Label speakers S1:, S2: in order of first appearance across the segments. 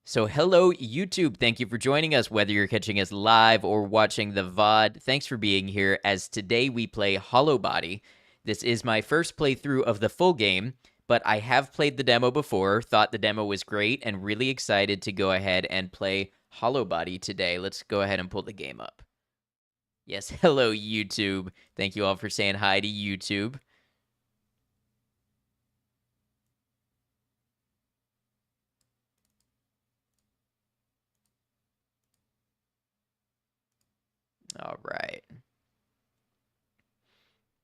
S1: So hello, YouTube. Thank you for joining us, whether you're catching us live or watching the VOD. Thanks for being here, as today we play Hollowbody. This is my first playthrough of the full game, but I have played the demo before, thought the demo was great, and really excited to go ahead and play Hollowbody today. Let's go ahead and pull the game up. Yes, hello, YouTube. Thank you all for saying hi to YouTube. All right.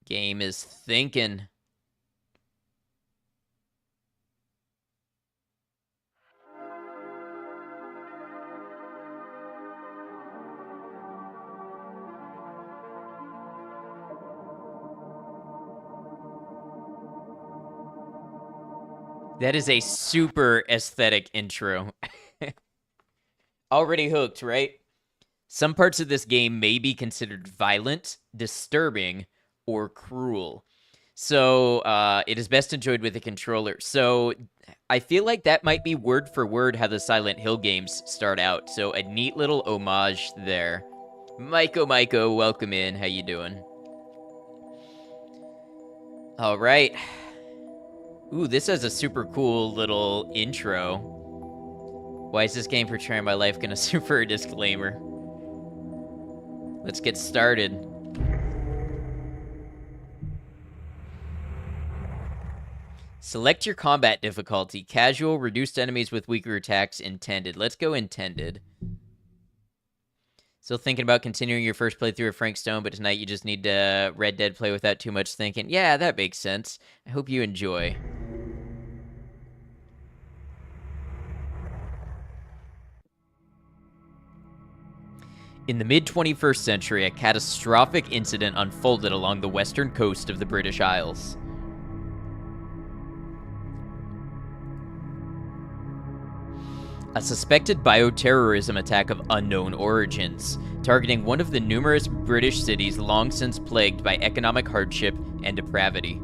S1: Game is thinking. That is a super aesthetic intro. Already hooked, right? Some parts of this game may be considered violent, disturbing, or cruel. So it is best enjoyed with a controller. So I feel like that might be word for word how the Silent Hill games start out. So a neat little homage there. Maiko, welcome in. How you doing? All right. Ooh, this has a super cool little intro. Why is this game portraying my life gonna super disclaimer? Let's get started. Select your combat difficulty. Casual, reduced enemies with weaker attacks, intended. Let's go intended. Still thinking about continuing your first playthrough of Frank Stone, but tonight you just need to Red Dead play without too much thinking. Yeah, that makes sense. I hope you enjoy. In the mid-21st century, a catastrophic incident unfolded along the western coast of the British Isles. A suspected bioterrorism attack of unknown origins, targeting one of the numerous British cities long since plagued by economic hardship and depravity.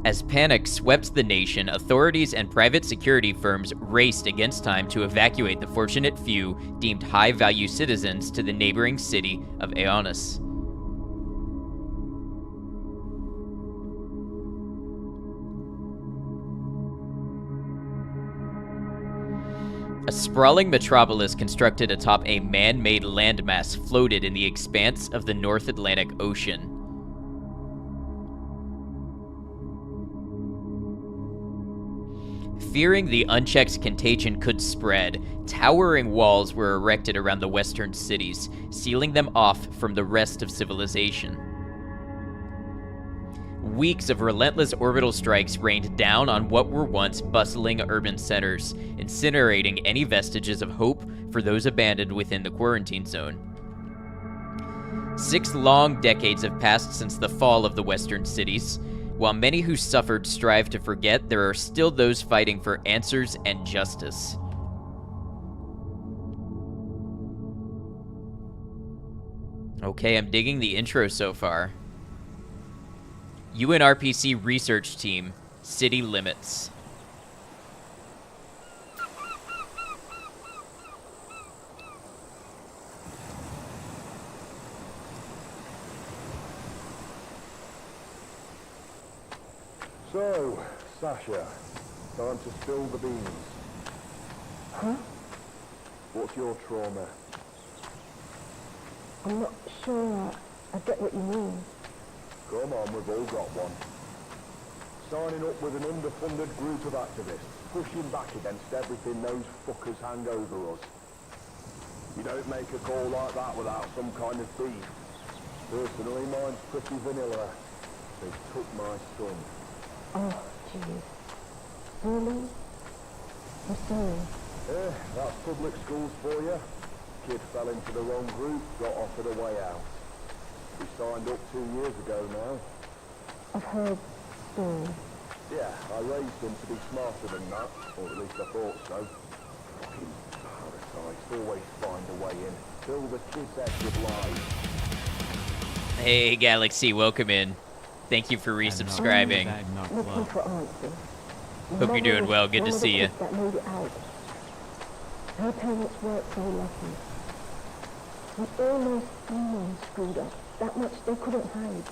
S1: As panic swept the nation, authorities and private security firms raced against time to evacuate the fortunate few deemed high-value citizens to the neighboring city of Aonis. A sprawling metropolis constructed atop a man-made landmass floated in the expanse of the North Atlantic Ocean. Fearing the unchecked contagion could spread, towering walls were erected around the western cities, sealing them off from the rest of civilization. Weeks of relentless orbital strikes rained down on what were once bustling urban centers, incinerating any vestiges of hope for those abandoned within the quarantine zone. 6 long decades have passed since the fall of the western cities. While many who suffered strive to forget, there are still those fighting for answers and justice. Okay, I'm digging the intro so far. UNRPC research team, city limits.
S2: So, Sasha, time to spill the beans.
S3: Huh?
S2: What's your trauma?
S3: I'm not sure I get what you mean.
S2: Come on, we've all got one. Signing up with an underfunded group of activists, pushing back against everything those fuckers hang over us. You don't make a call like that without some kind of beef. Personally, mine's pretty vanilla. They took my son.
S3: Oh, jeez. Really? I'm sorry.
S2: That's public schools for you. Kid fell into the wrong group, got offered a way out. We signed up 2 years ago now.
S3: I've heard stories.
S2: Yeah, I raised him to be smarter than that, or at least I thought so. Fucking parasites always find a way in. Fill the kid's head with lies.
S1: Hey, Galaxy, welcome in. Thank you for resubscribing.
S3: Looking for answers.
S1: Hope you're doing well. Good to see you.
S3: That made it out. Her parents weren't so lucky. We all know someone screwed up. That much they couldn't hide.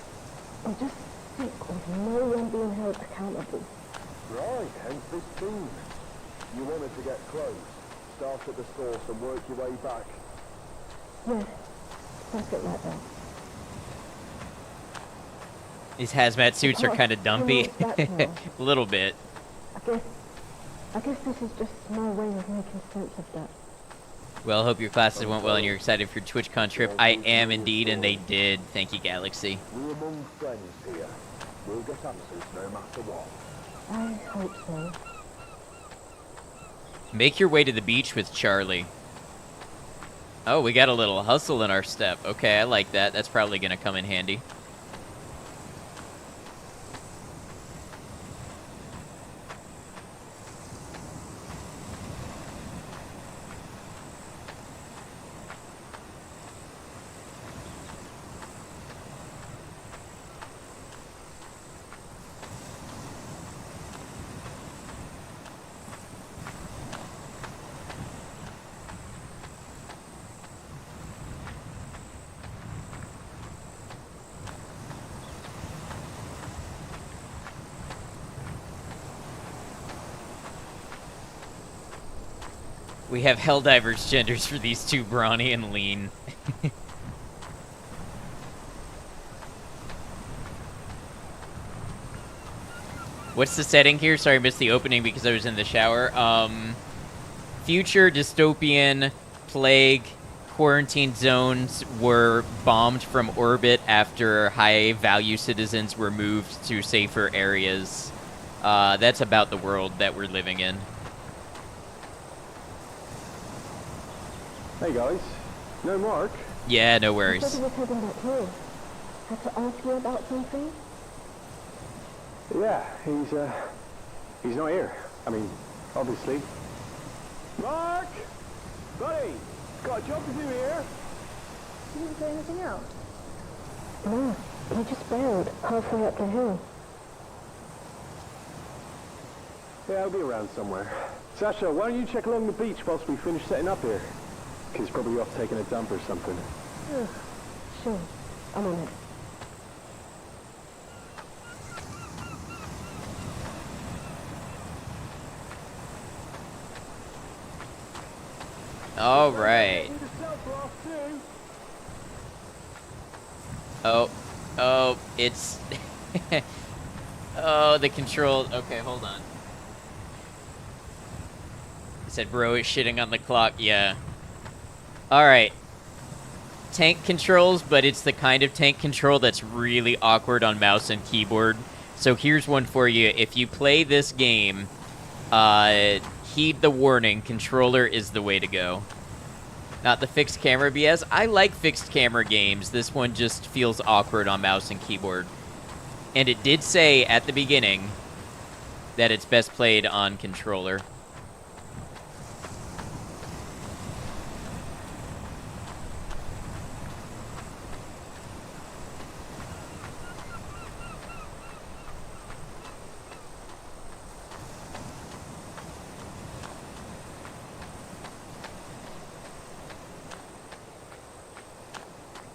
S3: I'm just sick of no one being held accountable.
S2: Right, hence this team. You wanted to get close. Start at the source and work your way back.
S3: Yes, something like that.
S1: These hazmat suits are kind of dumpy.
S3: Back now.
S1: A little bit.
S3: I guess this is just my way of making sense of that.
S1: Well, hope your classes went well and you're excited for your TwitchCon trip. I am indeed, and they did. Thank you, Galaxy.
S2: We're among friends here. We'll get answers no matter what.
S3: I hope so.
S1: Make your way to the beach with Charlie. Oh, we got a little hustle in our step. Okay, I like that. That's probably going to come in handy. We have Helldivers genders for these two, brawny and lean. What's the setting here? Sorry, I missed the opening because I was in the shower. Future dystopian plague quarantine zones were bombed from orbit after high-value citizens were moved to safer areas. That's about the world that we're living in.
S2: Hey guys, no Mark?
S1: Yeah, no
S3: I
S1: worries.
S3: said he was heading back here. Had to ask you about something?
S2: Yeah, he's not here. I mean, obviously. Mark! Buddy! Got a job to do here.
S3: You didn't say anything else? No, he just bailed halfway up the hill.
S2: Yeah, I'll be around somewhere. Sasha, why don't you check along the beach whilst we finish setting up here? He's probably off taking a dump or something.
S3: Sure, I'm on it.
S1: All right. Oh, it's... oh, the control... Okay, hold on. I said bro is shitting on the clock. Yeah. All right. Tank controls, but it's the kind of tank control that's really awkward on mouse and keyboard. So here's one for you. If you play this game, heed the warning. Controller is the way to go. Not the fixed camera BS. I like fixed camera games. This one just feels awkward on mouse and keyboard. And it did say at the beginning that it's best played on controller.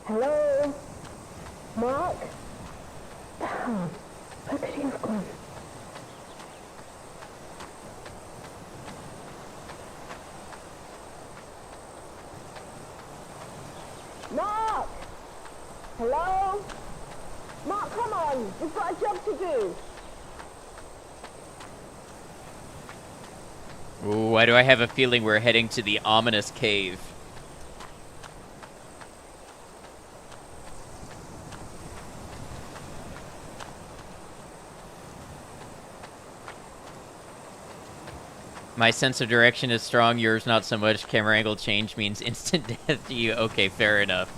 S3: Hello? Mark? Damn, where could he have gone? Mark! Hello? Mark, come on! We've got a job to do!
S1: Ooh, why do I have a feeling we're heading to the ominous cave? My sense of direction is strong, yours not so much. Camera angle change means instant death to you. Okay, fair enough.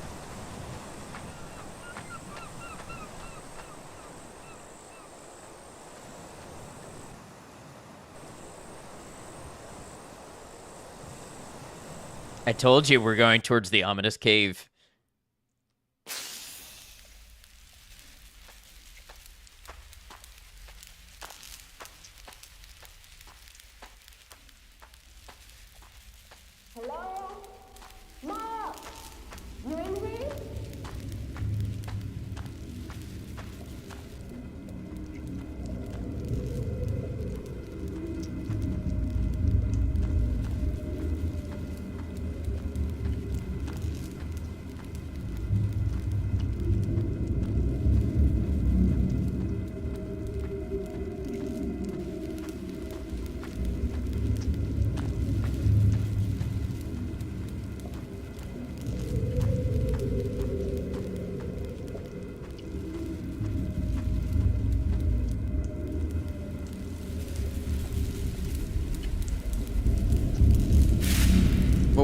S1: I told you we're going towards the ominous cave.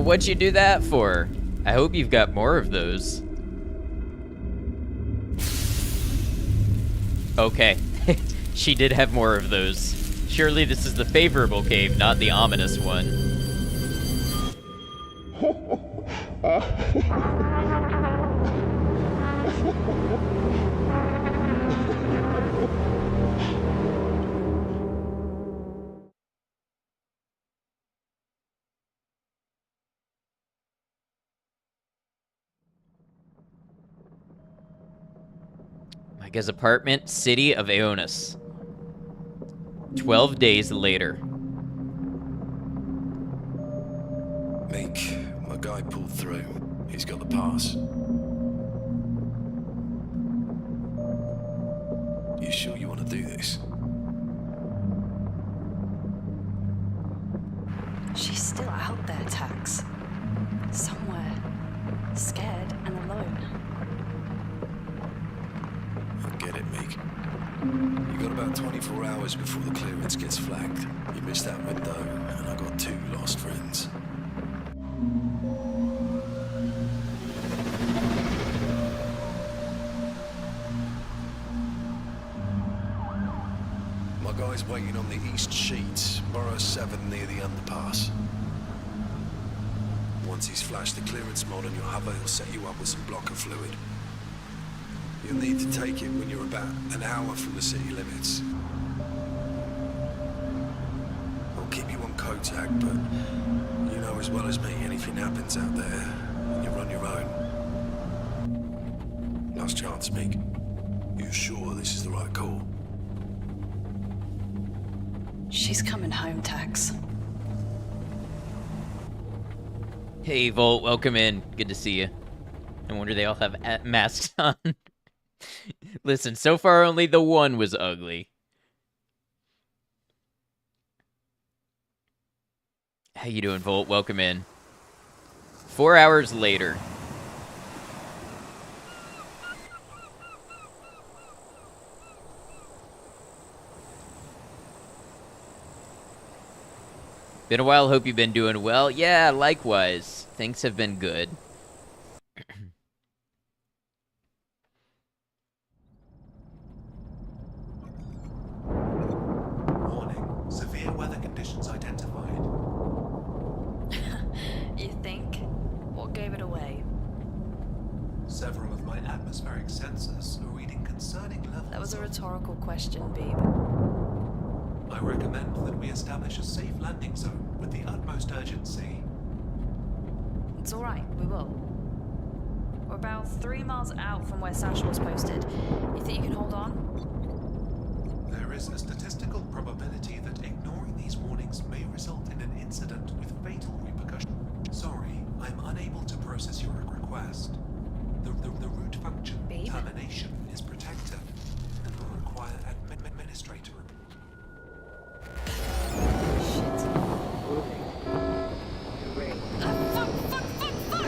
S1: what'd you do that for? I hope you've got more of those. Okay. She did have more of those. Surely this is the favorable cave, not the ominous one. Micah's apartment, city of Aeonis. 12 days later.
S4: Meek, my guy pulled through. He's got the pass. You sure you want to do this?
S5: She's still out there, Tax. Somewhere. Scared and alone.
S4: I get it, Meek. You got about 24 hours before the clearance gets flagged. You missed that window, and I got 2 lost friends. My guy's waiting on the east sheet, Borough 7 near the underpass. Once he's flashed the clearance mod on your hover, he'll set you up with some blocker fluid. You'll need to take it when you're about an hour from the city limits. I'll keep you on code tag, but you know as well as me, anything happens out there, you're on your own. Last chance, Meek. You sure this is the right call?
S5: She's coming home, Tax.
S1: Hey, Volt, welcome in. Good to see you. No wonder they all have masks on. Listen, so far only the one was ugly. How you doing, Volt? Welcome in. 4 hours later. Been a while, hope you've been doing well. Yeah, likewise. Things have been good.
S6: Warning. Severe weather conditions identified.
S5: You think? What gave it away?
S6: Several of my atmospheric sensors are reading concerning levels.
S5: That was a
S6: of-
S5: rhetorical question, Beeb.
S6: I recommend that we establish a safe landing zone with the utmost urgency.
S5: It's alright, we will. We're about 3 miles out from where Sasha was posted. You think you can hold on?
S6: There is a statistical probability that ignoring these warnings may result in an incident with fatal repercussions. Sorry, I'm unable to process your request. The root function
S5: Babe?
S6: termination is protected and will require administrator.
S5: Shit. Fuck, fuck, fuck, fuck!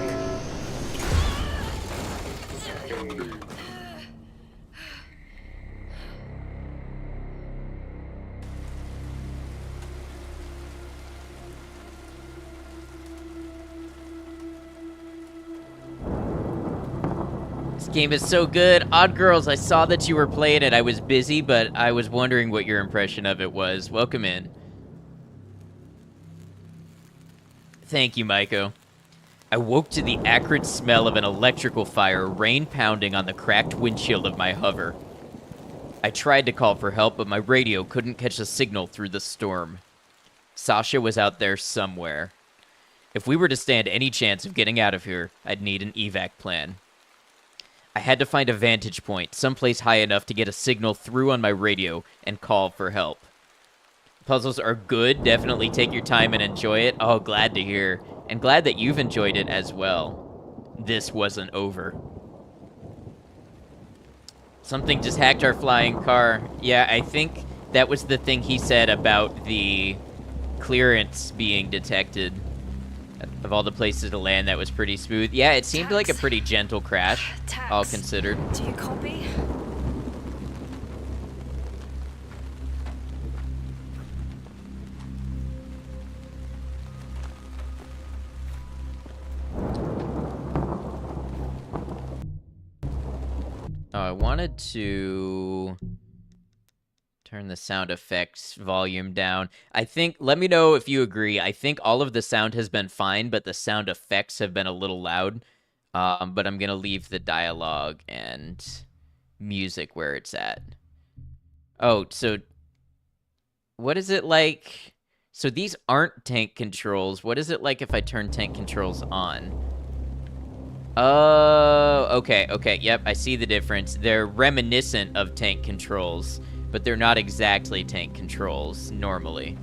S1: This game is so good. Odd Girls, I saw that you were playing it. I was busy, but I was wondering what your impression of it was. Welcome in. Thank you, Maiko. I woke to the acrid smell of an electrical fire, rain pounding on the cracked windshield of my hover. I tried to call for help, but my radio couldn't catch a signal through the storm. Sasha was out there somewhere. If we were to stand any chance of getting out of here, I'd need an evac plan. I had to find a vantage point, someplace high enough to get a signal through on my radio and call for help. Puzzles are good. Definitely take your time and enjoy it. Oh, glad to hear. And glad that you've enjoyed it as well. This wasn't over. Something just hacked our flying car. Yeah, I think that was the thing he said about the clearance being detected. Of all the places to land, that was pretty smooth. Yeah, it seemed like a pretty gentle crash,
S5: Tax.
S1: all considered.
S5: Do you copy?
S1: I wanted to turn the sound effects volume down. I think, let me know if you agree. I think all of the sound has been fine, but the sound effects have been a little loud. But I'm going to leave the dialogue and music where it's at. Oh, so what is it like? So these aren't tank controls. What is it like if I turn tank controls on? Oh, okay, yep, I see the difference. They're reminiscent of tank controls, but they're not exactly tank controls normally.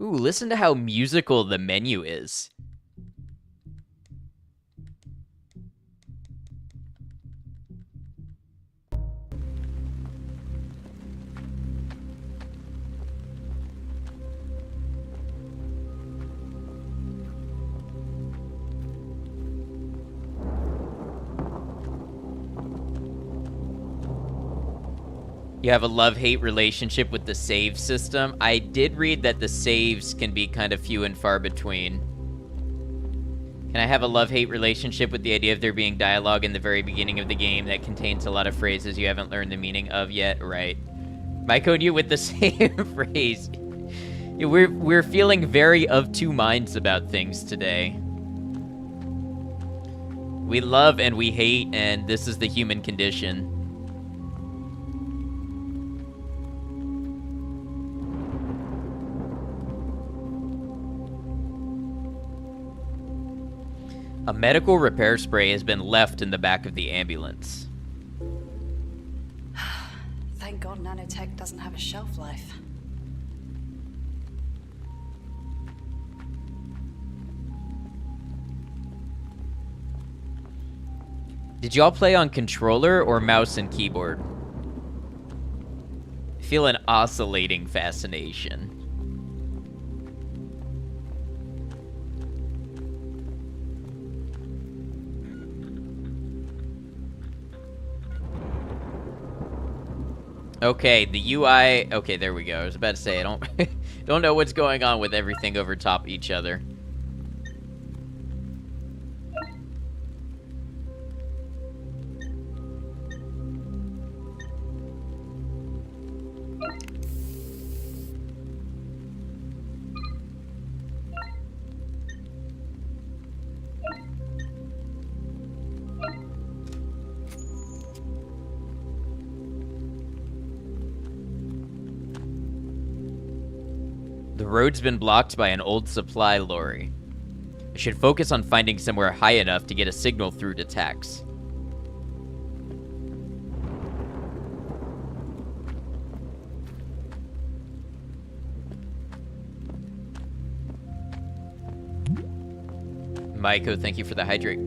S1: Ooh, listen to how musical the menu is. You have a love-hate relationship with the save system. I did read that the saves can be kind of few and far between. Can I have a love-hate relationship with the idea of there being dialogue in the very beginning of the game that contains a lot of phrases you haven't learned the meaning of yet? Right. Mike you with the same phrase. We're feeling very of two minds about things today. We love and we hate, and this is the human condition. A medical repair spray has been left in the back of the ambulance.
S5: Thank God nanotech doesn't have a shelf life.
S1: Did y'all play on controller or mouse and keyboard? I feel an oscillating fascination. Okay, the UI... Okay, there we go. I was about to say, I don't know what's going on with everything over top each other. The road's been blocked by an old supply lorry. I should focus on finding somewhere high enough to get a signal through to Tax. Maiko, thank you for the hydrate.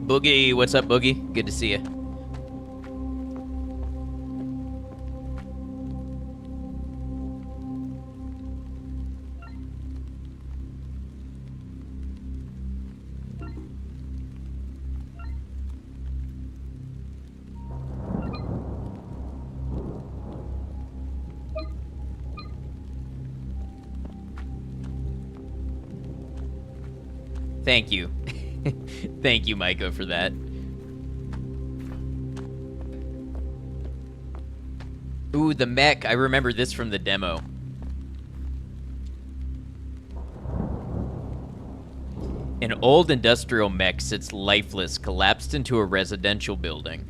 S1: Boogie, what's up, Boogie? Good to see you. Thank you. Thank you, Maiko, for that. Ooh, the mech. I remember this from the demo. An old industrial mech sits lifeless, collapsed into a residential building.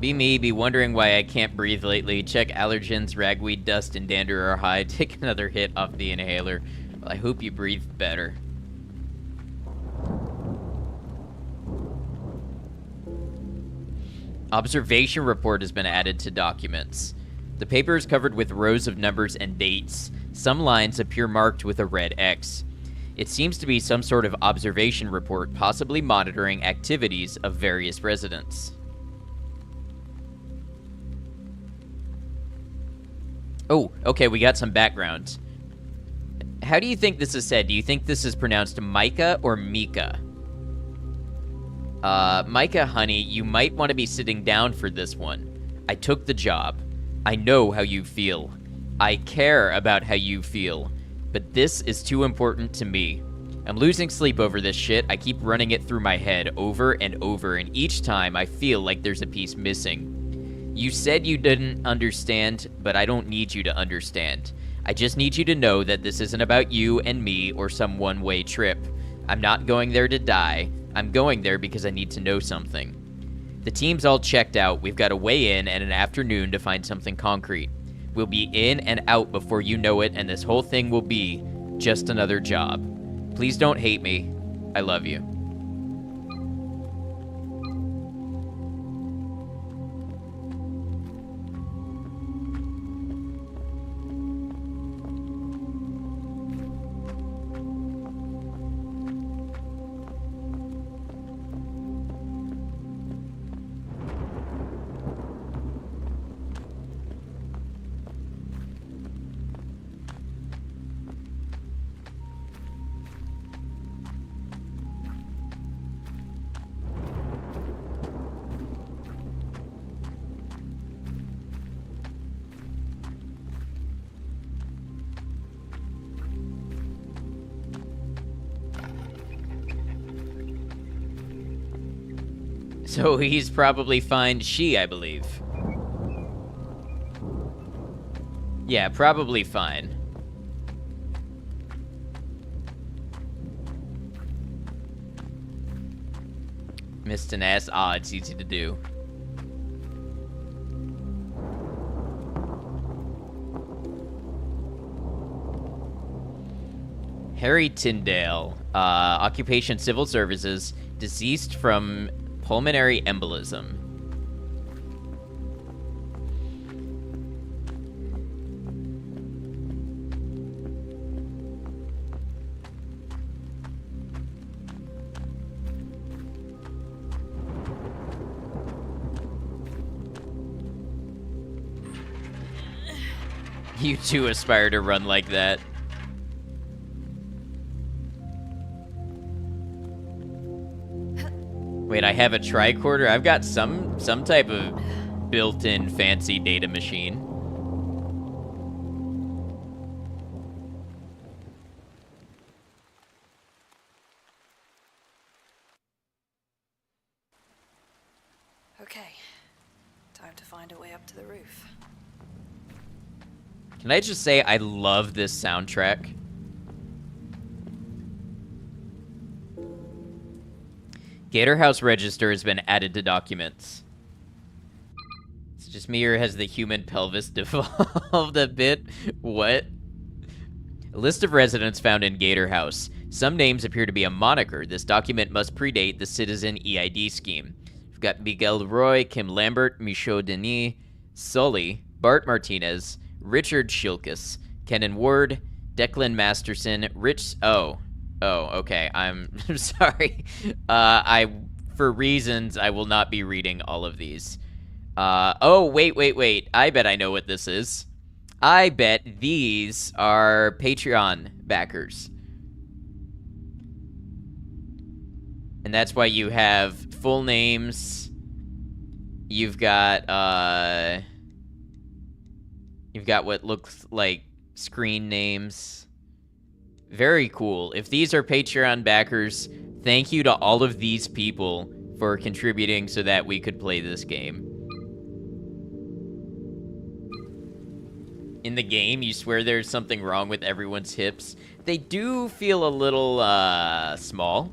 S1: Be me, be wondering why I can't breathe lately. Check allergens, ragweed, dust, and dander are high. Take another hit off the inhaler. Well, I hope you breathe better. Observation report has been added to documents. The paper is covered with rows of numbers and dates. Some lines appear marked with a red X. It seems to be some sort of observation report, possibly monitoring activities of various residents. Oh, okay, we got some background. How do you think this is said? Do you think this is pronounced Micah or Mika? Micah, honey, you might want to be sitting down for this one. I took the job. I know how you feel. I care about how you feel. But this is too important to me. I'm losing sleep over this shit. I keep running it through my head over and over, and each time I feel like there's a piece missing. You said you didn't understand, but I don't need you to understand. I just need you to know that this isn't about you and me or some one-way trip. I'm not going there to die. I'm going there because I need to know something. The team's all checked out. We've got a way in and an afternoon to find something concrete. We'll be in and out before you know it, and this whole thing will be just another job. Please don't hate me. I love you. So he's probably fine. She, I believe. Yeah, probably fine. Missed an ass. Ah, it's easy to do. Harry Tyndale, occupation civil services, deceased from pulmonary embolism. You too aspire to run like that. Wait, I have a tricorder? I've got some type of built-in fancy data machine.
S5: Okay, time to find a way up to the roof.
S1: Can I just say I love this soundtrack? Gator House Register has been added to documents. It's just me, or has the human pelvis devolved a bit? What? A list of residents found in Gator House. Some names appear to be a moniker. This document must predate the citizen EID scheme. We've got Miguel Roy, Kim Lambert, Michaud Denis, Sully, Bart Martinez, Richard Shilkus, Kenan Ward, Declan Masterson, Rich... Oh, okay. I'm sorry. For reasons, I will not be reading all of these. Oh, wait. I bet I know what this is. I bet these are Patreon backers. And that's why you have full names. You've got what looks like screen names. Very cool. If these are Patreon backers, thank you to all of these people for contributing so that we could play this game. In the game, you swear there's something wrong with everyone's hips. They do feel a little, small.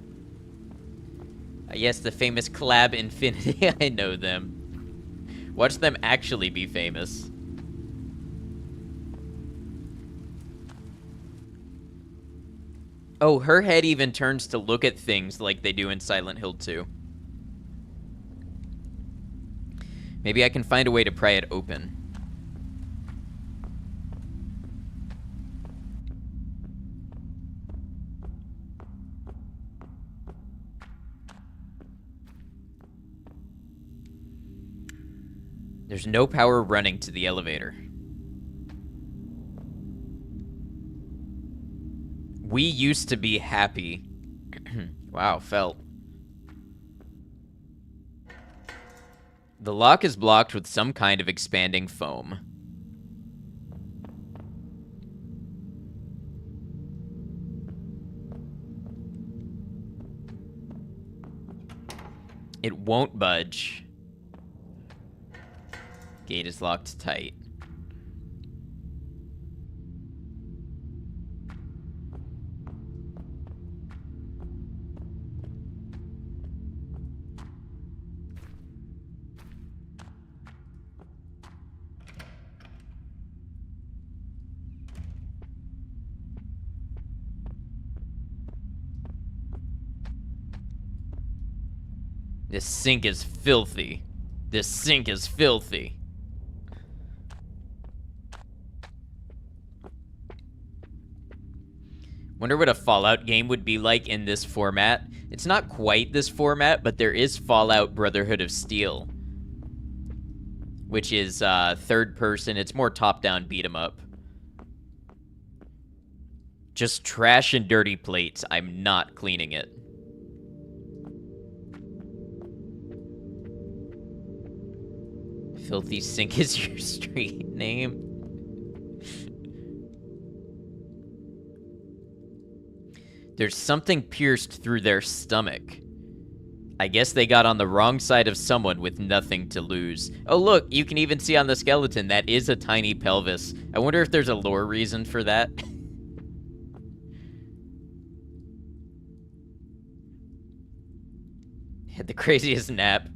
S1: Yes, the famous Collab Infinity. I know them. Watch them actually be famous. Oh, her head even turns to look at things like they do in Silent Hill 2. Maybe I can find a way to pry it open. There's no power running to the elevator. We used to be happy. Wow, felt. The lock is blocked with some kind of expanding foam. It won't budge. Gate is locked tight. This sink is filthy. This sink is filthy. Wonder what a Fallout game would be like in this format. It's not quite this format, but there is Fallout Brotherhood of Steel, which is third person. It's more top-down beat 'em up. Just trash and dirty plates. I'm not cleaning it. Filthy Sink is your street name. There's something pierced through their stomach. I guess they got on the wrong side of someone with nothing to lose. Oh look, you can even see on the skeleton that is a tiny pelvis. I wonder if there's a lore reason for that. Had the craziest nap.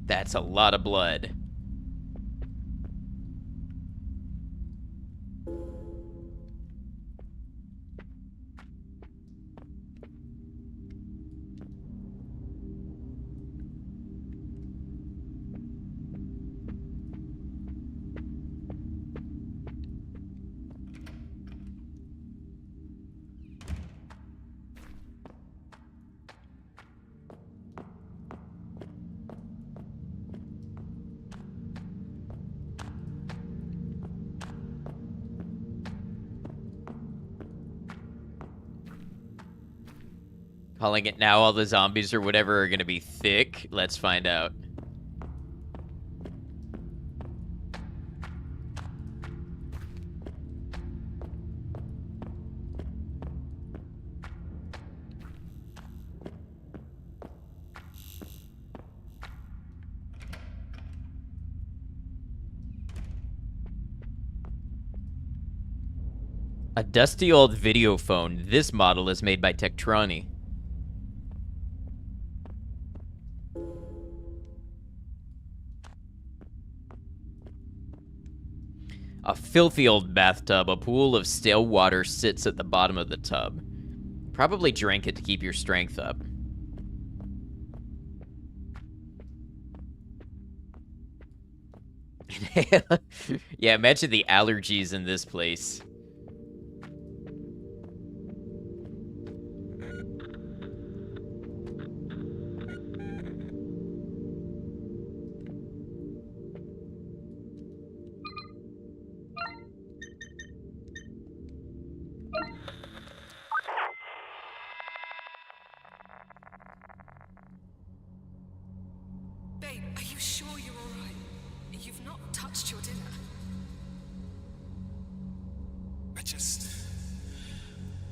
S1: That's a lot of blood. Calling it now, all the zombies or whatever are gonna be thick. Let's find out. A dusty old video phone. This model is made by Tektroni. A filthy old bathtub. A pool of stale water sits at the bottom of the tub. Probably drank it to keep your strength up. Yeah, imagine the allergies in this place.
S7: Babe, are you sure you're alright? You've not touched your dinner.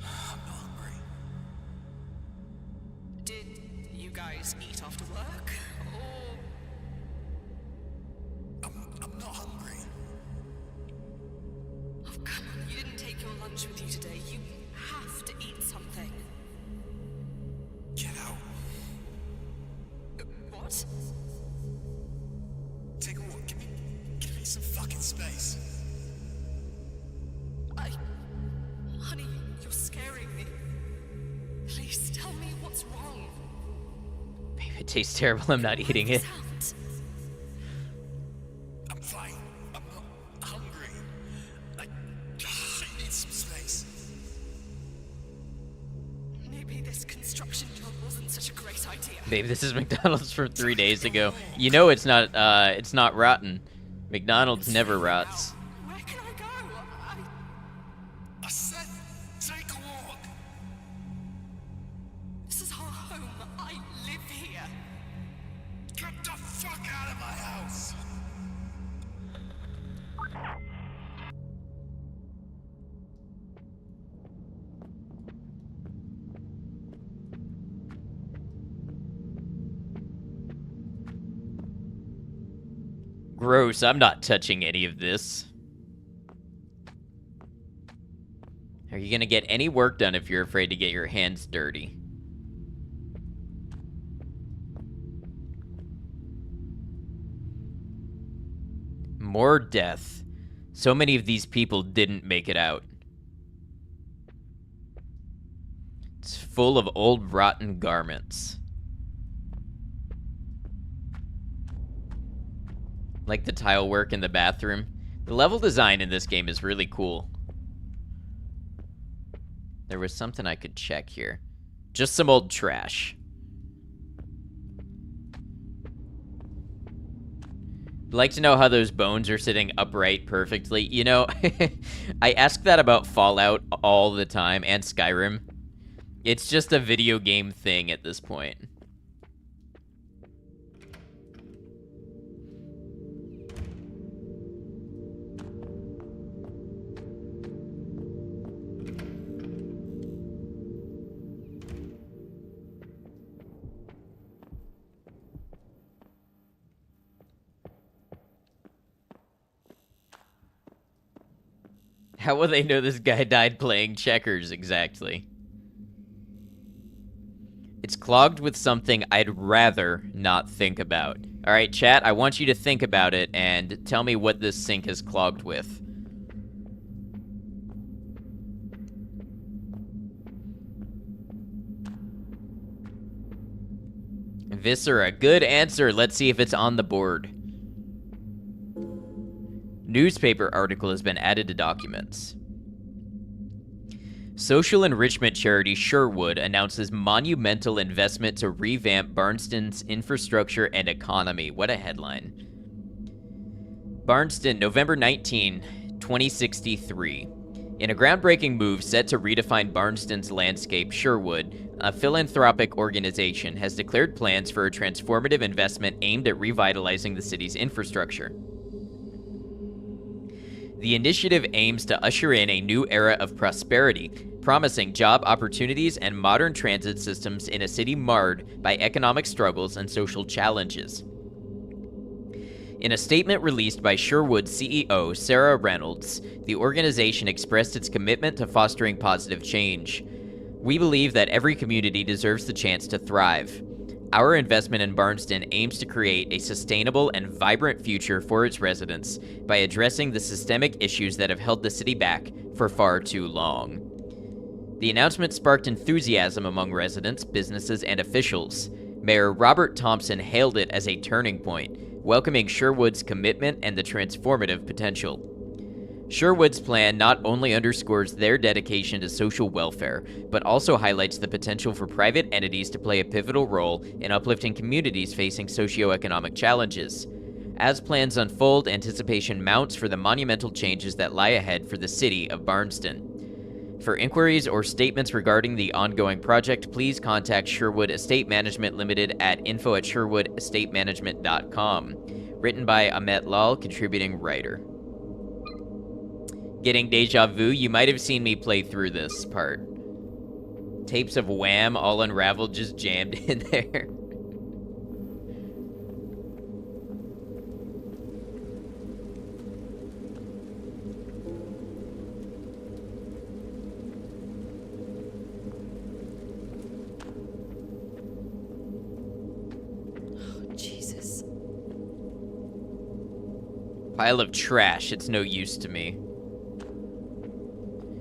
S4: I'm not hungry.
S7: Did you guys eat after work? Or...
S4: I'm not hungry.
S7: Oh, come on, you didn't take your lunch with you today. You have to eat something.
S4: Get out.
S7: What?
S4: Take a walk. Give me some fucking space.
S7: Honey, you're scaring me. Please tell me what's wrong.
S1: Babe, it tastes terrible. I'm not eating it.
S4: I'm fine. I'm not hungry. I need some space.
S7: Maybe this construction job wasn't such a great idea.
S1: Babe, this is McDonald's from 3 days ago. You know it's not rotten. McDonald's never rots.
S7: Where can I go?
S4: I said, take a walk.
S7: This is our home. I live here.
S4: Get the fuck out of my house.
S1: Gross, I'm not touching any of this. Are you gonna get any work done if you're afraid to get your hands dirty? More death. So many of these people didn't make it out. It's full of old rotten garments. Like the tile work in the bathroom. The level design in this game is really cool. There was something I could check here. Just some old trash. I'd like to know how those bones are sitting upright perfectly. You know, I ask that about Fallout all the time, and Skyrim. It's just a video game thing at this point. How will they know this guy died playing checkers exactly? It's clogged with something I'd rather not think about. All right, chat, I want you to think about it and tell me what this sink is clogged with. Viscera, good answer. Let's see if it's on the board. Newspaper article has been added to documents. Social enrichment charity Sherwood announces monumental investment to revamp Barnston's infrastructure and economy. What a headline. Barnston, November 19, 2063. In a groundbreaking move set to redefine Barnston's landscape, Sherwood, a philanthropic organization, has declared plans for a transformative investment aimed at revitalizing the city's infrastructure. The initiative aims to usher in a new era of prosperity, promising job opportunities and modern transit systems in a city marred by economic struggles and social challenges. In a statement released by Sherwood CEO Sarah Reynolds, the organization expressed its commitment to fostering positive change. We believe that every community deserves the chance to thrive. Our investment in Barnston aims to create a sustainable and vibrant future for its residents by addressing the systemic issues that have held the city back for far too long. The announcement sparked enthusiasm among residents, businesses, and officials. Mayor Robert Thompson hailed it as a turning point, welcoming Sherwood's commitment and the transformative potential. Sherwood's plan not only underscores their dedication to social welfare, but also highlights the potential for private entities to play a pivotal role in uplifting communities facing socioeconomic challenges. As plans unfold, anticipation mounts for the monumental changes that lie ahead for the city of Barnston. For inquiries or statements regarding the ongoing project, please contact Sherwood Estate Management Limited at info@sherwoodestatemanagement.com. Written by Amit Lal, contributing writer. Getting deja vu, you might have seen me play through this part. Tapes of Wham! All Unraveled just jammed in there. Pile of trash. It's no use to me.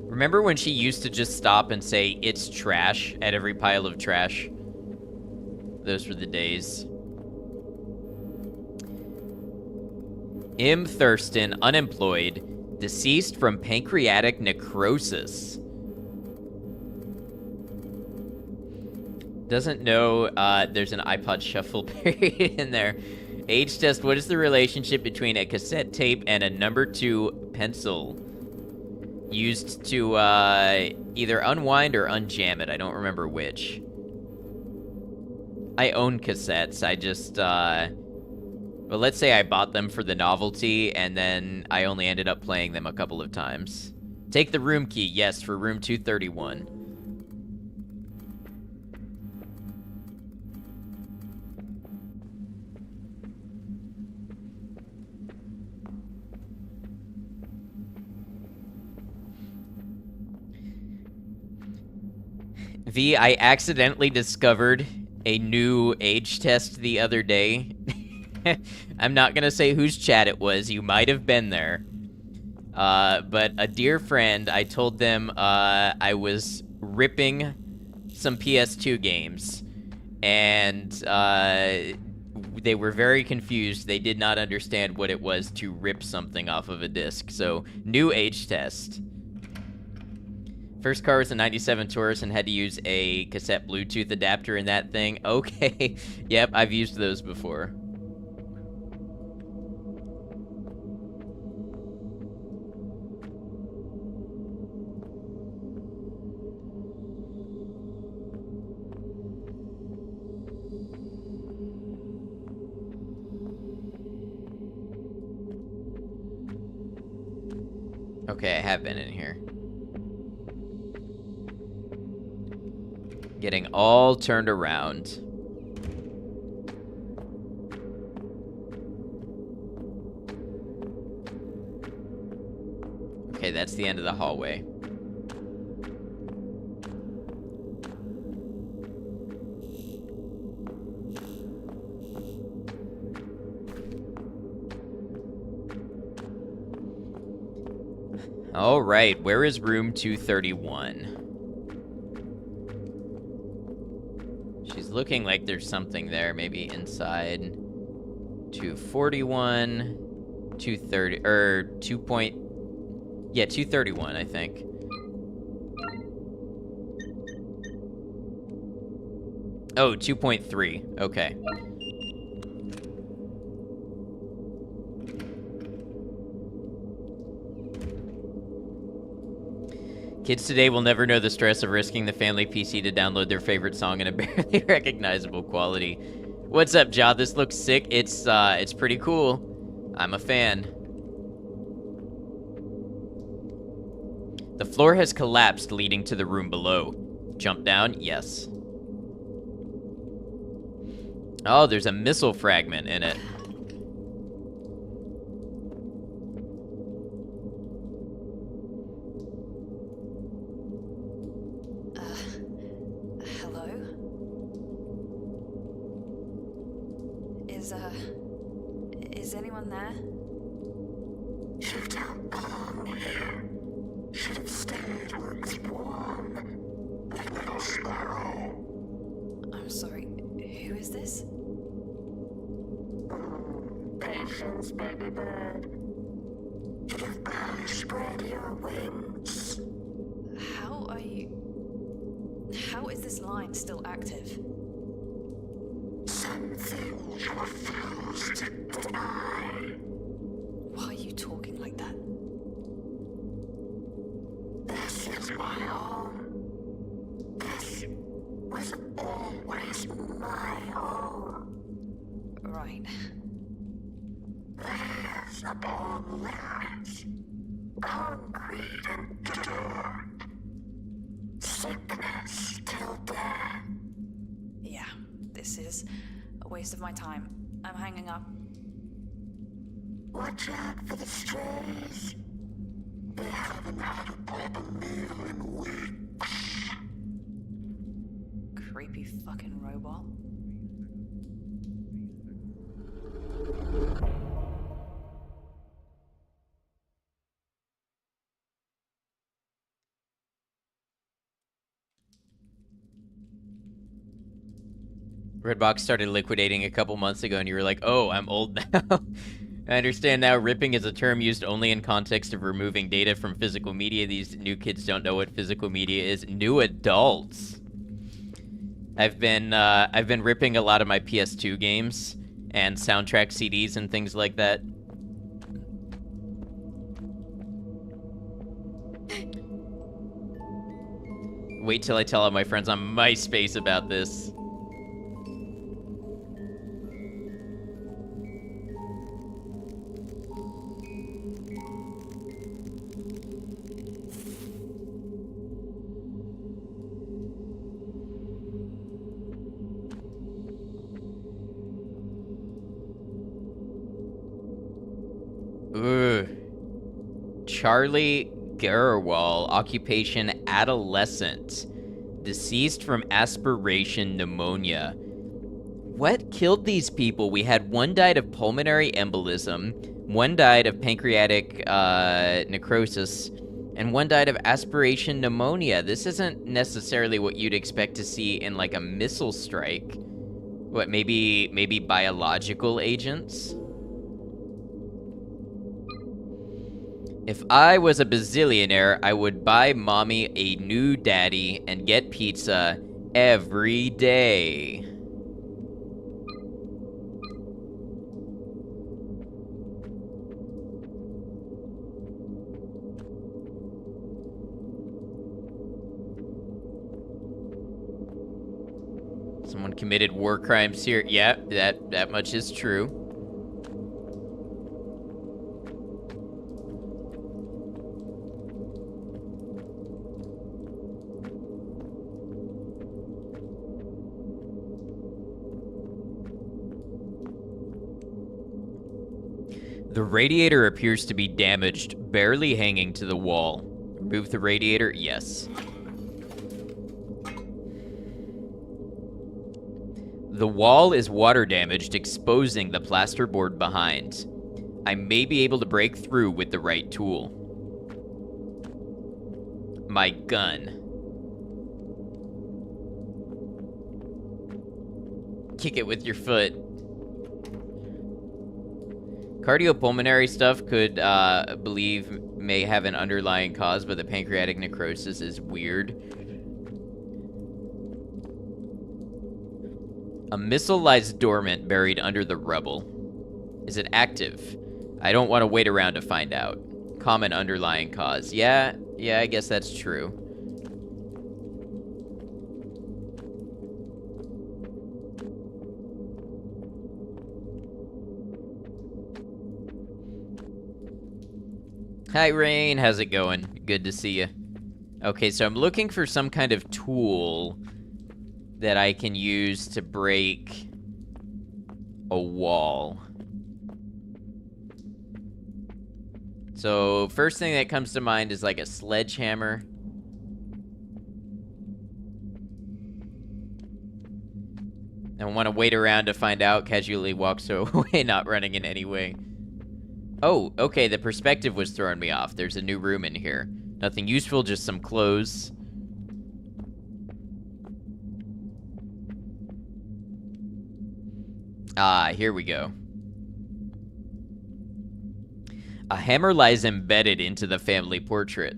S1: Remember when she used to just stop and say, "It's trash," at every pile of trash? Those were the days. M. Thurston, unemployed, deceased from pancreatic necrosis. Doesn't know there's an iPod Shuffle period in there. Age test, what is the relationship between a cassette tape and a number 2 pencil? Used to either unwind or unjam it. I don't remember which. I own cassettes. I just, well, let's say I bought them for the novelty, and then I only ended up playing them a couple of times. Take the room key, yes, for room 231. V, I accidentally discovered a new age test the other day. I'm not gonna say whose chat it was. You might have been there. But a dear friend, I told them I was ripping some PS2 games, and they were very confused. They did not understand what it was to rip something off of a disc. So, new age test. First car was a 97 Taurus and had to use a cassette Bluetooth adapter in that thing. Okay. Yep, I've used those before. Okay, I have been in here. Getting all turned around. Okay, that's the end of the hallway. All right, where is room 231? She's looking like there's something there, maybe inside. 241, 230, or 2 point... Yeah, 231, I think. Oh, 2.3, okay. Kids today will never know the stress of risking the family PC to download their favorite song in a barely recognizable quality. What's up, Ja? This looks sick. It's pretty cool. I'm a fan. The floor has collapsed, leading to the room below. Jump down? Yes. Oh, there's a missile fragment in it.
S5: Hello? Is anyone there?
S8: You don't belong here. Should have stayed where it was warm. Like little sparrow.
S5: I'm sorry, who is this?
S8: Patience, baby bird. You've barely spread your wings.
S5: How is this line still active?
S8: Some things you refuse to deny.
S5: Why are you talking like that?
S8: This is my home. This was always my home.
S5: Right.
S8: Layers upon layers. Concrete and dirt. Sickness till death.
S5: Yeah, this is a waste of my time. I'm hanging up.
S8: Watch out for the strays. They haven't had a proper meal in weeks.
S5: Creepy fucking robot.
S1: Redbox started liquidating a couple months ago, and you were like, "Oh, I'm old now." I understand now. Ripping is a term used only in context of removing data from physical media. These new kids don't know what physical media is. New adults. I've been ripping a lot of my PS2 games and soundtrack CDs and things like that. Wait till I tell all my friends on MySpace about this. Ugh. Charlie Garwal, occupation adolescent, deceased from aspiration pneumonia. What killed these people? We had one died of pulmonary embolism, one died of pancreatic necrosis, and one died of aspiration pneumonia. This isn't necessarily what you'd expect to see in like a missile strike. What, maybe biological agents? If I was a bazillionaire, I would buy mommy a new daddy and get pizza every day. Someone committed war crimes here. Yeah, that much is true. The radiator appears to be damaged, barely hanging to the wall. Remove the radiator? Yes. The wall is water damaged, exposing the plasterboard behind. I may be able to break through with the right tool. My gun. Kick it with your foot. Cardiopulmonary stuff could believe may have an underlying cause, but the pancreatic necrosis is weird. A missile lies dormant, buried under the rubble. Is it active? I don't want to wait around to find out. Common underlying cause. Yeah, I guess that's true. Hi, Rain. How's it going? Good to see you. Okay, so I'm looking for some kind of tool that I can use to break a wall. So, first thing that comes to mind is like a sledgehammer. I want to wait around to find out, casually walks away, not running in any way. Oh, okay, the perspective was throwing me off. There's a new room in here. Nothing useful, just some clothes. Ah, here we go. A hammer lies embedded into the family portrait.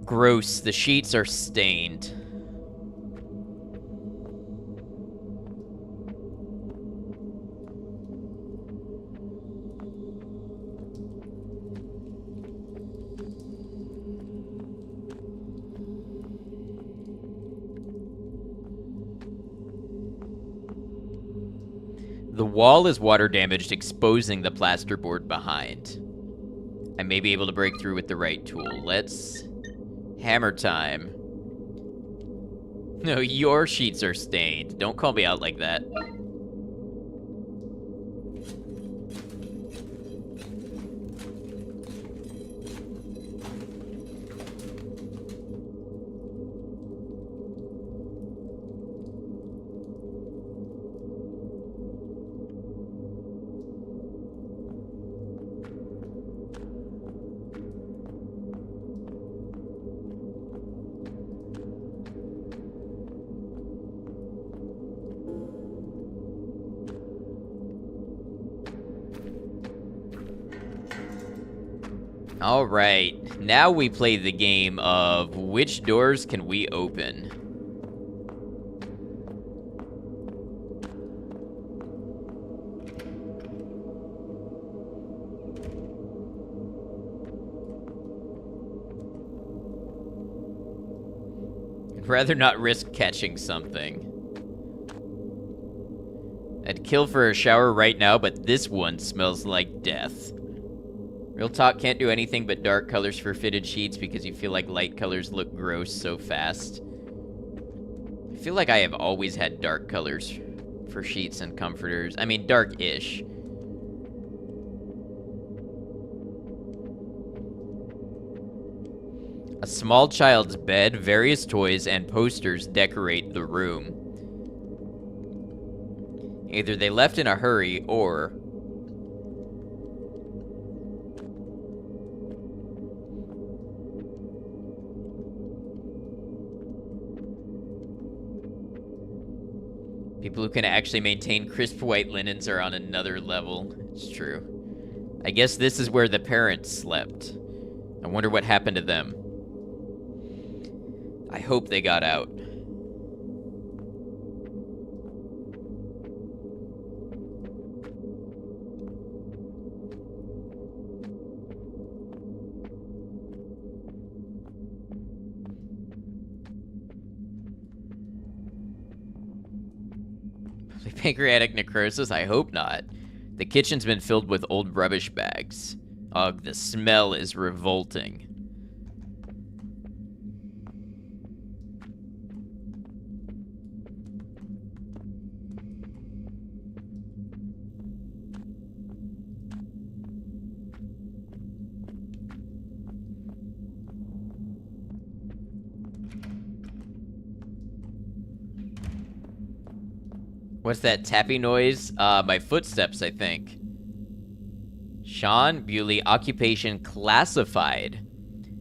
S1: Gross, the sheets are stained. The wall is water damaged, exposing the plasterboard behind. I may be able to break through with the right tool. Let's... hammer time. No, your sheets are stained. Don't call me out like that. All right, now we play the game of which doors can we open? I'd rather not risk catching something. I'd kill for a shower right now, but this one smells like death. Real talk, can't do anything but dark colors for fitted sheets because you feel like light colors look gross so fast. I feel like I have always had dark colors for sheets and comforters. I mean, dark-ish. A small child's bed, various toys, and posters decorate the room. Either they left in a hurry, or... people who can actually maintain crisp white linens are on another level. It's true. I guess this is where the parents slept. I wonder what happened to them. I hope they got out. Pancreatic necrosis? I hope not. The kitchen's been filled with old rubbish bags. Ugh, the smell is revolting. What's that tappy noise? My footsteps, I think. Sean Bewley, occupation classified.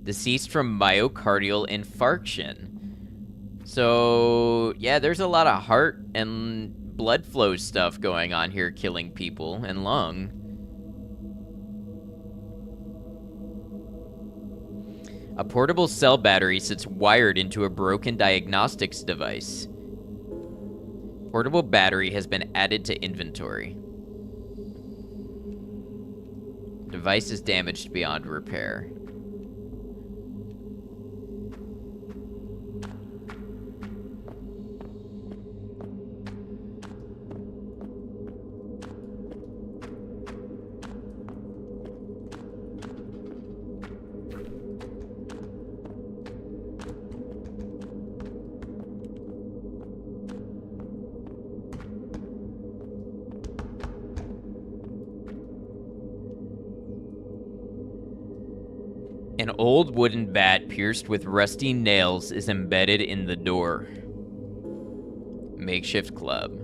S1: Deceased from myocardial infarction. So, yeah, there's a lot of heart and blood flow stuff going on here, killing people, and lung. A portable cell battery sits wired into a broken diagnostics device. Portable battery has been added to inventory. Device is damaged beyond repair. An old wooden bat pierced with rusty nails is embedded in the door. Makeshift club.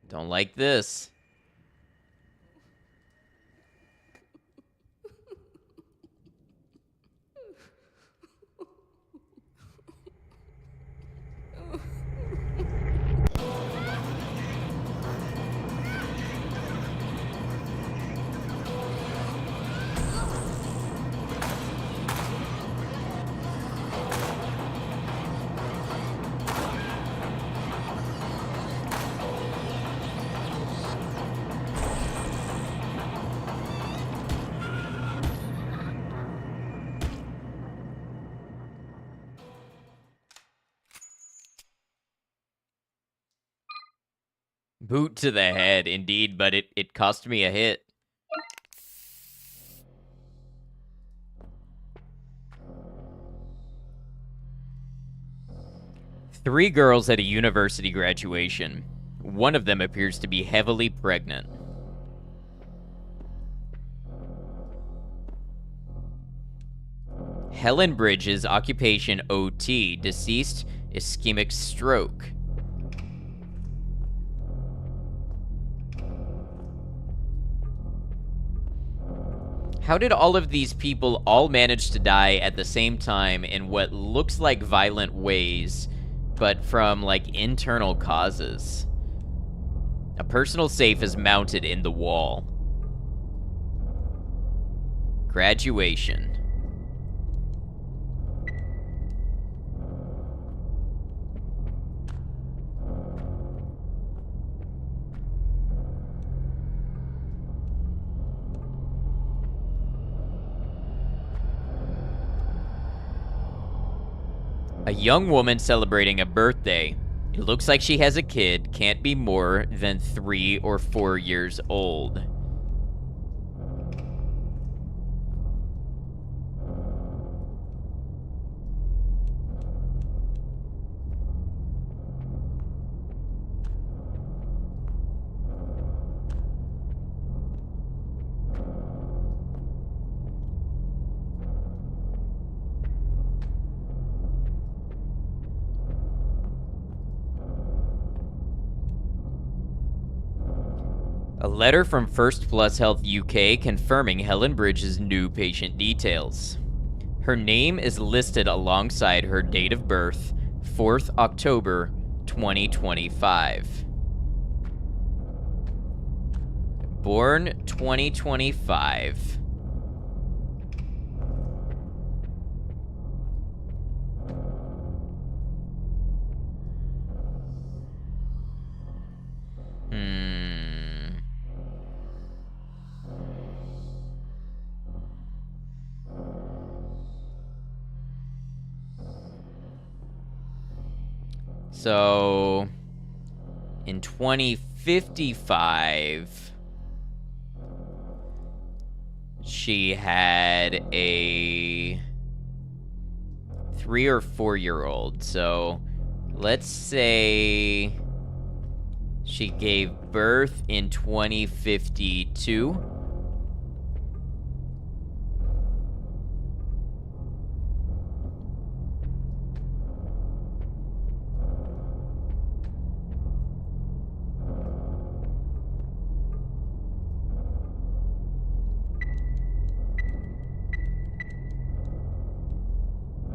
S1: Don't like this. Boot to the head, indeed, but it cost me a hit. Three girls at a university graduation. One of them appears to be heavily pregnant. Helen Bridges, occupation OT, deceased, ischemic stroke. How did all of these people all manage to die at the same time in what looks like violent ways, but from, like, internal causes? A personal safe is mounted in the wall. Graduation. A young woman celebrating a birthday. It looks like she has a kid, can't be more than 3 or 4 years old. A letter from First Plus Health UK confirming Helen Bridge's new patient details. Her name is listed alongside her date of birth, 4th October 2025. Born 2025. So, in 2055, she had a 3 or 4 year old. So, let's say she gave birth in 2052.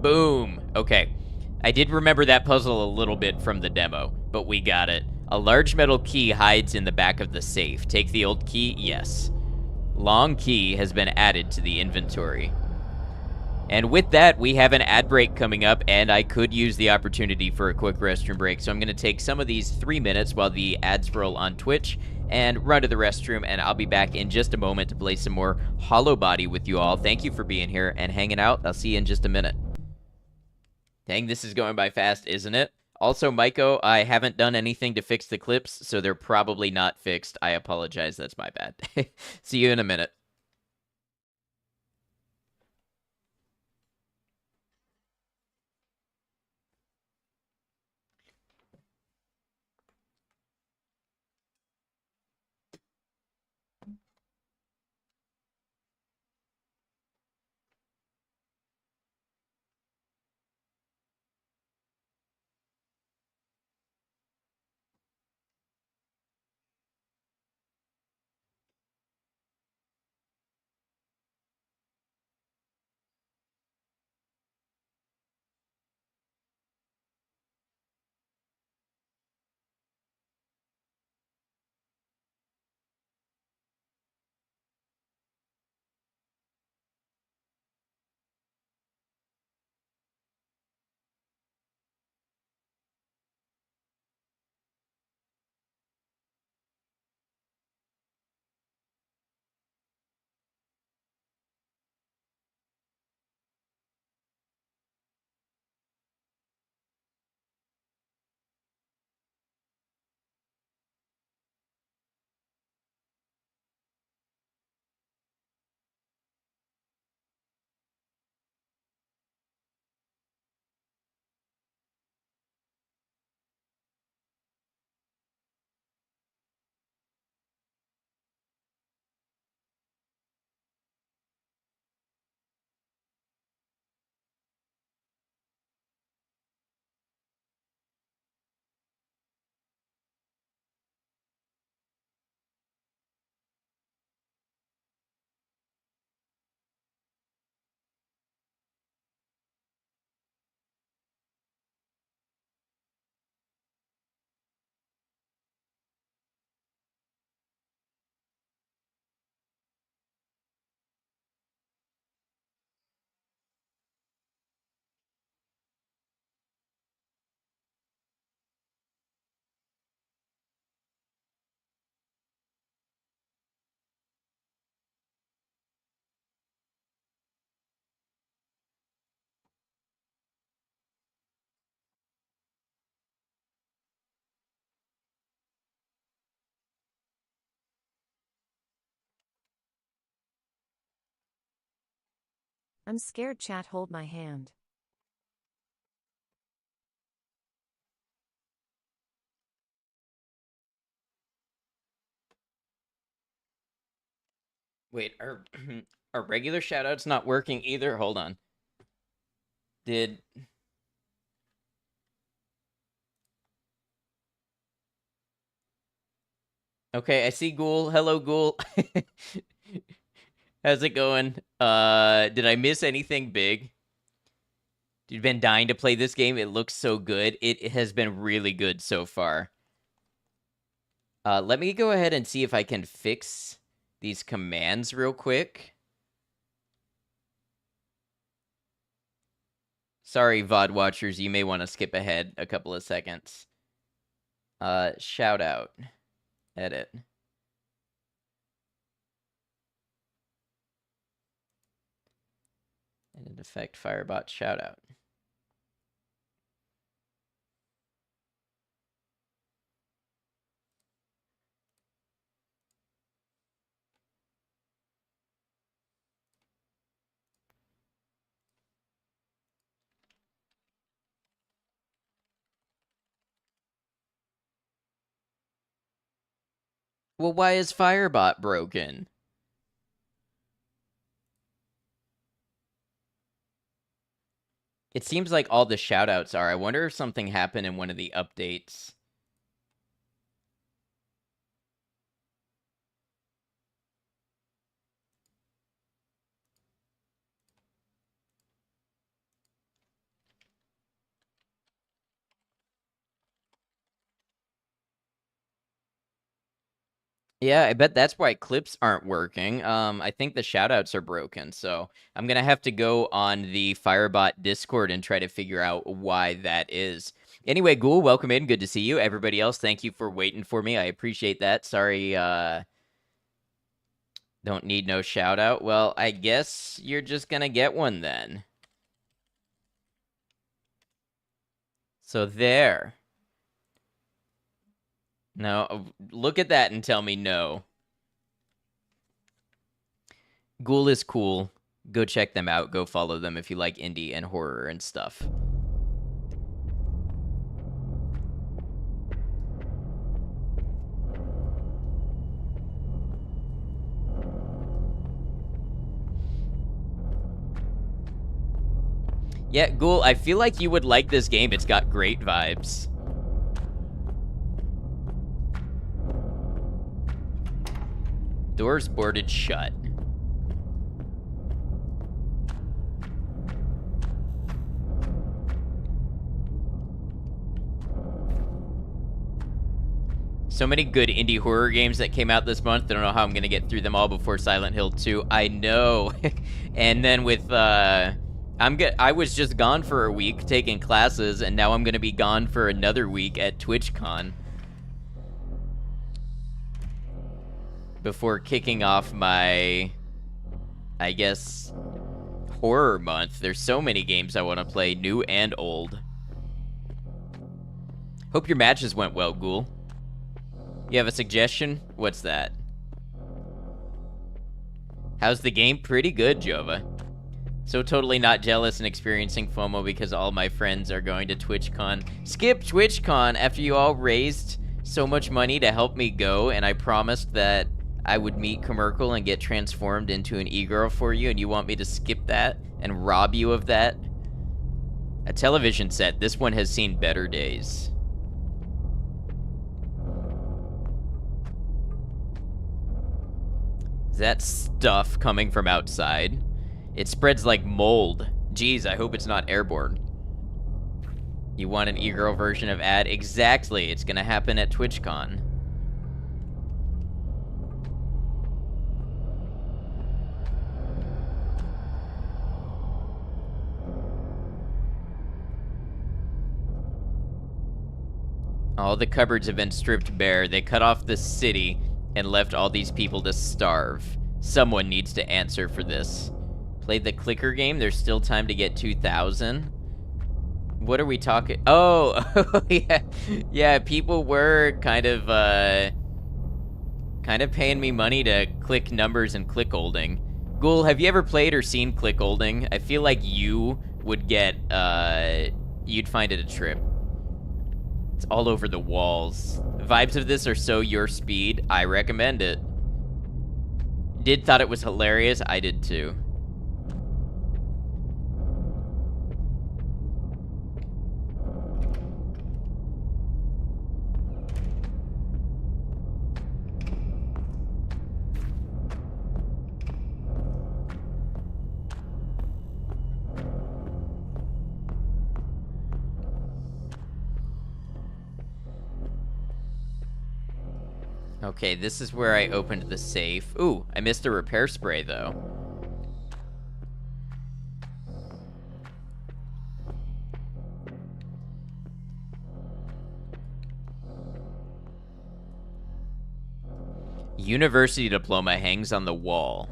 S1: Boom. Okay. I did remember that puzzle a little bit from the demo, but we got it. A large metal key hides in the back of the safe. Take the old key? Yes. Long key has been added to the inventory. And with that, we have an ad break coming up, and I could use the opportunity for a quick restroom break. So I'm going to take some of these 3 minutes while the ads roll on Twitch and run to the restroom, and I'll be back in just a moment to play some more Hollowbody with you all. Thank you for being here and hanging out. I'll see you in just a minute. Dang, this is going by fast, isn't it? Also, Maiko, I haven't done anything to fix the clips, so they're probably not fixed. I apologize. That's my bad. See you in a minute.
S9: I'm scared, chat. Hold my hand.
S1: Wait, are are regular shoutouts not working either? Hold on. Did Okay, I see Ghoul. Hello, Ghoul. How's it going? Did I miss anything big? You've been dying to play this game. It looks so good. It has been really good so far. Let me go ahead and see if I can fix these commands real quick. Sorry, VOD watchers, you may want to skip ahead a couple of seconds. Shout out. Edit. Edit effect Firebot shout out. Well, why is Firebot broken? It seems like all the shoutouts are. I wonder if something happened in one of the updates. Yeah, I bet that's why clips aren't working. I think the shoutouts are broken, so I'm gonna have to go on the Firebot Discord and try to figure out why that is. Anyway, Ghoul, welcome in. Good to see you. Everybody else, thank you for waiting for me. I appreciate that. Sorry, don't need no shout out. Well, I guess you're just gonna get one then. So there. No, look at that and tell me no. Ghoul is cool. Go check them out. Go follow them if you like indie and horror and stuff. Yeah, Ghoul, I feel like you would like this game. It's got great vibes. Doors boarded shut. So many good indie horror games that came out this month. I don't know how I'm gonna get through them all before Silent Hill 2. I know. And then with I was just gone for a week taking classes, and now I'm gonna be gone for another week at TwitchCon before kicking off my, I guess, horror month. There's so many games I want to play, new and old. Hope your matches went well, Ghoul. You have a suggestion? What's that? How's the game? Pretty good, Jova. So totally not jealous and experiencing FOMO because all my friends are going to TwitchCon. Skip TwitchCon after you all raised so much money to help me go, and I promised that I would meet Commercial and get transformed into an e-girl for you, and you want me to skip that and rob you of that? A television set. This one has seen better days. Is that stuff coming from outside? It spreads like mold. Geez, I hope it's not airborne. You want an e-girl version of ad? Exactly. It's gonna happen at TwitchCon. All the cupboards have been stripped bare. They cut off the city and left all these people to starve. Someone needs to answer for this. Played the clicker game. There's still time to get 2,000. What are we talking? Oh, yeah. Yeah, people were kind of paying me money to click numbers and click holding. Ghoul, have you ever played or seen Click Holding? I feel like you would get, you'd find it a trip. It's all over the walls. Vibes of this are so your speed. I recommend it. Did thought it was hilarious. I did too. Okay, this is where I opened the safe. Ooh, I missed a repair spray, though. University diploma hangs on the wall.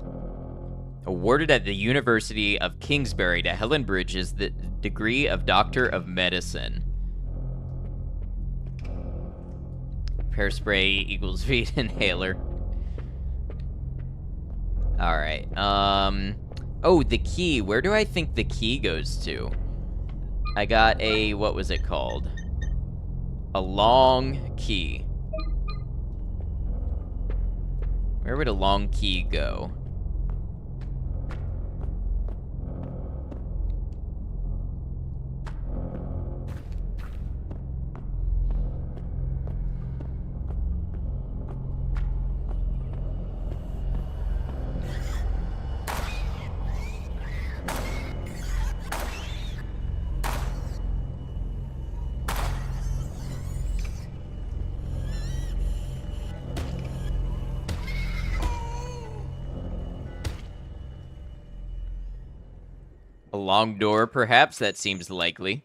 S1: Awarded at the University of Kingsbury to Helen Bridges the degree of Doctor of Medicine. Repair spray equals feed inhaler. Alright, oh, the key. Where do I think the key goes to? I got a, what was it called? A long key. Where would a long key go? A long door, perhaps? That seems likely.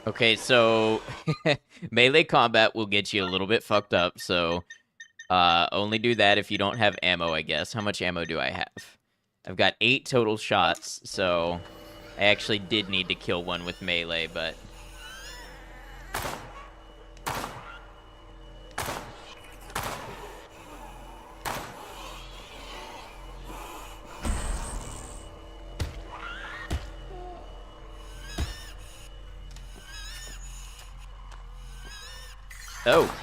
S1: Okay, so melee combat will get you a little bit fucked up, so only do that if you don't have ammo, I guess. How much ammo do I have? I've got 8 total shots, so I actually did need to kill one with melee, but... Oh.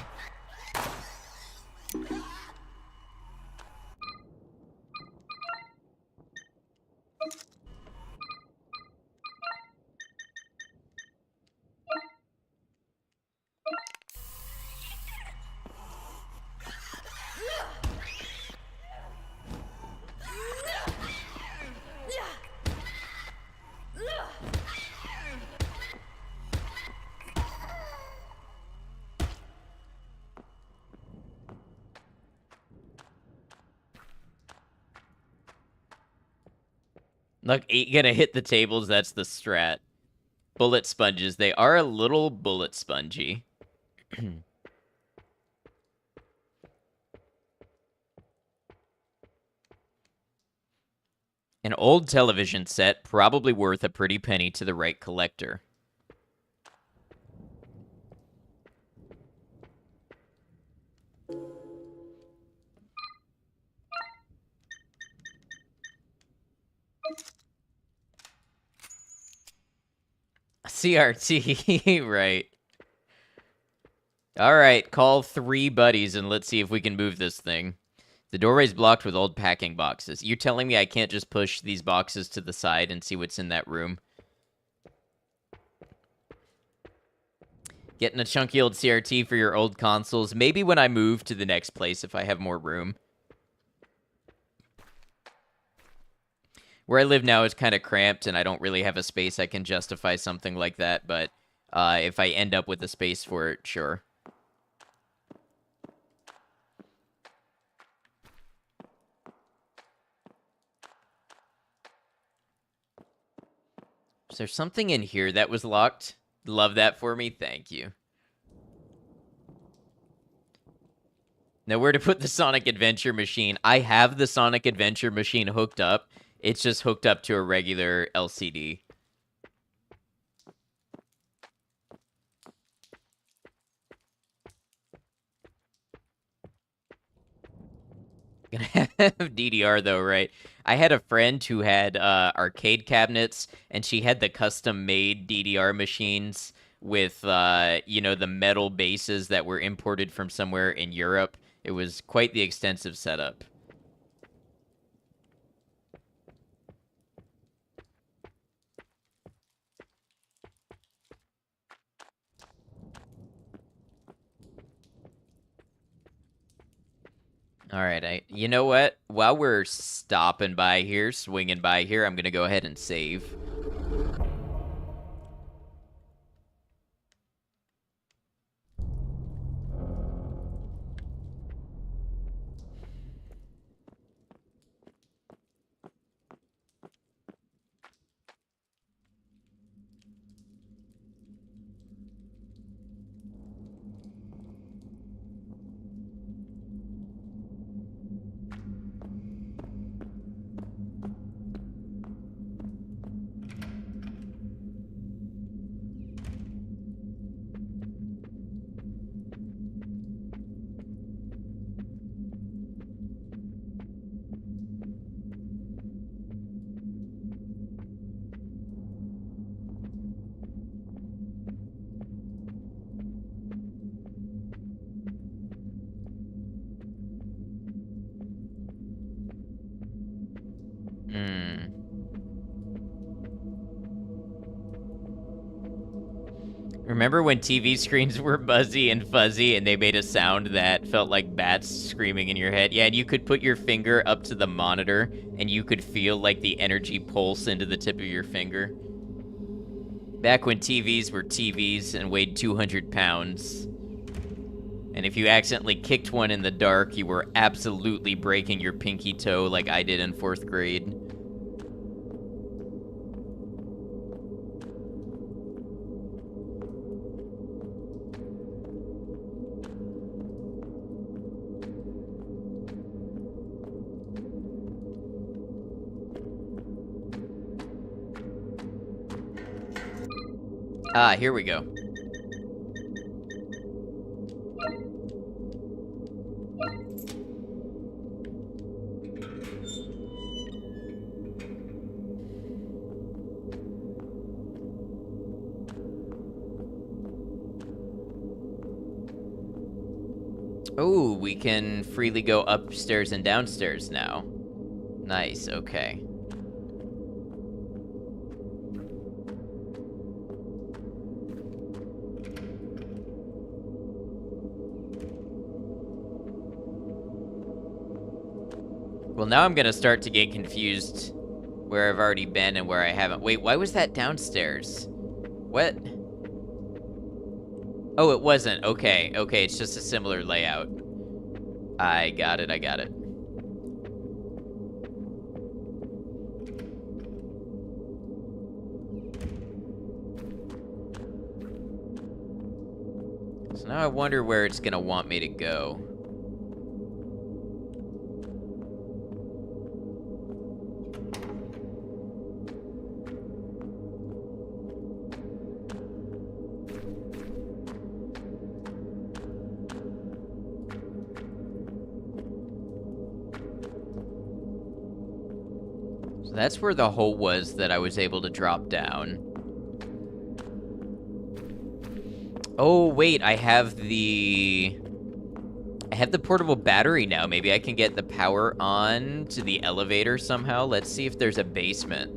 S1: Look, 8 gonna hit the tables, that's the strat. Bullet sponges, they are a little bullet spongy. An old television set, probably worth a pretty penny to the right collector. CRT, right. Alright, call 3 buddies and let's see if we can move this thing. The doorway's blocked with old packing boxes. You're telling me I can't just push these boxes to the side and see what's in that room? Getting a chunky old CRT for your old consoles. Maybe when I move to the next place if I have more room. Where I live now is kind of cramped, and I don't really have a space I can justify something like that, but if I end up with a space for it, sure. Is there something in here that was locked? Love that for me. Thank you. Now, where to put the Sonic Adventure machine? I have the Sonic Adventure machine hooked up. It's just hooked up to a regular LCD. Gonna have DDR though, right? I had a friend who had arcade cabinets, and she had the custom-made DDR machines with, you know, the metal bases that were imported from somewhere in Europe. It was quite the extensive setup. All right, you know what? While we're stopping by here, swinging by here, I'm gonna go ahead and save. Remember when TV screens were buzzy and fuzzy and they made a sound that felt like bats screaming in your head? Yeah, and you could put your finger up to the monitor and you could feel like the energy pulse into the tip of your finger. Back when TVs were TVs and weighed 200 pounds. And if you accidentally kicked one in the dark, you were absolutely breaking your pinky toe like I did in 4th grade. Ah, here we go. Oh, we can freely go upstairs and downstairs now. Nice, okay. Well, now I'm gonna start to get confused where I've already been and where I haven't. Wait, why was that downstairs? What? Oh, it wasn't. Okay, okay, it's just a similar layout. I got it, I got it. So now I wonder where it's gonna want me to go. That's where the hole was that I was able to drop down. Oh, wait, I have the portable battery now. Maybe I can get the power on to the elevator somehow. Let's see if there's a basement.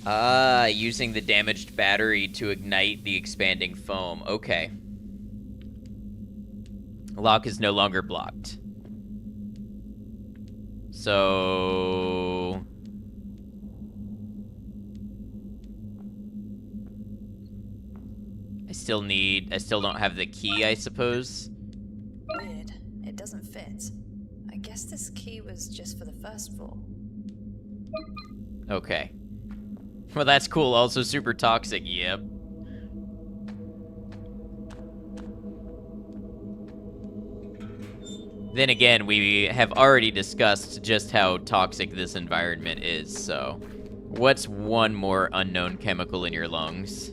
S1: Ah, using the damaged battery to ignite the expanding foam. Okay. Lock is no longer blocked. So... I still don't have the key, I suppose.
S5: Weird. It doesn't fit. I guess this key was just for the first floor.
S1: Okay. Well, that's cool. Also super toxic, yep. Then again, we have already discussed just how toxic this environment is, so... What's one more unknown chemical in your lungs?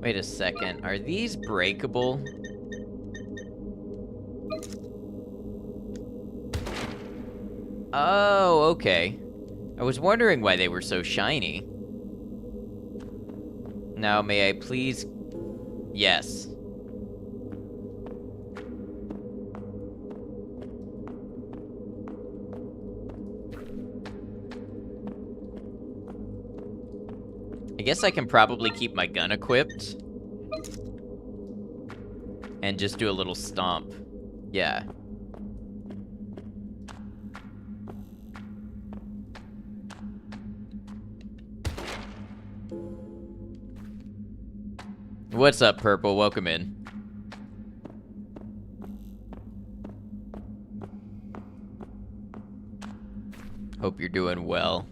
S1: Wait a second. Are these breakable? Oh, okay. I was wondering why they were so shiny. Now, may I please... Yes. I guess I can probably keep my gun equipped. And just do a little stomp. Yeah. What's up, Purple? Welcome in. Hope you're doing well.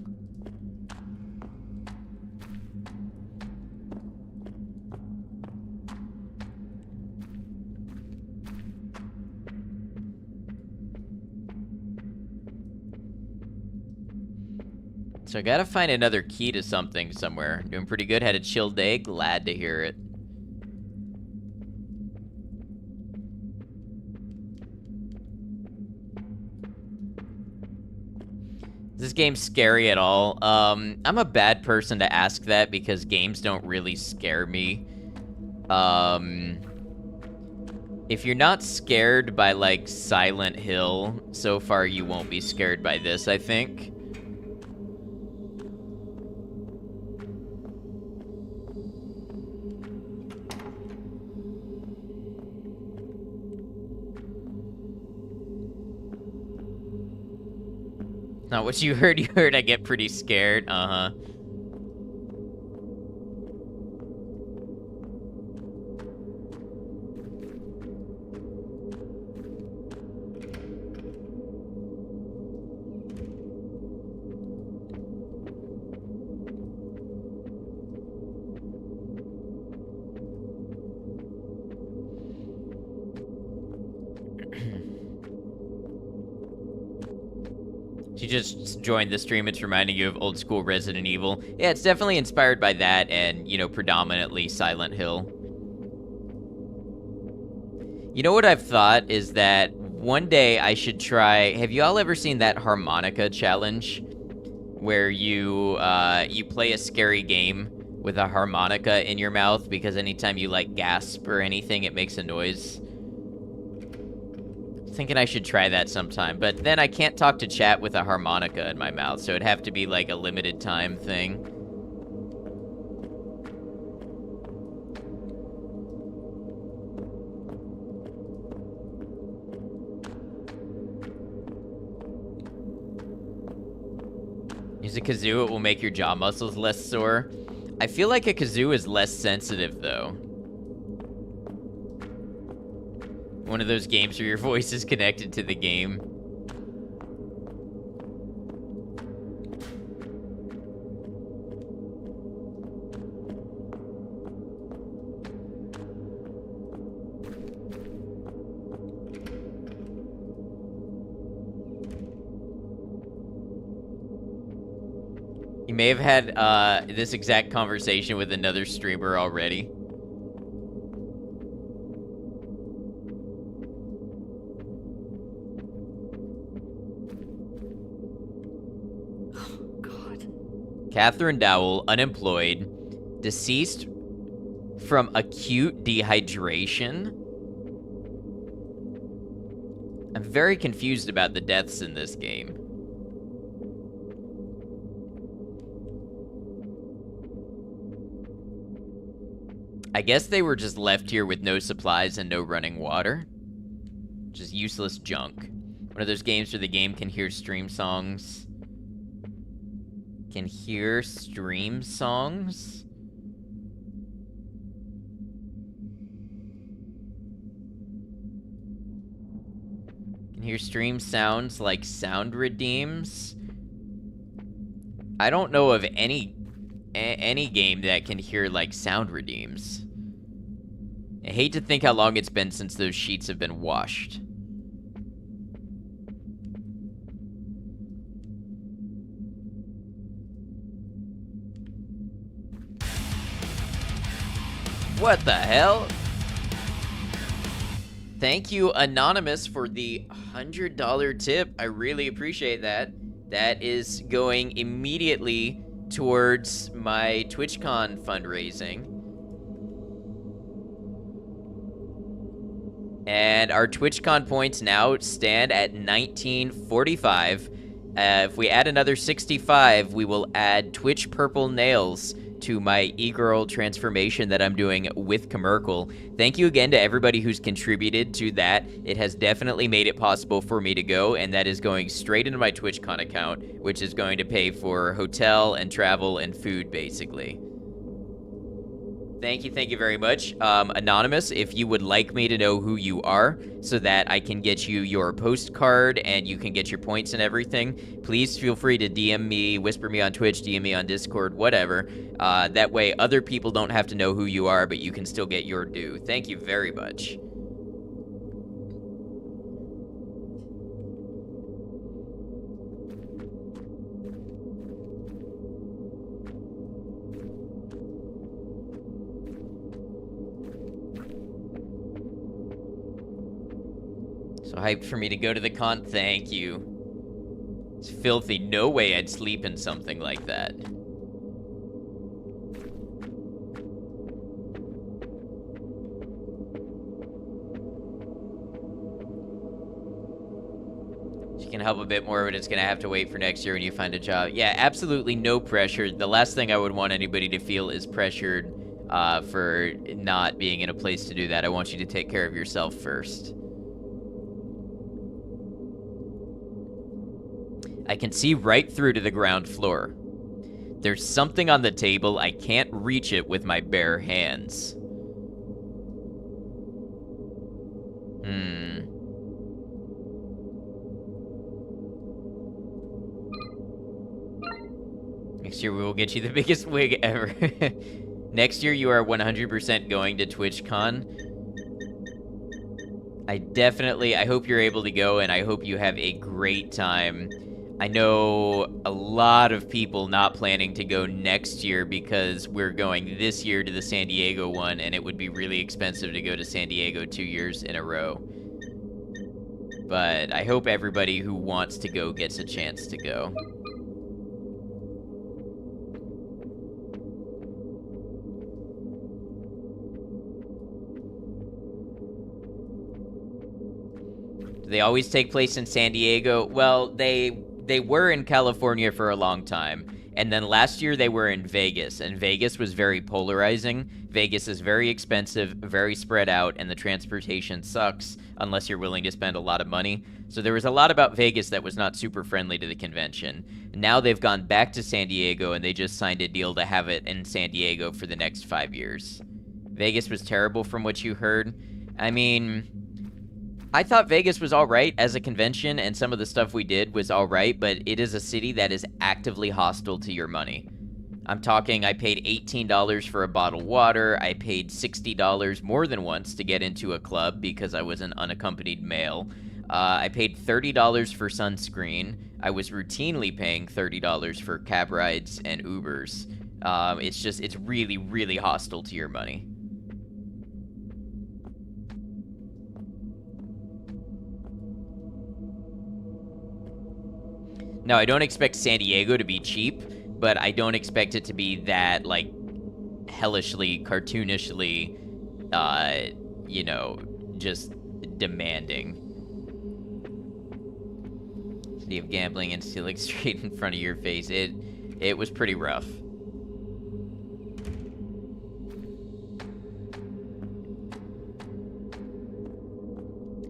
S1: So I gotta find another key to something somewhere. Doing pretty good. Had a chill day. Glad to hear it. Is this game scary at all? I'm a bad person to ask that because games don't really scare me. If you're not scared by, like, Silent Hill, so far you won't be scared by this, I think. Not what you heard. You heard I get pretty scared. Uh-huh. She just joined the stream. It's reminding you of old school Resident Evil. Yeah, it's definitely inspired by that and, you know, predominantly Silent Hill. You know what I've thought is that one day I should try... Have you all ever seen that harmonica challenge? Where you play a scary game with a harmonica in your mouth because anytime you, like, gasp or anything, it makes a noise. Thinking I should try that sometime, but then I can't talk to chat with a harmonica in my mouth, so it'd have to be like a limited time thing. Use a kazoo, it will make your jaw muscles less sore. I feel like a kazoo is less sensitive though. One of those games where your voice is connected to the game. You may have had this exact conversation with another streamer already. Catherine Dowell, unemployed, deceased from acute dehydration. I'm very confused about the deaths in this game. I guess they were just left here with no supplies and no running water. Just useless junk. One of those games where the game can hear stream songs. Can hear stream songs? Can hear stream sounds like sound redeems? I don't know of any game that can hear like sound redeems. I hate to think how long it's been since those sheets have been washed. What the hell? Thank you, Anonymous, for the $100 tip. I really appreciate that. That is going immediately towards my TwitchCon fundraising. And our TwitchCon points now stand at 1945. If we add another 65, we will add Twitch Purple Nails to my e-girl transformation that I'm doing with Commercial. Thank you again to everybody who's contributed to that. It has definitely made it possible for me to go, and that is going straight into my TwitchCon account, which is going to pay for hotel and travel and food, basically. Thank you very much. Anonymous, if you would like me to know who you are so that I can get you your postcard and you can get your points and everything, please feel free to DM me, whisper me on Twitch, DM me on Discord, whatever. That way other people don't have to know who you are, but you can still get your due. Thank you very much. So hyped for me to go to the con. Thank you. It's filthy. No way I'd sleep in something like that. She can help a bit more, but it's gonna have to wait for next year when you find a job. Yeah, absolutely no pressure. The last thing I would want anybody to feel is pressured for not being in a place to do that. I want you to take care of yourself first. I can see right through to the ground floor. There's something on the table. I can't reach it with my bare hands. Next year we will get you the biggest wig ever. Next year you are 100% going to TwitchCon. I hope you're able to go, and I hope you have a great time. I know a lot of people not planning to go next year because we're going this year to the San Diego one, and it would be really expensive to go to San Diego 2 years in a row. But I hope everybody who wants to go gets a chance to go. They always take place in San Diego. Well, they were in California for a long time. And then last year they were in Vegas, and Vegas was very polarizing. Vegas is very expensive, very spread out, and the transportation sucks unless you're willing to spend a lot of money. So there was a lot about Vegas that was not super friendly to the convention. Now they've gone back to San Diego, and they just signed a deal to have it in San Diego for the next 5 years. Vegas was terrible from what you heard. I mean, I thought Vegas was alright as a convention, and some of the stuff we did was alright, but it is a city that is actively hostile to your money. I'm talking, I paid $18 for a bottle of water, I paid $60 more than once to get into a club because I was an unaccompanied male. I paid $30 for sunscreen. I was routinely paying $30 for cab rides and Ubers. It's really, really hostile to your money. Now, I don't expect San Diego to be cheap, but I don't expect it to be that, like, hellishly, cartoonishly, just demanding. City of gambling and stealing straight in front of your face. It was pretty rough.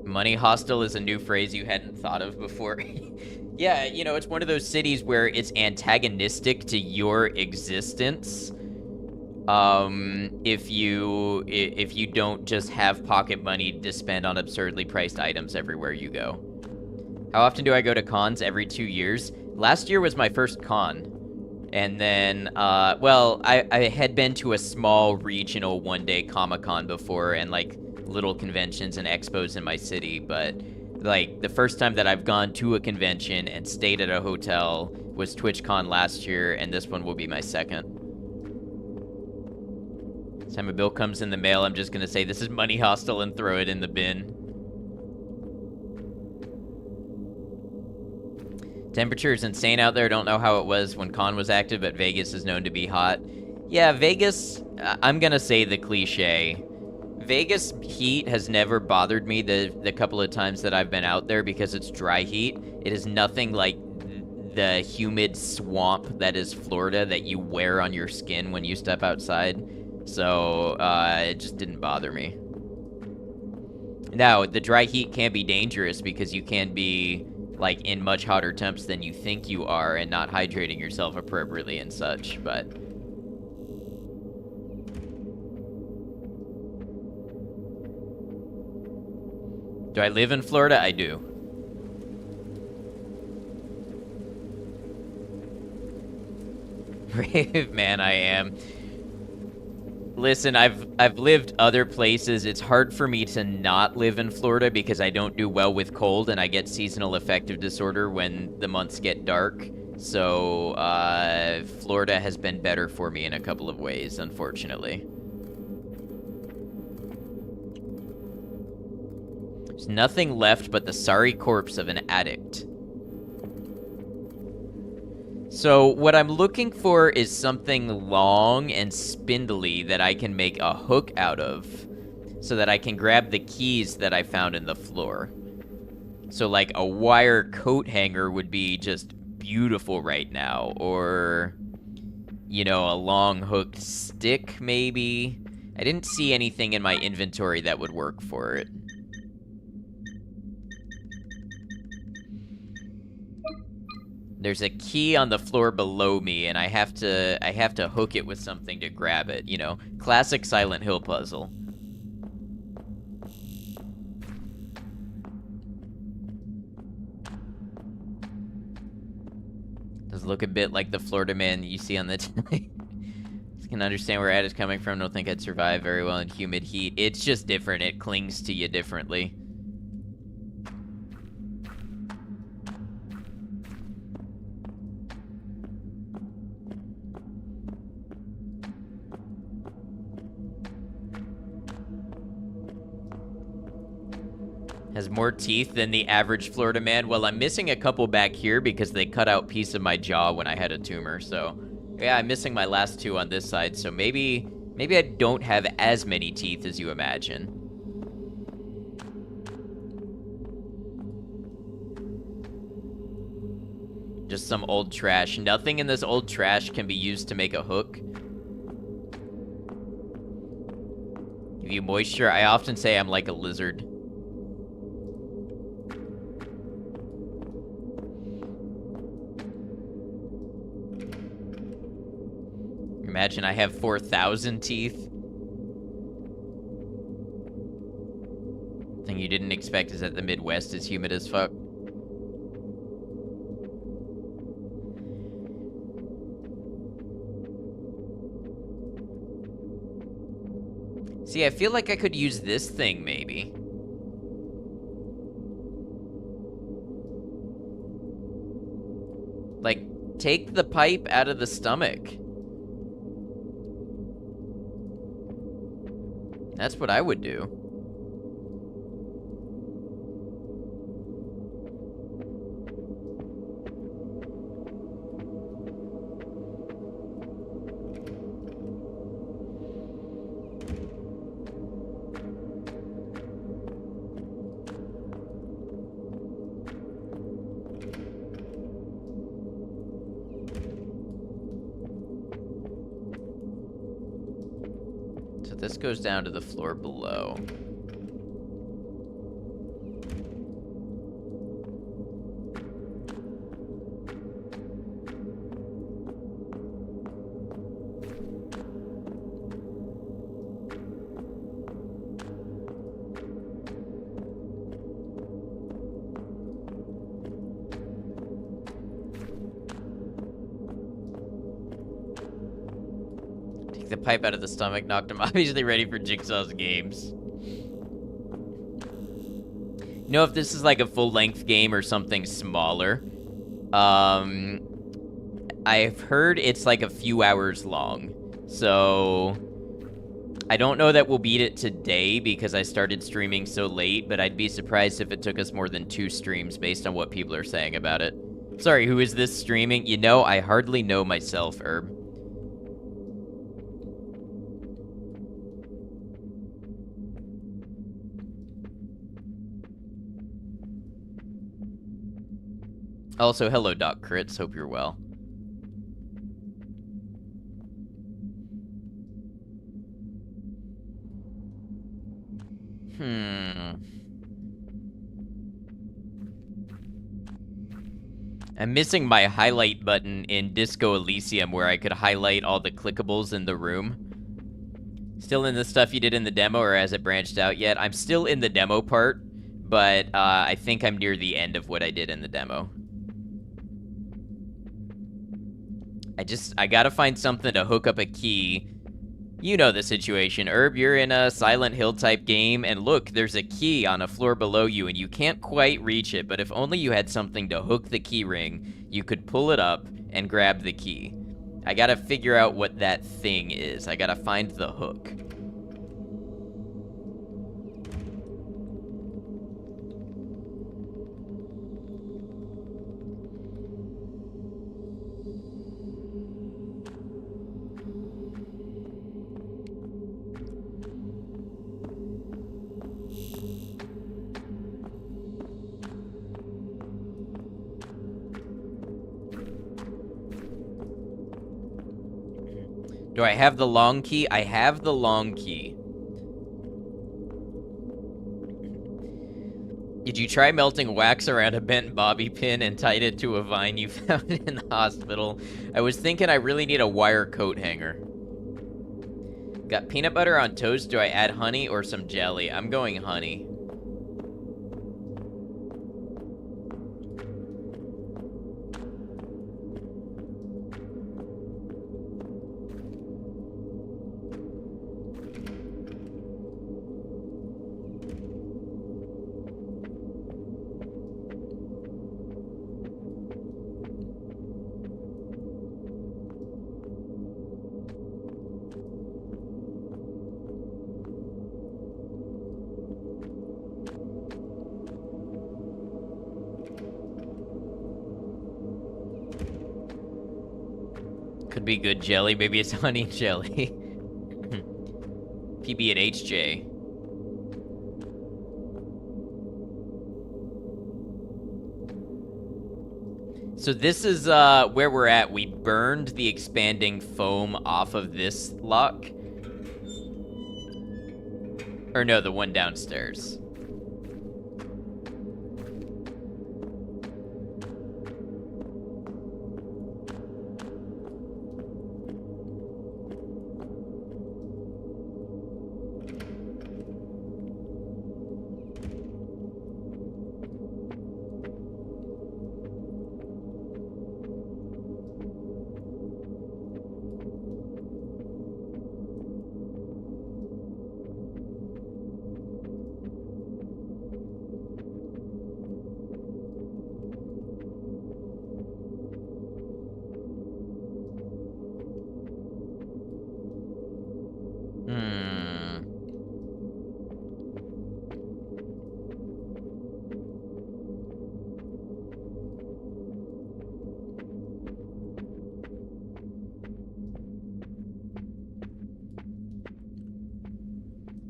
S1: Money hostile is a new phrase you hadn't thought of before. Yeah, it's one of those cities where it's antagonistic to your existence. If you don't just have pocket money to spend on absurdly priced items everywhere you go. How often do I go to cons? Every 2 years. Last year was my first con. And then, I had been to a small regional one-day Comic-Con before, and, like, little conventions and expos in my city, but, like, the first time that I've gone to a convention and stayed at a hotel was TwitchCon last year, and this one will be my second. Next time a bill comes in the mail, I'm just gonna say this is money hostile and throw it in the bin. Temperature is insane out there. Don't know how it was when con was active, but Vegas is known to be hot. Yeah, Vegas, I'm gonna say the cliche. Vegas heat has never bothered me the couple of times that I've been out there because it's dry heat. It is nothing like the humid swamp that is Florida that you wear on your skin when you step outside. So, it just didn't bother me. Now, the dry heat can be dangerous because you can be, like, in much hotter temps than you think you are and not hydrating yourself appropriately and such, but... Do I live in Florida? I do. Brave man I am. Listen, I've lived other places. It's hard for me to not live in Florida because I don't do well with cold and I get seasonal affective disorder when the months get dark. So, Florida has been better for me in a couple of ways, unfortunately. There's nothing left but the sorry corpse of an addict. So what I'm looking for is something long and spindly that I can make a hook out of so that I can grab the keys that I found in the floor. So like a wire coat hanger would be just beautiful right now, or, you know, a long hooked stick maybe. I didn't see anything in my inventory that would work for it. There's a key on the floor below me, and I have to hook it with something to grab it, you know. Classic Silent Hill puzzle. Does look a bit like the Florida man you see on the telly. Just can understand where Ad is coming from. Don't think I'd survive very well in humid heat. It's just different. It clings to you differently. Has more teeth than the average Florida man. Well, I'm missing a couple back here because they cut out piece of my jaw when I had a tumor. So, yeah, I'm missing my last two on this side. So maybe I don't have as many teeth as you imagine. Just some old trash. Nothing in this old trash can be used to make a hook. Give you moisture. I often say I'm like a lizard. Imagine I have 4,000 teeth. Thing you didn't expect is that the Midwest is humid as fuck. See, I feel like I could use this thing, maybe. Like, take the pipe out of the stomach. That's what I would do. So this goes down to the floor below. The pipe out of the stomach knocked him obviously ready for Jigsaw's games. You know, if this is like a full-length game or something smaller, I've heard it's like a few hours long. So I don't know that we'll beat it today because I started streaming so late, but I'd be surprised if it took us more than 2 streams based on what people are saying about it. Sorry, who is this streaming? You know, I hardly know myself, Herb. Also, hello, Doc Crits. Hope you're well. I'm missing my highlight button in Disco Elysium where I could highlight all the clickables in the room. Still in the stuff you did in the demo, or has it branched out yet? I'm still in the demo part, but I think I'm near the end of what I did in the demo. I gotta find something to hook up a key. You know the situation, Herb. You're in a Silent Hill type game, and look, there's a key on a floor below you, and you can't quite reach it, but if only you had something to hook the key ring, you could pull it up and grab the key. I gotta figure out what that thing is. I gotta find the hook. Do I have the long key? I have the long key. Did you try melting wax around a bent bobby pin and tied it to a vine you found in the hospital? I was thinking I really need a wire coat hanger. Got peanut butter on toast. Do I add honey or some jelly? I'm going honey. Could be good jelly. Maybe it's honey jelly. PB and HJ. So this is where we're at. We burned the expanding foam off of this lock. Or no, the one downstairs.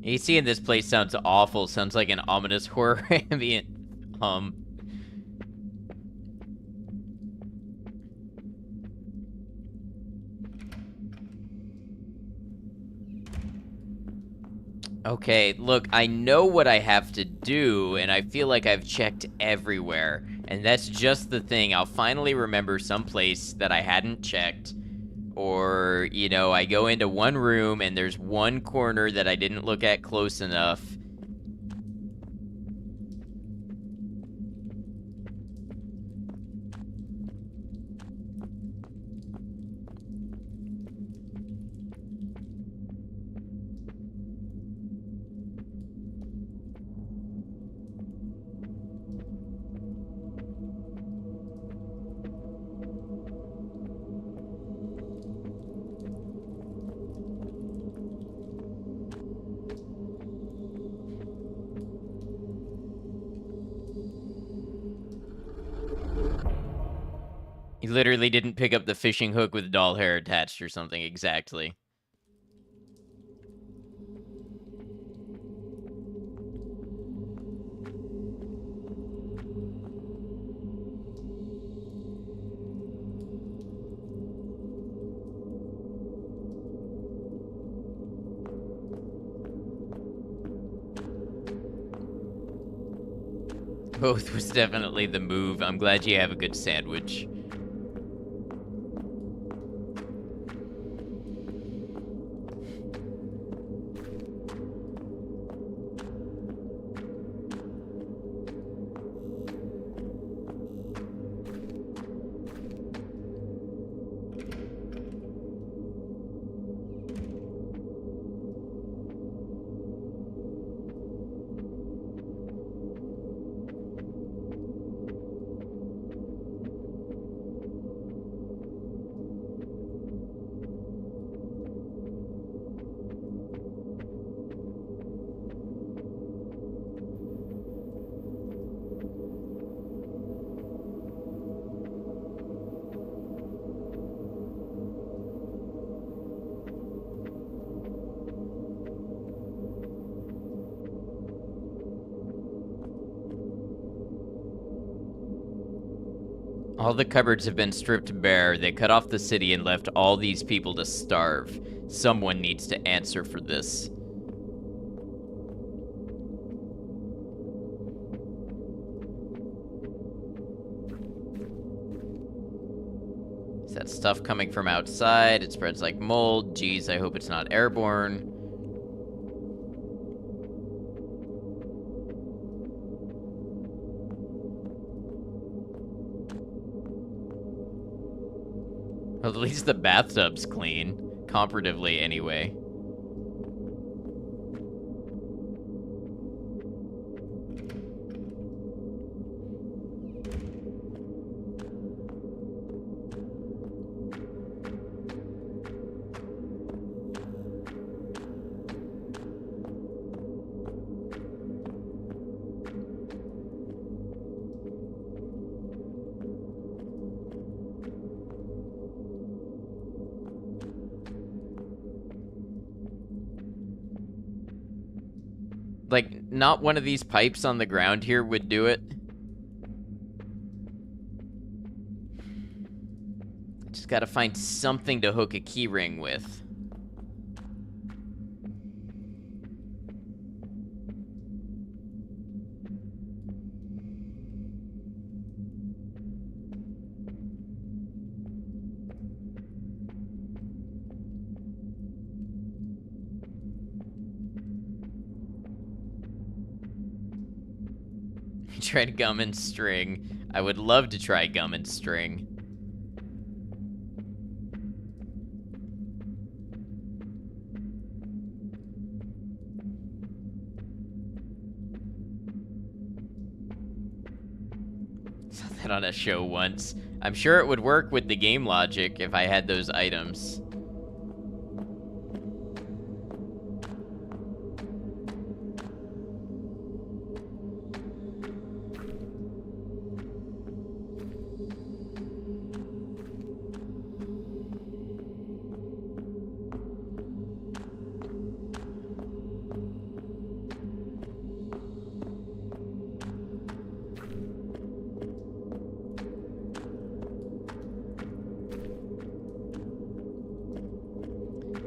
S1: AC in this place sounds awful. Sounds like an ominous horror ambient hum. Okay, look, I know what I have to do, and I feel like I've checked everywhere. And that's just the thing. I'll finally remember someplace that I hadn't checked. Or, you know, I go into one room and there's one corner that I didn't look at close enough. He literally didn't pick up the fishing hook with doll hair attached or something exactly. Both was definitely the move. I'm glad you have a good sandwich. All the cupboards have been stripped bare. They cut off the city and left all these people to starve. Someone needs to answer for this. Is that stuff coming from outside? It spreads like mold. Geez, I hope it's not airborne. Well, at least the bathtub's clean. Comparatively, anyway. not one of these pipes on the ground here would do it? Just gotta find something to hook a key ring with. Tried gum and string. I would love to try gum and string. Saw that on a show once. I'm sure it would work with the game logic if I had those items.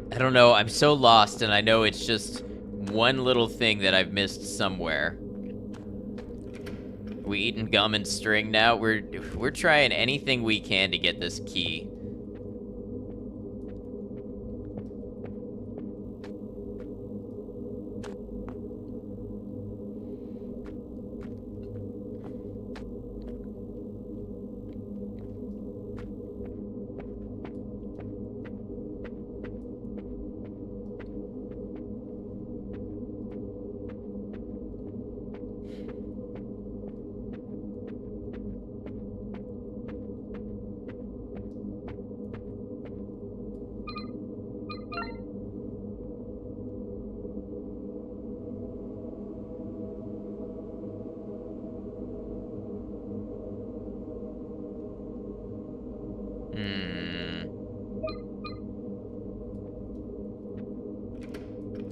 S1: I don't know, I'm so lost, and I know it's just one little thing that I've missed somewhere. We eating gum and string now? We're trying anything we can to get this key.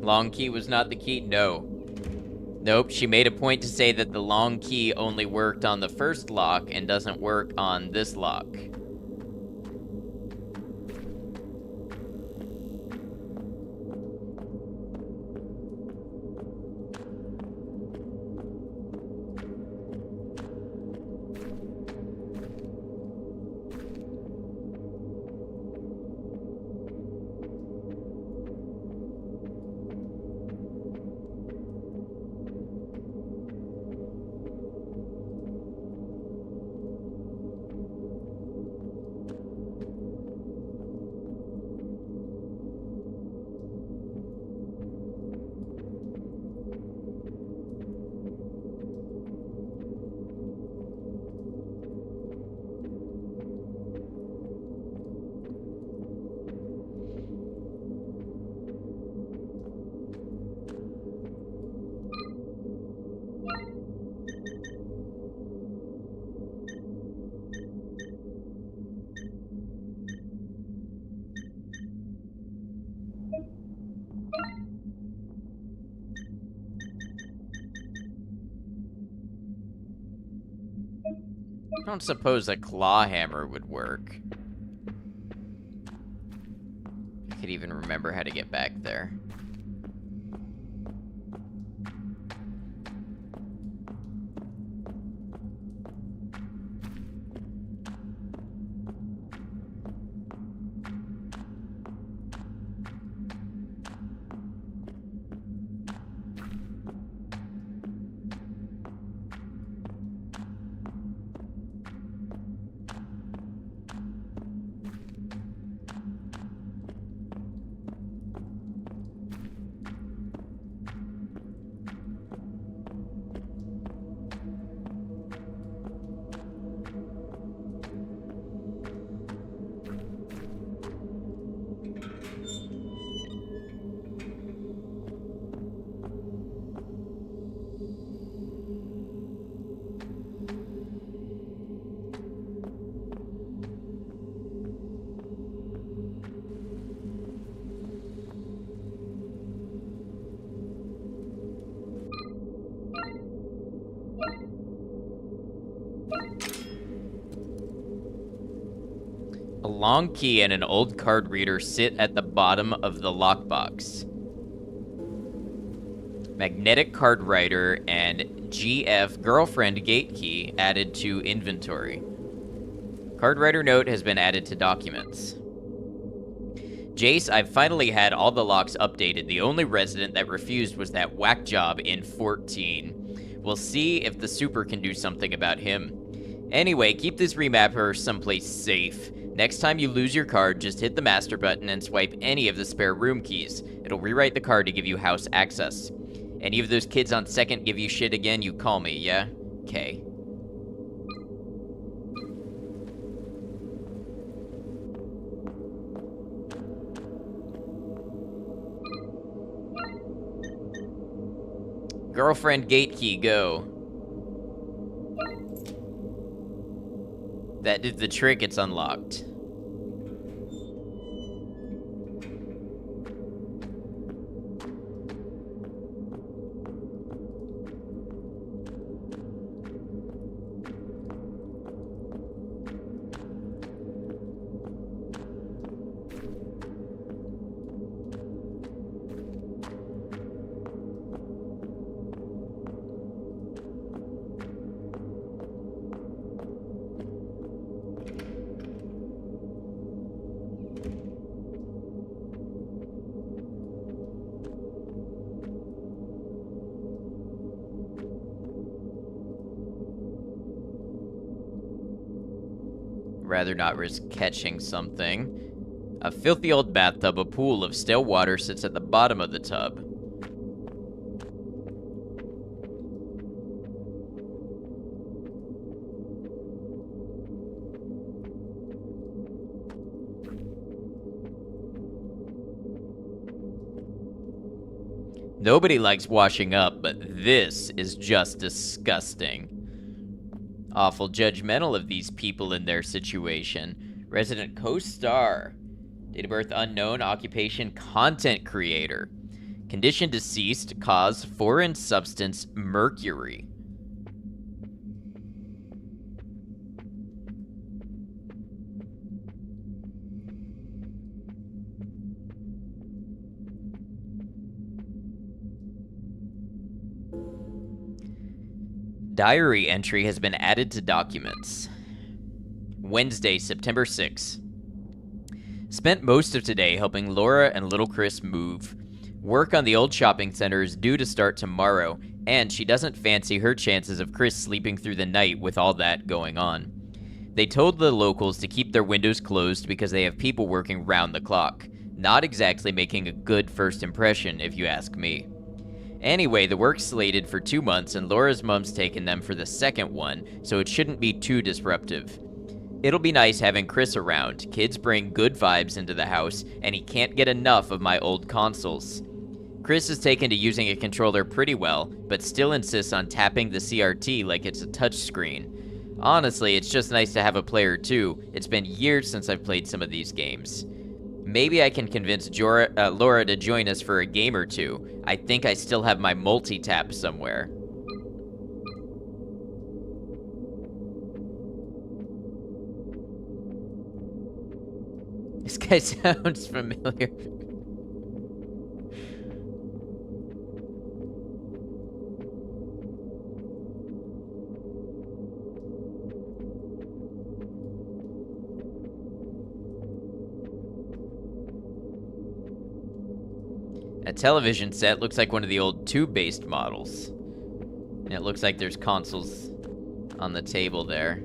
S1: Long key was not the key? No. Nope, she made a point to say that the long key only worked on the first lock and doesn't work on this lock. I don't suppose a claw hammer would work. I could even remember how to get back there. A long key and an old card reader sit at the bottom of the lockbox. Magnetic card writer and GF girlfriend gate key added to inventory. Card writer note has been added to documents. Jace, I've finally had all the locks updated. The only resident that refused was that whack job in 14. We'll see if the super can do something about him. Anyway, keep this remapper someplace safe. Next time you lose your card, just hit the master button and swipe any of the spare room keys. It'll rewrite the card to give you house access. Any of those kids on second give you shit again, you call me, yeah? Okay. Girlfriend gate key, go. That did the trick, it's unlocked. Rather not risk catching something. A filthy old bathtub, a pool of stale water sits at the bottom of the tub. Nobody likes washing up, but this is just disgusting. Awful judgmental of these people in their situation. Resident co-star. Date of birth unknown. Occupation content creator. Condition deceased. Cause foreign substance mercury. Diary entry has been added to documents. Wednesday, September 6th. Spent most of today helping Laura and little Chris move. Work on the old shopping center is due to start tomorrow, and she doesn't fancy her chances of Chris sleeping through the night with all that going on. They told the locals to keep their windows closed because they have people working round the clock. Not exactly making a good first impression, if you ask me. Anyway, the work's slated for 2 months, and Laura's mom's taken them for the second one, so it shouldn't be too disruptive. It'll be nice having Chris around. Kids bring good vibes into the house, and he can't get enough of my old consoles. Chris is taken to using a controller pretty well, but still insists on tapping the CRT like it's a touchscreen. Honestly, it's just nice to have a player too. It's been years since I've played some of these games. Maybe I can convince Laura to join us for a game or two. I think I still have my multi-tap somewhere. This guy sounds familiar. A television set looks like one of the old tube-based models. And it looks like there's consoles on the table there.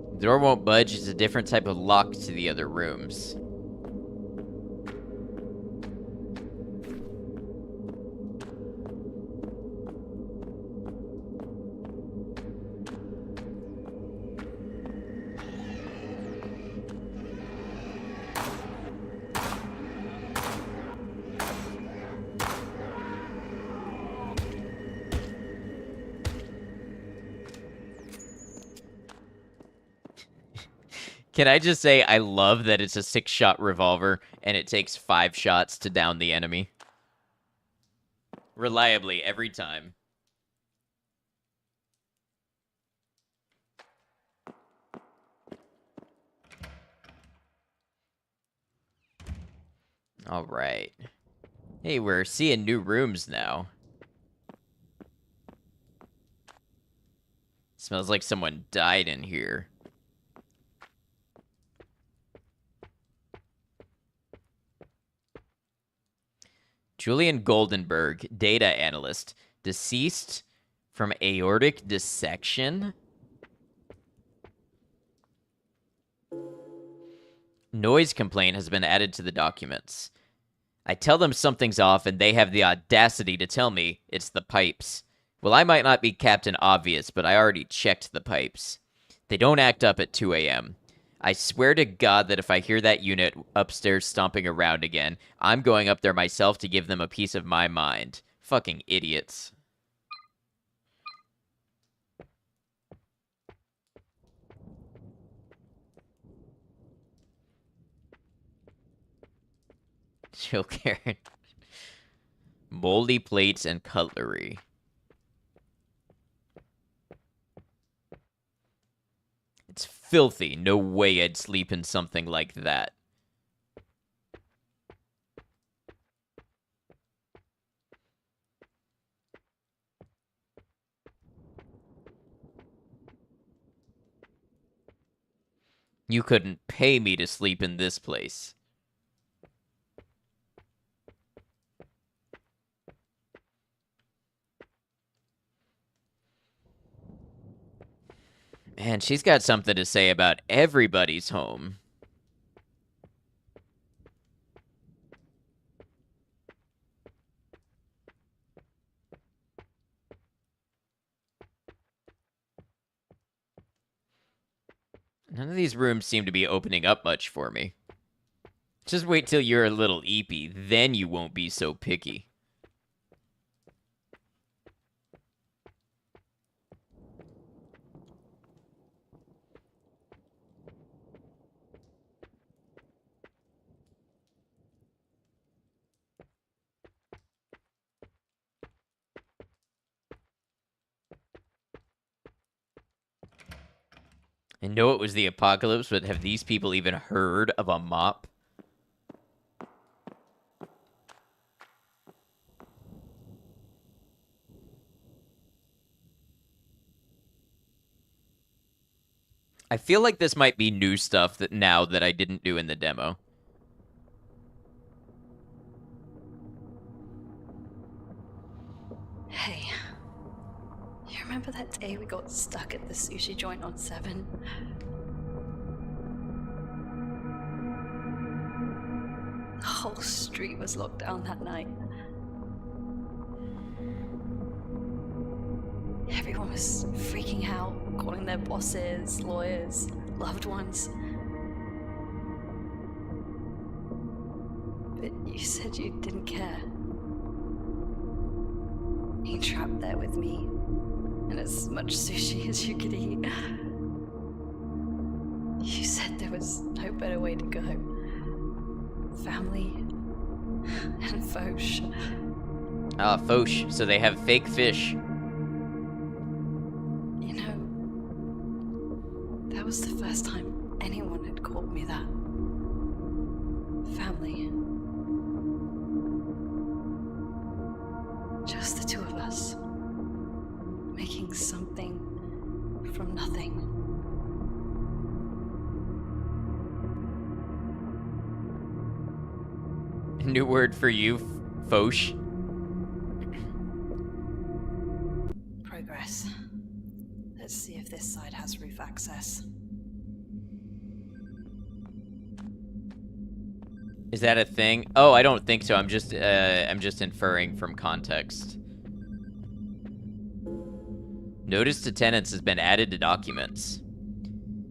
S1: The door won't budge. It's a different type of lock to the other rooms. Can I just say I love that it's a 6-shot revolver and it takes 5 shots to down the enemy. Reliably, every time. Alright. Hey, we're seeing new rooms now. Smells like someone died in here. Julian Goldenberg, data analyst, deceased from aortic dissection. Noise complaint has been added to the documents. I tell them something's off, and they have the audacity to tell me it's the pipes. Well, I might not be Captain Obvious, but I already checked the pipes. They don't act up at 2 a.m. I swear to God that if I hear that unit upstairs stomping around again, I'm going up there myself to give them a piece of my mind. Fucking idiots. Chill, Karen. Moldy plates and cutlery. It's filthy. No way I'd sleep in something like that. You couldn't pay me to sleep in this place. Man, she's got something to say about everybody's home. None of these rooms seem to be opening up much for me. Just wait till you're a little eepy, then you won't be so picky. I know it was the apocalypse, but have these people even heard of a mop? I feel like this might be new stuff that now that I didn't do in the demo.
S5: Hey, you remember that day we got stuck at the sushi joint on 7? The whole street was locked down that night. Everyone was freaking out, calling their bosses, lawyers, loved ones. But you said you didn't care. Being trapped there with me, and as much sushi as you could eat. You said there was no better way to go. Family and Foch.
S1: Ah, Foch. So they have fake fish.
S5: You know, that was the first time anyone had called me that. Family. Just the two of us. Making something from nothing.
S1: New word for you, Foch.
S5: Progress. Let's see if this side has roof access.
S1: Is that a thing? Oh, I don't think so. I'm just inferring from context. Notice to tenants has been added to documents.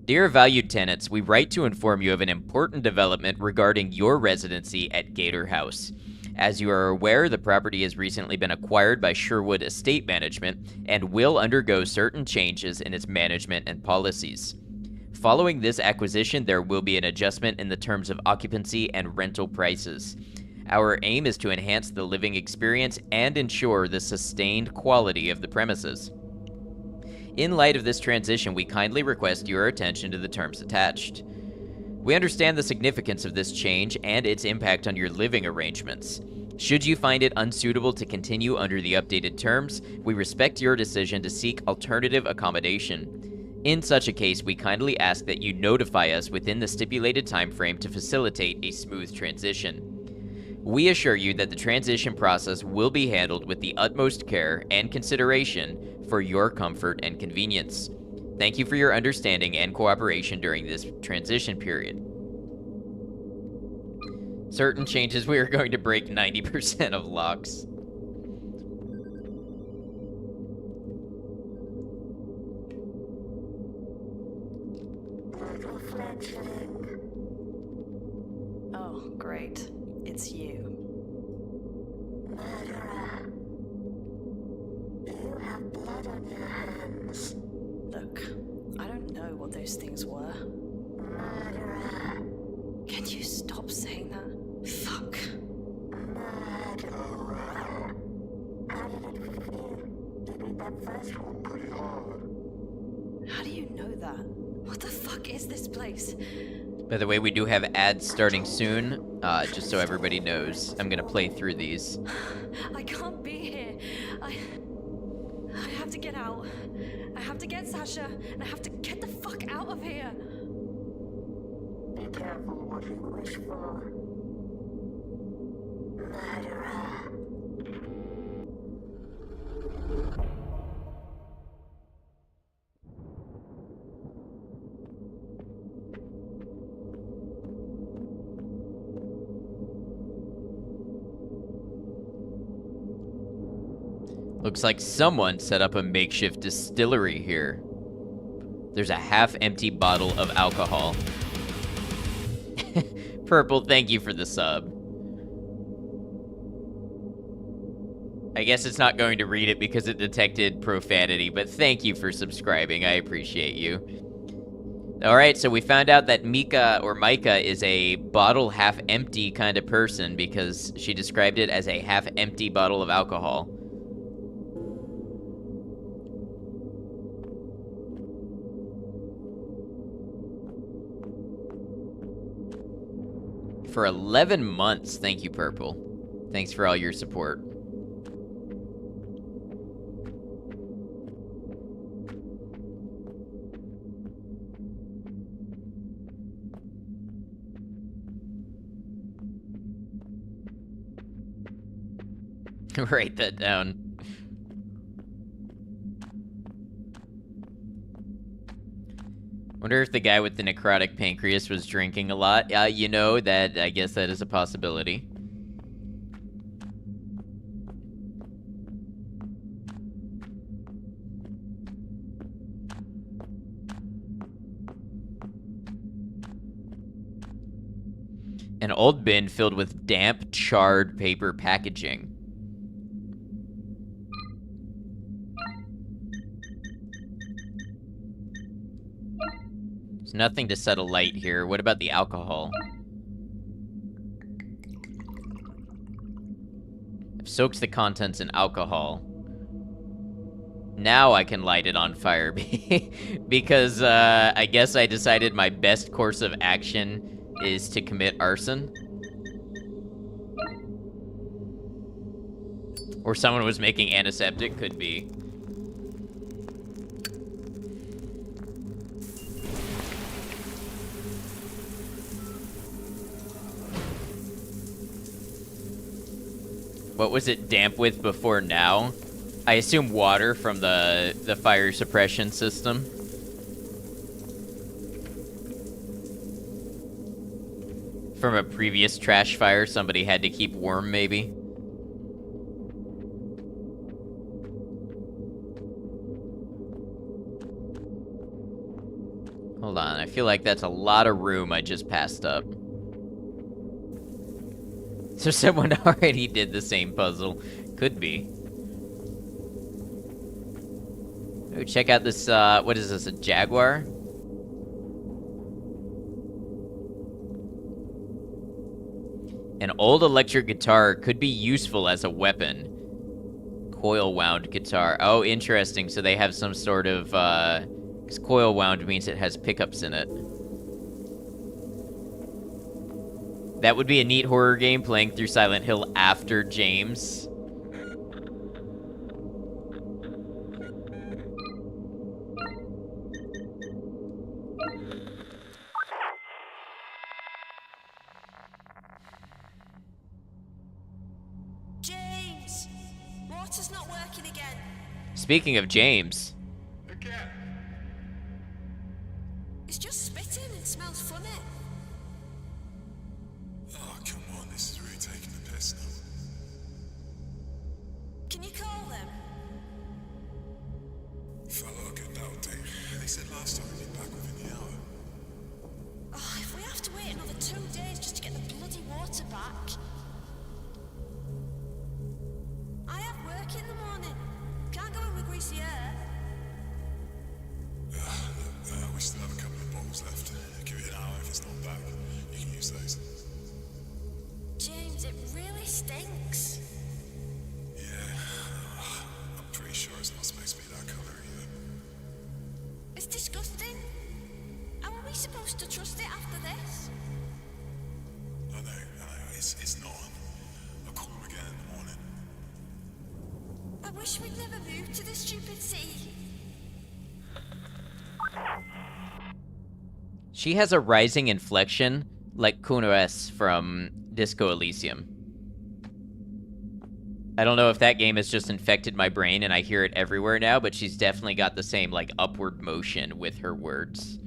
S1: Dear valued tenants, we write to inform you of an important development regarding your residency at Gator House. As you are aware, the property has recently been acquired by Sherwood Estate Management and will undergo certain changes in its management and policies. Following this acquisition, there will be an adjustment in the terms of occupancy and rental prices. Our aim is to enhance the living experience and ensure the sustained quality of the premises. In light of this transition, we kindly request your attention to the terms attached. We understand the significance of this change and its impact on your living arrangements. Should you find it unsuitable to continue under the updated terms, we respect your decision to seek alternative accommodation. In such a case, we kindly ask that you notify us within the stipulated time frame to facilitate a smooth transition. We assure you that the transition process will be handled with the utmost care and consideration for your comfort and convenience. Thank you for your understanding and cooperation during this transition period. Certain changes, we are going to break 90% of locks.
S5: Oh, great. It's you.
S8: Murderer. You have blood on your hands.
S5: Look, I don't know what those things were.
S8: Murderer.
S5: Can you stop saying that? Fuck.
S8: Murderer. How did it feel? You beat that first one pretty hard.
S5: How do you know that? What the fuck is this place?
S1: By the way, we do have ads starting soon, just so everybody knows. I'm gonna play through these.
S5: I can't be here. I have to get out. I have to get Sasha, and I have to get the fuck out of here.
S8: Be careful what you wish for. Murderer.
S1: Looks like someone set up a makeshift distillery here. There's a half-empty bottle of alcohol. Purple, thank you for the sub. I guess it's not going to read it because it detected profanity, but thank you for subscribing. I appreciate you. Alright, so we found out that Micah is a bottle half-empty kind of person because she described it as a half-empty bottle of alcohol. For 11 months. Thank you, Purple. Thanks for all your support. Write that down. Wonder if the guy with the necrotic pancreas was drinking a lot. You know, that I guess that is a possibility. An old bin filled with damp, charred paper packaging. There's nothing to set a light here. What about the alcohol? I've soaked the contents in alcohol. Now I can light it on fire because I guess I decided my best course of action is to commit arson. Or someone was making antiseptic, could be. What was it damp with before now? I assume water from the fire suppression system. From a previous trash fire somebody had to keep warm, maybe. Hold on, I feel like that's a lot of room I just passed up. So someone already did the same puzzle. Could be. Oh, check out this, what is this, a Jaguar? An old electric guitar could be useful as a weapon. Coil wound guitar. Oh, interesting. So they have some sort of, 'cause coil wound means it has pickups in it. That would be a neat horror game, playing through Silent Hill after James.
S7: James! Water's not working again.
S1: Speaking of James,
S7: It's just spitting and smells funny.
S4: Oh, come on, this is really taking the piss now.
S7: Can you call them?
S4: Felt like a that'll do. They said last time we'd be back within the hour.
S7: Oh, if we have to wait another 2 days just to get the bloody water back. I have work in the morning. Can't go in with greasy hair.
S4: We still have a couple of bottles left. Give it an hour if it's not back. You can use those.
S7: James, it really stinks.
S4: Yeah, I'm pretty sure it's not supposed to be that colour either.
S7: It's disgusting. How are we supposed to trust it after this?
S4: I know, it's not. I'll call him again in the morning.
S7: I wish we'd never moved to this stupid city.
S1: she has a rising inflection like Kuno S from Disco Elysium. I don't know if that game has just infected my brain and I hear it everywhere now, but she's definitely got the same, like, upward motion with her words.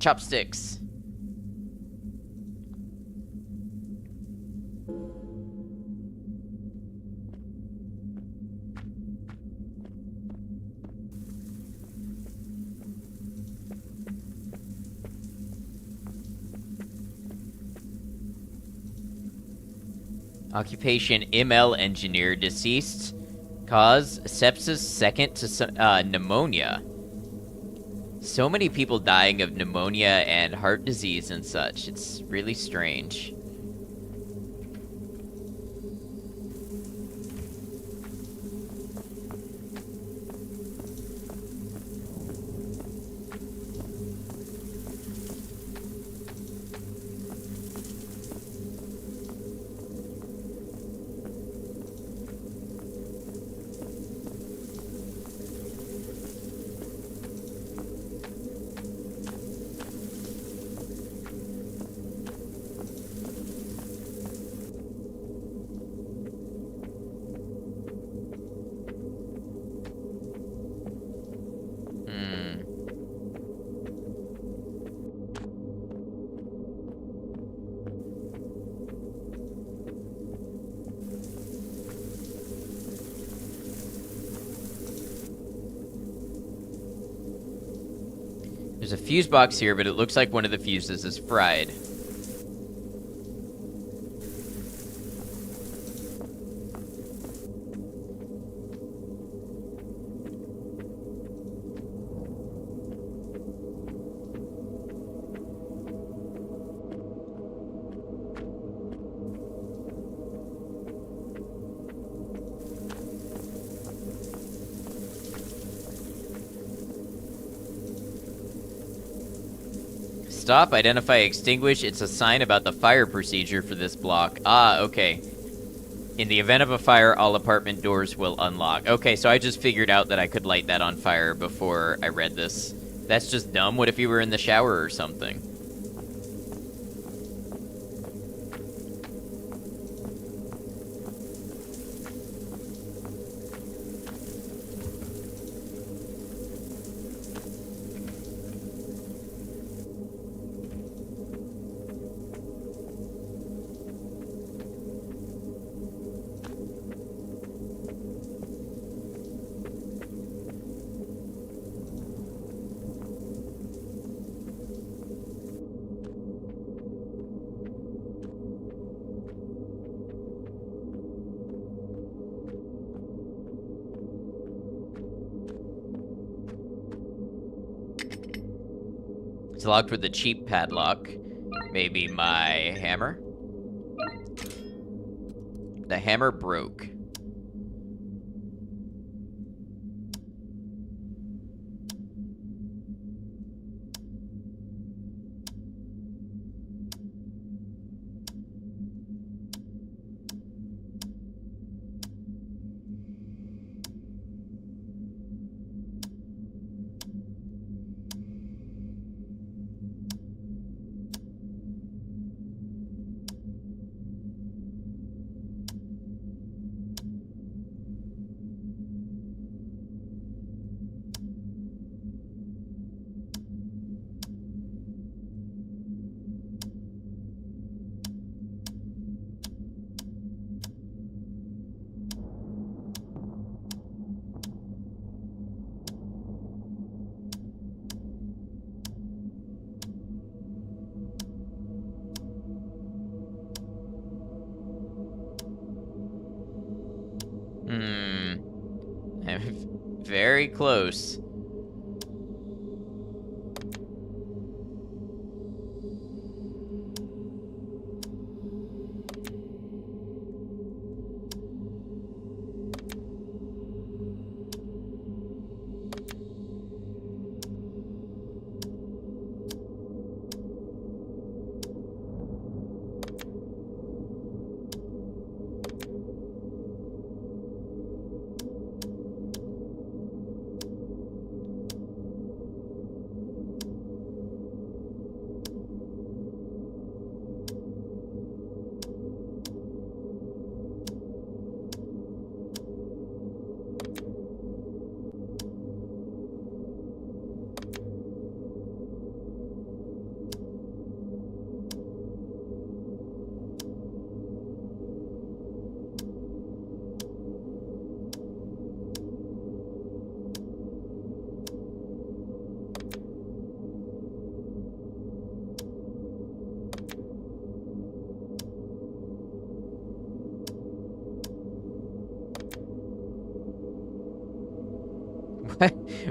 S1: Chopsticks. Occupation ML engineer, deceased. Cause sepsis second to pneumonia. So many people dying of pneumonia and heart disease and such. It's really strange. There's a fuse box here, but it looks like one of the fuses is fried. Stop, identify, extinguish. It's a sign about the fire procedure for this block. Ah, okay. In the event of a fire, all apartment doors will unlock. Okay, so I just figured out that I could light that on fire before I read this. That's just dumb. What if you were in the shower or something? It's locked with a cheap padlock. Maybe my hammer? The hammer broke. I'm very close.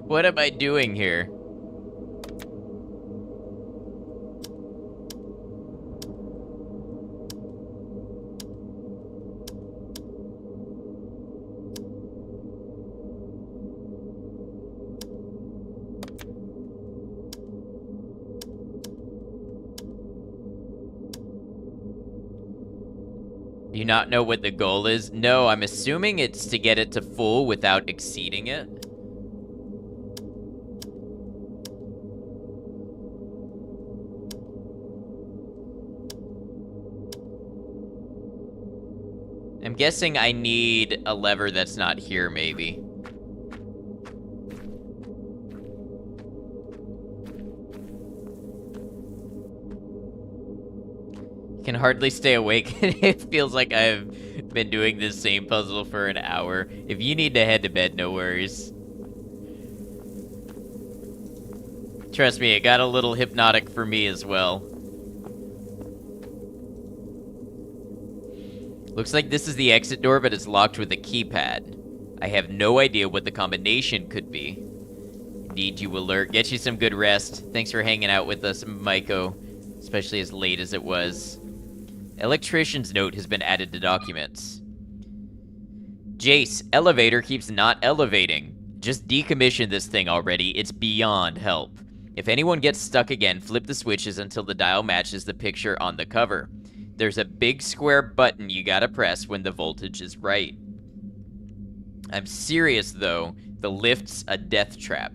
S1: What am I doing here? Do you not know what the goal is? No, I'm assuming it's to get it to full without exceeding it. I'm guessing I need a lever that's not here, maybe. Can hardly stay awake. It feels like I've been doing this same puzzle for an hour. If you need to head to bed, no worries. Trust me, it got a little hypnotic for me as well. Looks like this is the exit door, but it's locked with a keypad. I have no idea what the combination could be. Need you alert. Get you some good rest. Thanks for hanging out with us, Maiko, especially as late as it was. Electrician's note has been added to documents. Jace, elevator keeps not elevating. Just decommission this thing already. It's beyond help. If anyone gets stuck again, flip the switches until the dial matches the picture on the cover. There's a big square button you gotta press when the voltage is right. I'm serious, though. The lift's a death trap.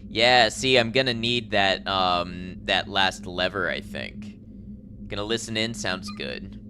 S1: Yeah, see, I'm gonna need that, that last lever, I think. Gonna listen in, sounds good.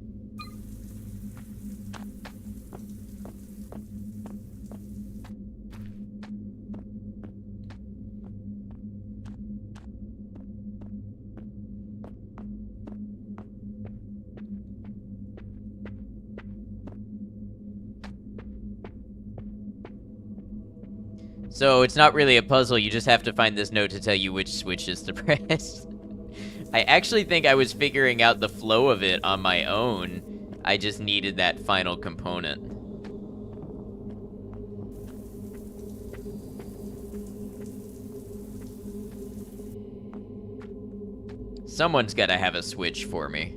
S1: So it's not really a puzzle, you just have to find this note to tell you which switches to press. I actually think I was figuring out the flow of it on my own. I just needed that final component. Someone's gotta have a switch for me.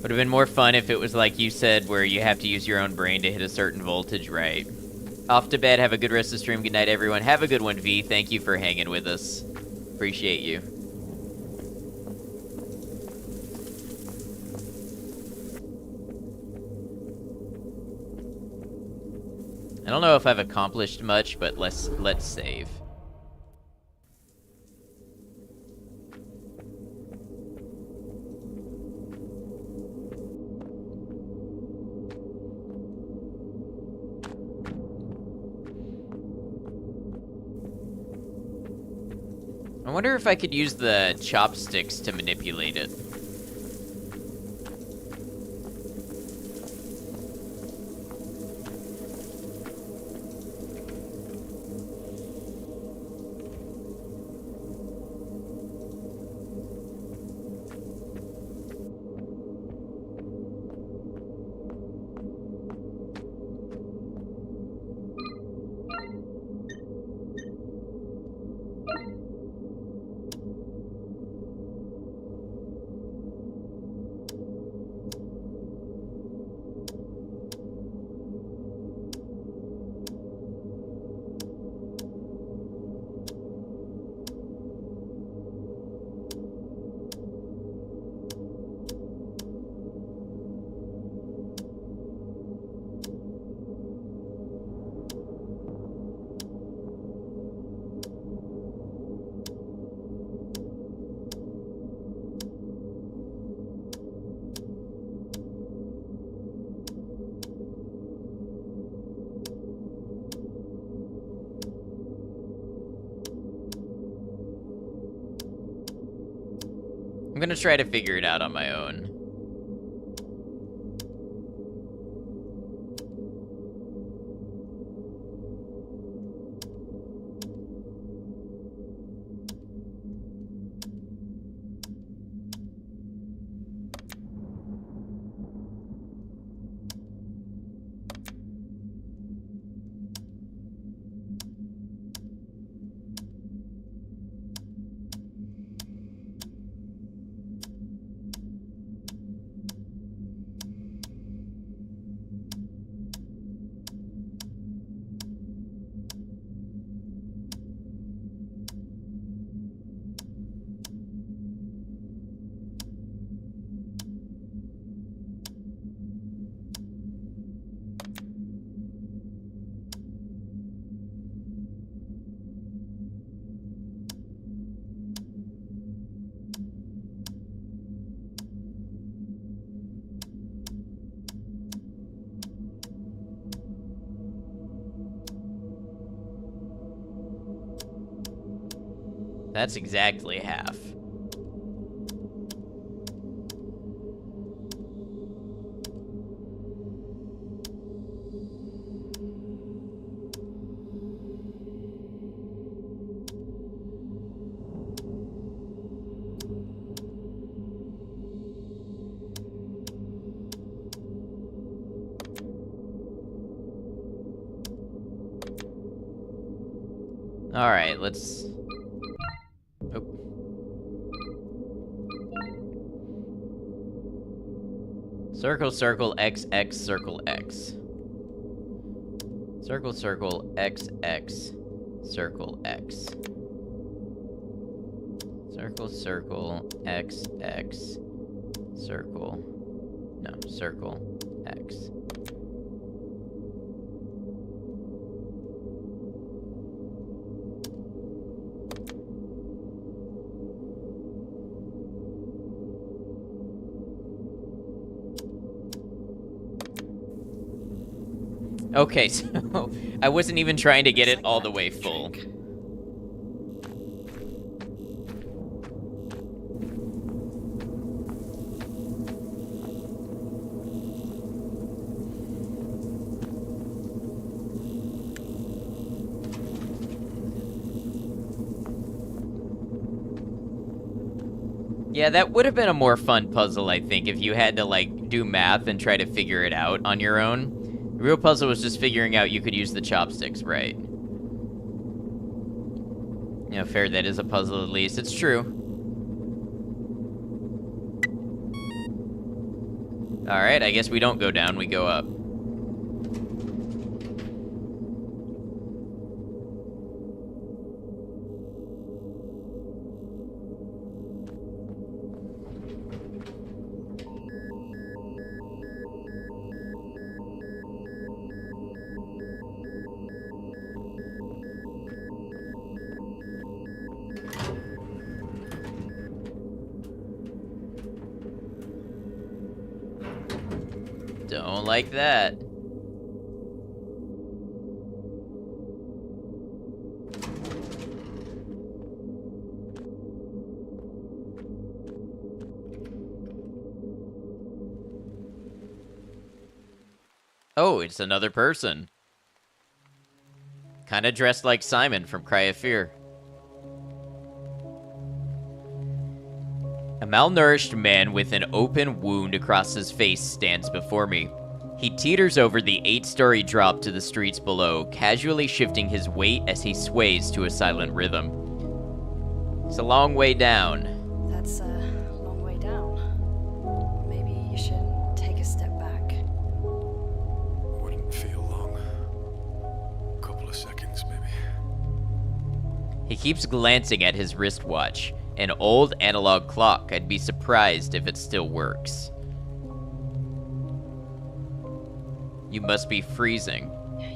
S1: Would have been more fun if it was like you said, where you have to use your own brain to hit a certain voltage, right? Off to bed. Have a good rest of the stream. Good night, everyone. Have a good one, V. Thank you for hanging with us. Appreciate you. I don't know if I've accomplished much, but let's save. I wonder if I could use the chopsticks to manipulate it. I'm gonna try to figure it out on my own. That's exactly half. All right, let's... Oh. Circle, circle, X, X, circle, X. Circle, circle, X, X, circle, X. Circle, circle, X, X, circle. No, circle, X. Okay, so I wasn't even trying to get it all the way full. Yeah, that would have been a more fun puzzle, I think, if you had to, like, do math and try to figure it out on your own. The real puzzle was just figuring out you could use the chopsticks, right? You know, fair, that is a puzzle at least. It's true. Alright, I guess we don't go down, we go up. Don't like that. Oh, it's another person. Kinda dressed like Simon from Cry of Fear. A malnourished man with an open wound across his face stands before me. He teeters over the 8-story drop to the streets below, casually shifting his weight as he sways to a silent rhythm. It's a long way down.
S5: That's a long way down. Maybe you should take a step back.
S4: Wouldn't feel long. Couple of seconds, maybe.
S1: He keeps glancing at his wristwatch. An old analog clock. I'd be surprised if it still works. You must be freezing.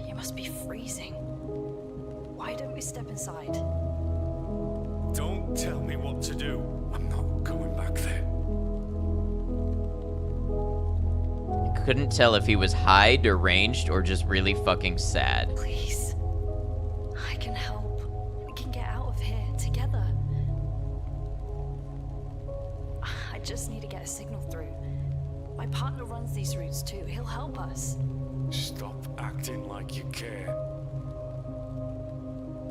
S5: You must be freezing. Why don't we step inside?
S4: Don't tell me what to do. I'm not going back there.
S1: I couldn't tell if he was high, deranged, or just really fucking sad.
S5: Please. I can help. We can get out of here together. I just need to get a signal through. My partner runs these routes too. He'll help us.
S4: Stop acting like you care.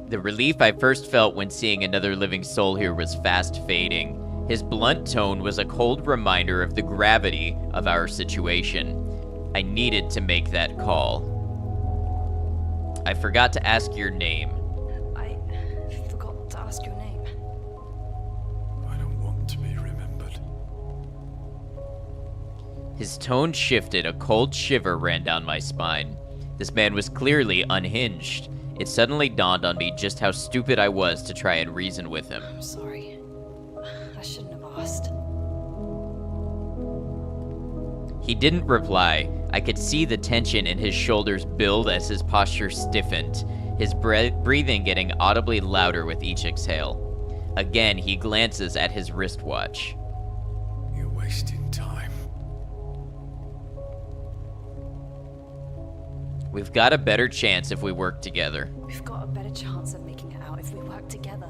S1: The relief I first felt when seeing another living soul here was fast fading. His blunt tone was a cold reminder of the gravity of our situation. I needed to make that call. I forgot to ask your name.
S5: I forgot to ask your name.
S4: I don't want to be remembered.
S1: His tone shifted, a cold shiver ran down my spine. This man was clearly unhinged. It suddenly dawned on me just how stupid I was to try and reason with him.
S5: I'm sorry. I shouldn't have asked.
S1: He didn't reply. I could see the tension in his shoulders build as his posture stiffened, his breathing getting audibly louder with each exhale. Again, he glances at his wristwatch.
S4: You're wasting time.
S1: We've got a better chance if we work together.
S5: We've got a better chance of making it out if we work together.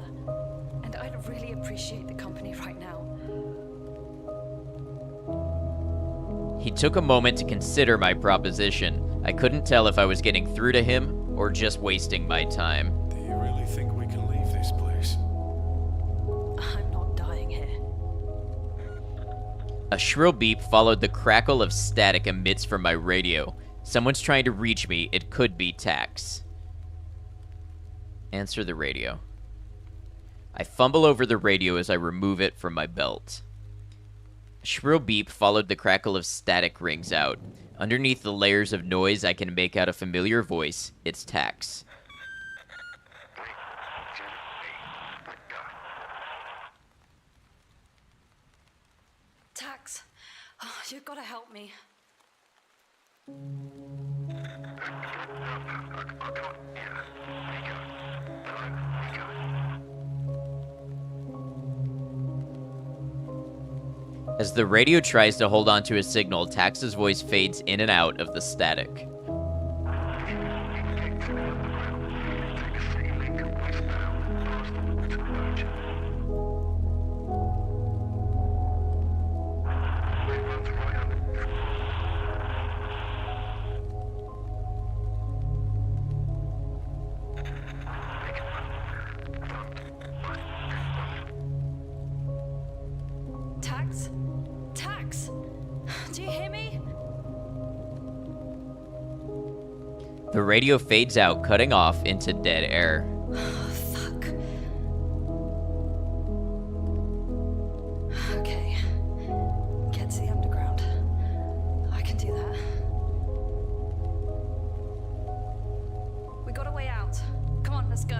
S5: And I'd really appreciate the company right now.
S1: He took a moment to consider my proposition. I couldn't tell if I was getting through to him or just wasting my time.
S4: Do you really think we can leave this place?
S5: I'm not dying here.
S1: A shrill beep followed the crackle of static emits from my radio. Someone's trying to reach me. It could be Tax. Answer the radio. I fumble over the radio as I remove it from my belt. A shrill beep followed the crackle of static rings out. Underneath the layers of noise, I can make out a familiar voice. It's Tax.
S5: Tax, you've got to help me.
S1: As the radio tries to hold on to a signal, Tax's voice fades in and out of the static. The radio fades out, cutting off into dead air.
S5: Fuck. Okay. Get to the underground. I can do that. We got a way out. Come on, let's go.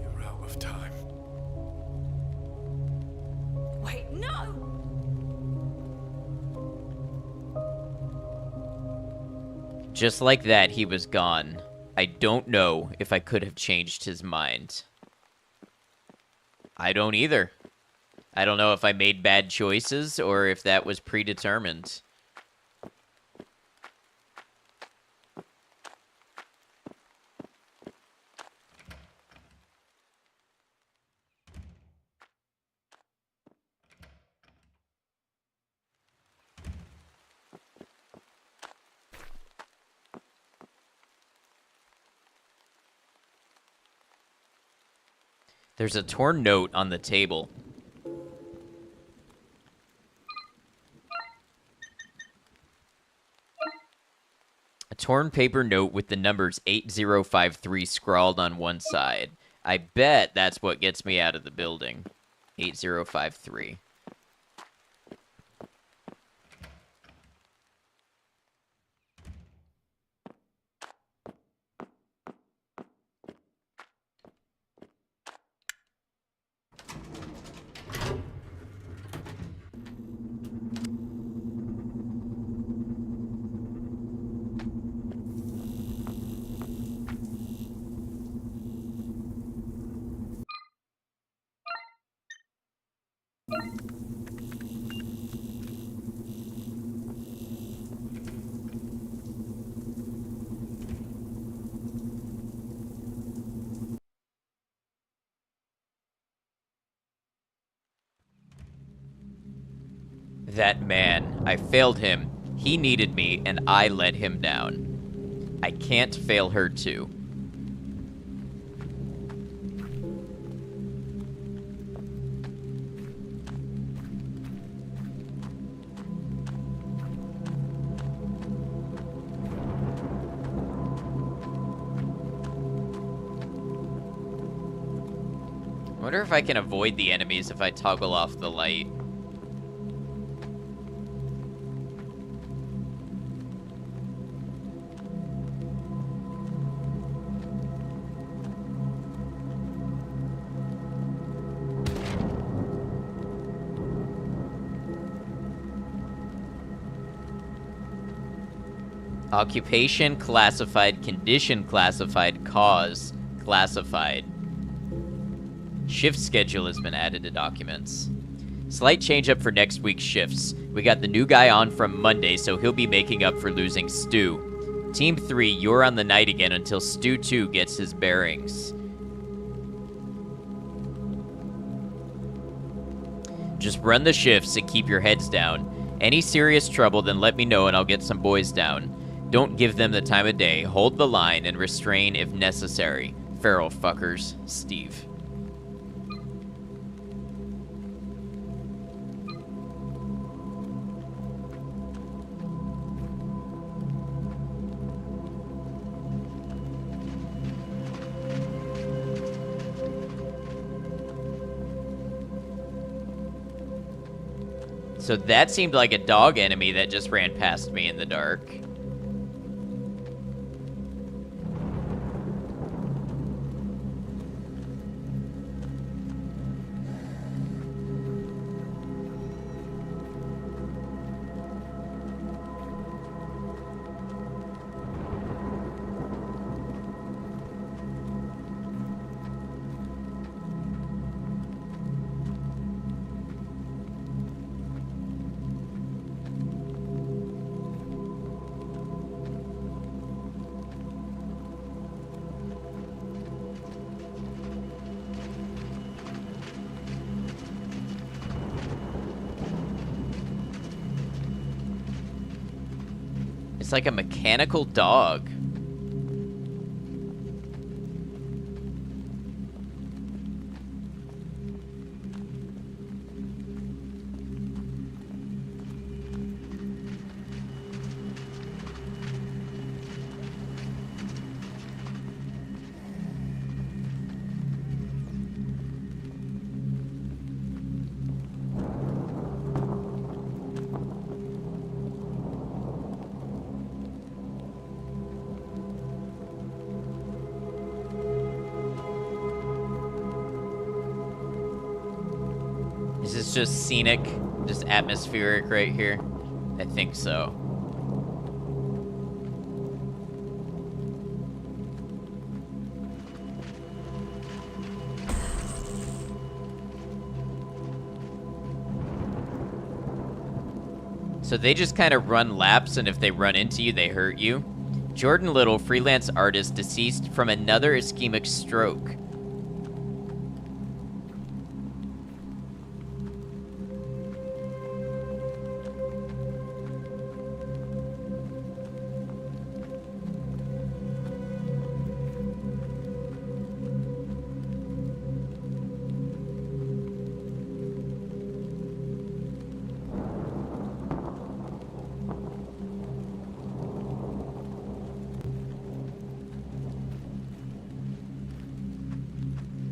S4: You're out of time.
S5: Wait, no!
S1: Just like that, he was gone. I don't know if I could have changed his mind. I don't either. I don't know if I made bad choices or if that was predetermined. There's a torn note on the table. A torn paper note with the numbers 8053 scrawled on one side. I bet that's what gets me out of the building. 8053. That man, I failed him. He needed me, and I let him down. I can't fail her too. I wonder if I can avoid the enemies if I toggle off the light. Occupation classified, condition classified, cause classified. Shift schedule has been added to documents. Slight change up for next week's shifts. We got the new guy on from Monday, so he'll be making up for losing Stu. Team 3, you're on the night again until Stu 2 gets his bearings. Just run the shifts and keep your heads down. Any serious trouble, then let me know and I'll get some boys down. Don't give them the time of day. Hold the line and restrain if necessary. Feral fuckers, Steve. So that seemed like a dog enemy that just ran past me in the dark. It's like a mechanical dog. Is this just scenic? Just atmospheric right here? I think so. So they just kind of run laps, and if they run into you, they hurt you. Jordan Little, freelance artist, deceased from another ischemic stroke.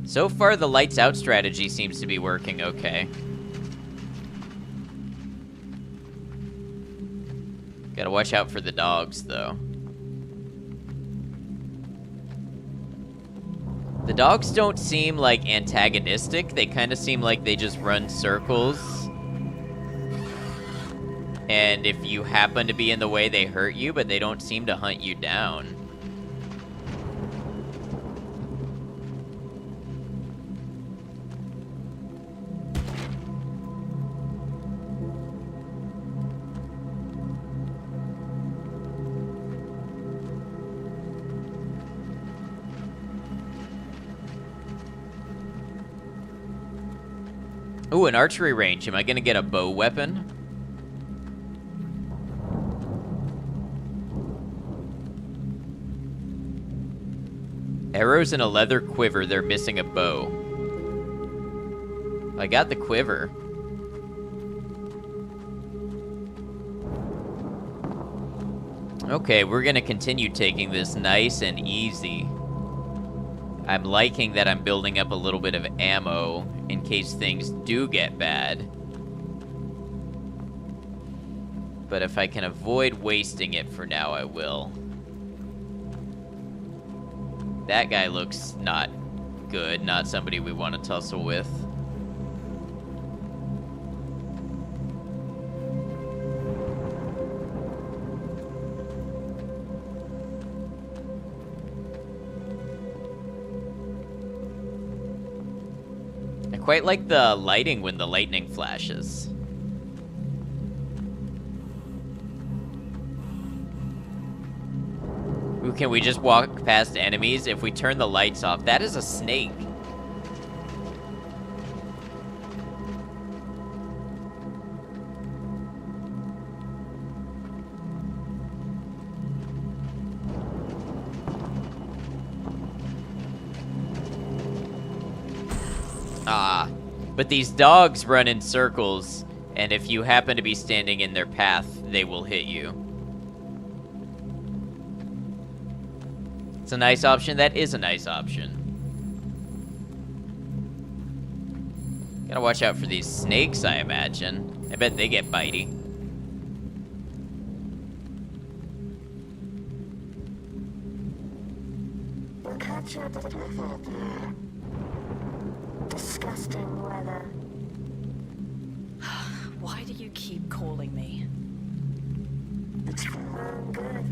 S1: So far, the lights out strategy seems to be working okay. Gotta watch out for the dogs, though. The dogs don't seem, like, antagonistic. They kind of seem like they just run circles. And if you happen to be in the way, they hurt you, but they don't seem to hunt you down. Ooh, an archery range. Am I gonna get a bow weapon? Arrows in a leather quiver. They're missing a bow. I got the quiver. Okay, we're gonna continue taking this nice and easy. I'm liking that I'm building up a little bit of ammo in case things do get bad. But if I can avoid wasting it for now, I will. That guy looks not good, not somebody we want to tussle with. I quite like the lighting when the lightning flashes. Ooh, can we just walk past enemies? If we turn the lights off, that is a snake. Ah, but these dogs run in circles, and if you happen to be standing in their path, they will hit you. It's a nice option. That is a nice option. Gotta watch out for these snakes, I imagine. I bet they get bitey.
S8: We'll catch up with you. Disgusting weather.
S5: Why do you keep calling me?
S8: It's for my own good.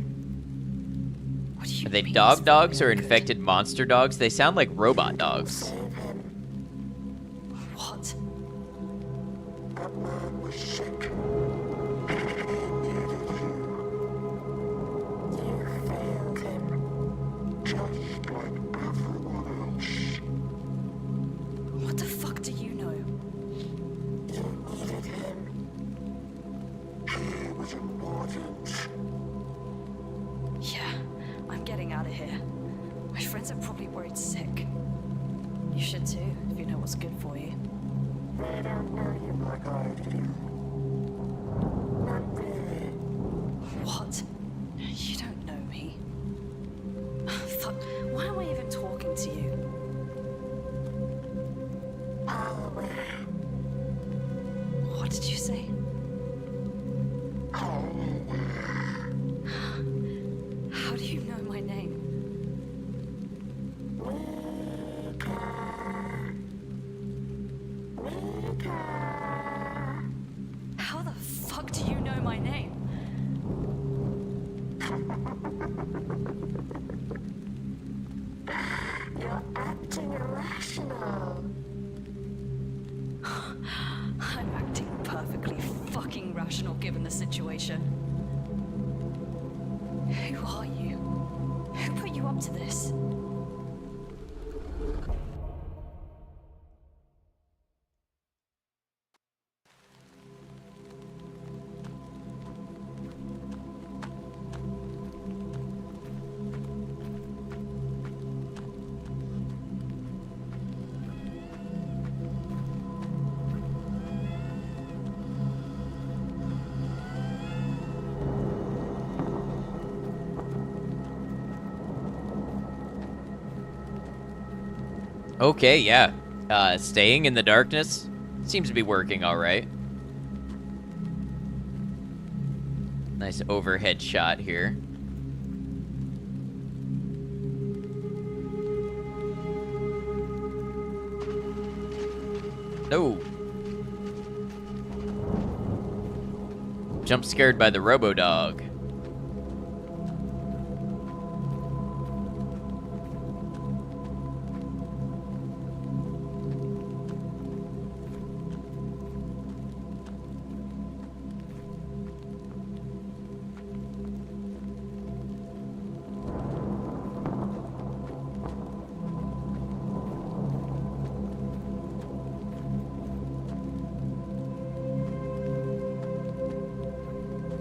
S5: What do you
S1: Are they
S5: mean
S1: dog
S5: it's
S1: dogs or
S5: very good?
S1: infected monster dogs? They sound like robot dogs.
S8: Save him.
S5: What?
S8: That man was sick. He needed you. You failed him. Just like everyone else.
S5: What the fuck do you know?
S8: You needed him. He was important.
S5: Yeah, I'm getting out of here. My friends are probably worried sick. You should too, if you know what's good for you.
S8: They don't know you like I do. Not really.
S5: What? You don't know me. Fuck, why am I even talking to you?
S8: Holloway.
S5: What did you say?
S8: Holloway.
S5: How do you know my name?
S8: Mika.
S7: rational given the situation. Who are you? Who put you up to this?
S1: Okay, yeah. Staying in the darkness seems to be working all right. Nice overhead shot here. No. Jump scared by the Robo-Dog.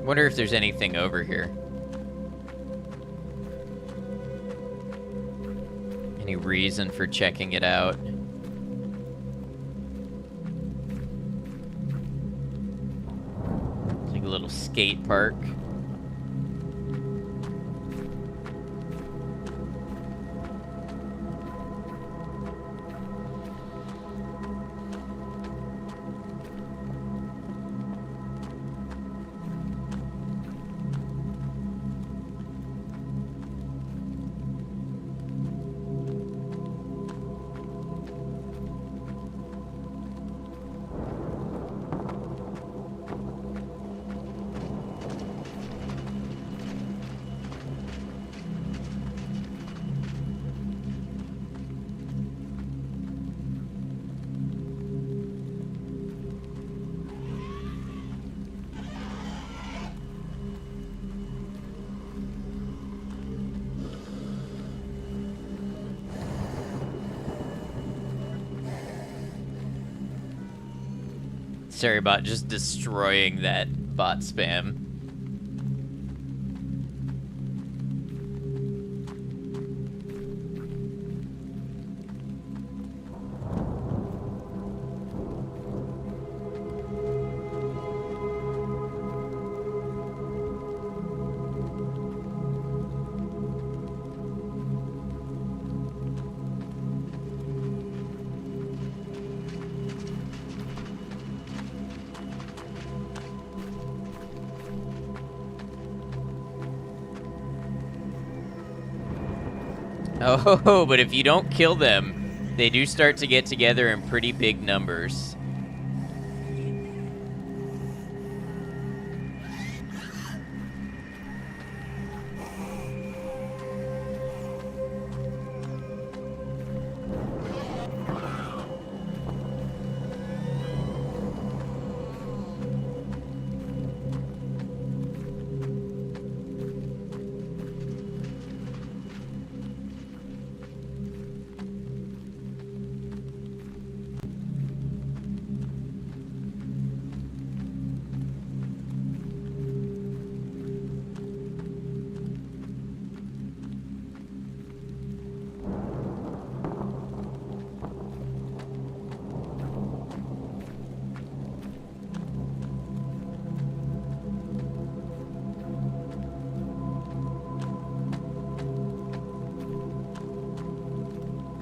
S1: Wonder if there's anything over here. Any reason for checking it out? It's like a little skate park. Sorry about just destroying that bot spam. Oh, but if you don't kill them, they do start to get together in pretty big numbers.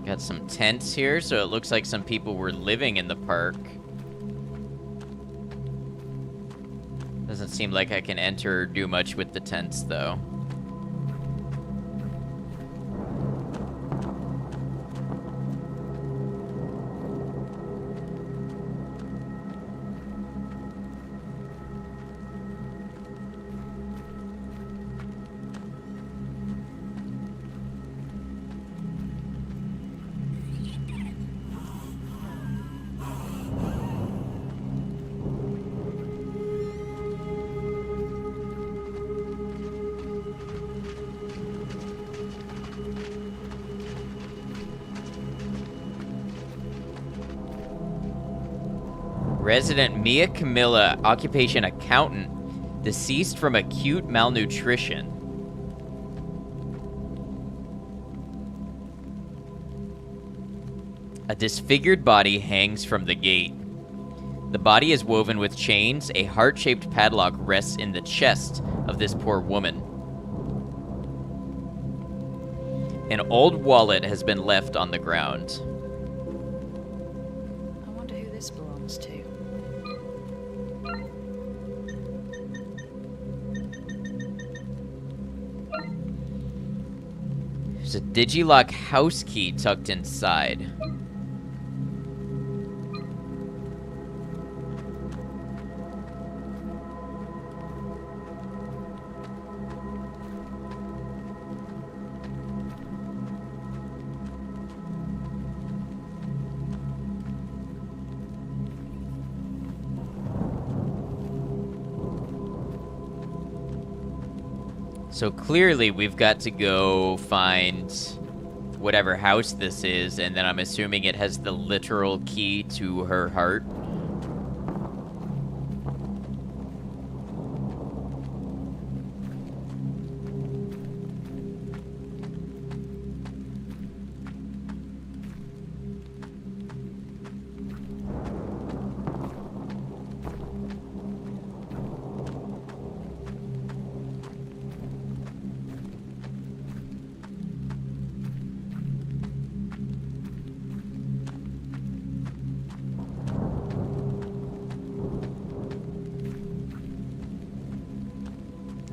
S1: Got some tents here, so it looks like some people were living in the park. Doesn't seem like I can enter or do much with the tents, though. Resident Mia Camilla, occupation accountant, deceased from acute malnutrition. A disfigured body hangs from the gate. The body is woven with chains. A heart-shaped padlock rests in the chest of this poor woman. An old wallet has been left on the ground.
S5: I wonder who this belongs to.
S1: There's a Digilock house key tucked inside. So clearly we've got to go find whatever house this is, and then I'm assuming it has the literal key to her heart.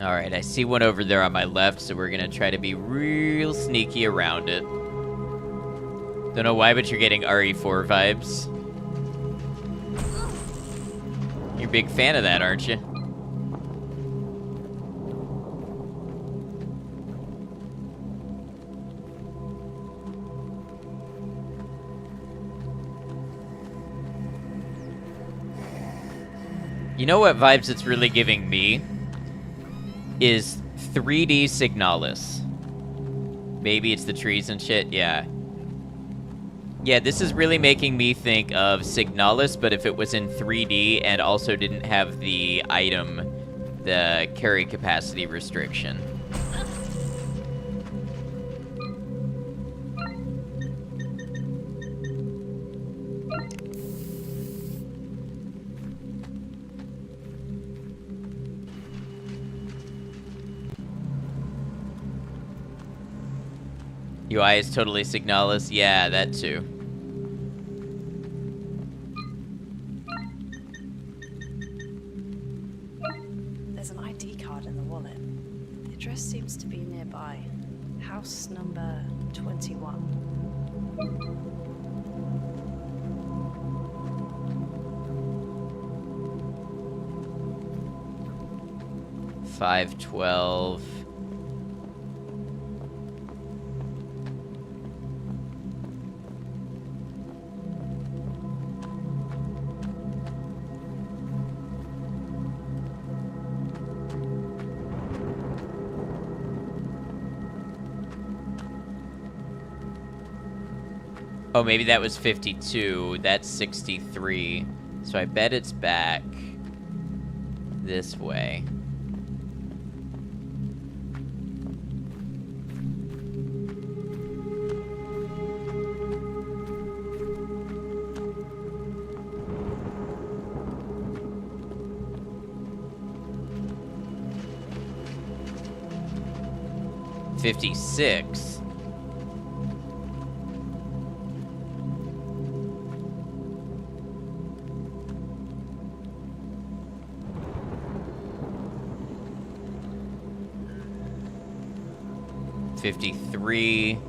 S1: Alright, I see one over there on my left, so we're gonna try to be real sneaky around it. Don't know why, but you're getting RE4 vibes. You're a big fan of that, aren't you? You know what vibes it's really giving me? Is 3D Signalis. Maybe it's the trees and shit, yeah. Yeah, this is really making me think of Signalis, but if it was in 3D and also didn't have the item, the carry capacity restriction. UI is totally Signalis. Yeah, that too.
S5: There's an ID card in the wallet. The address seems to be nearby. House number 21.
S1: 512. Oh, maybe that was 52. That's 63. So I bet it's back this way. $56. $53.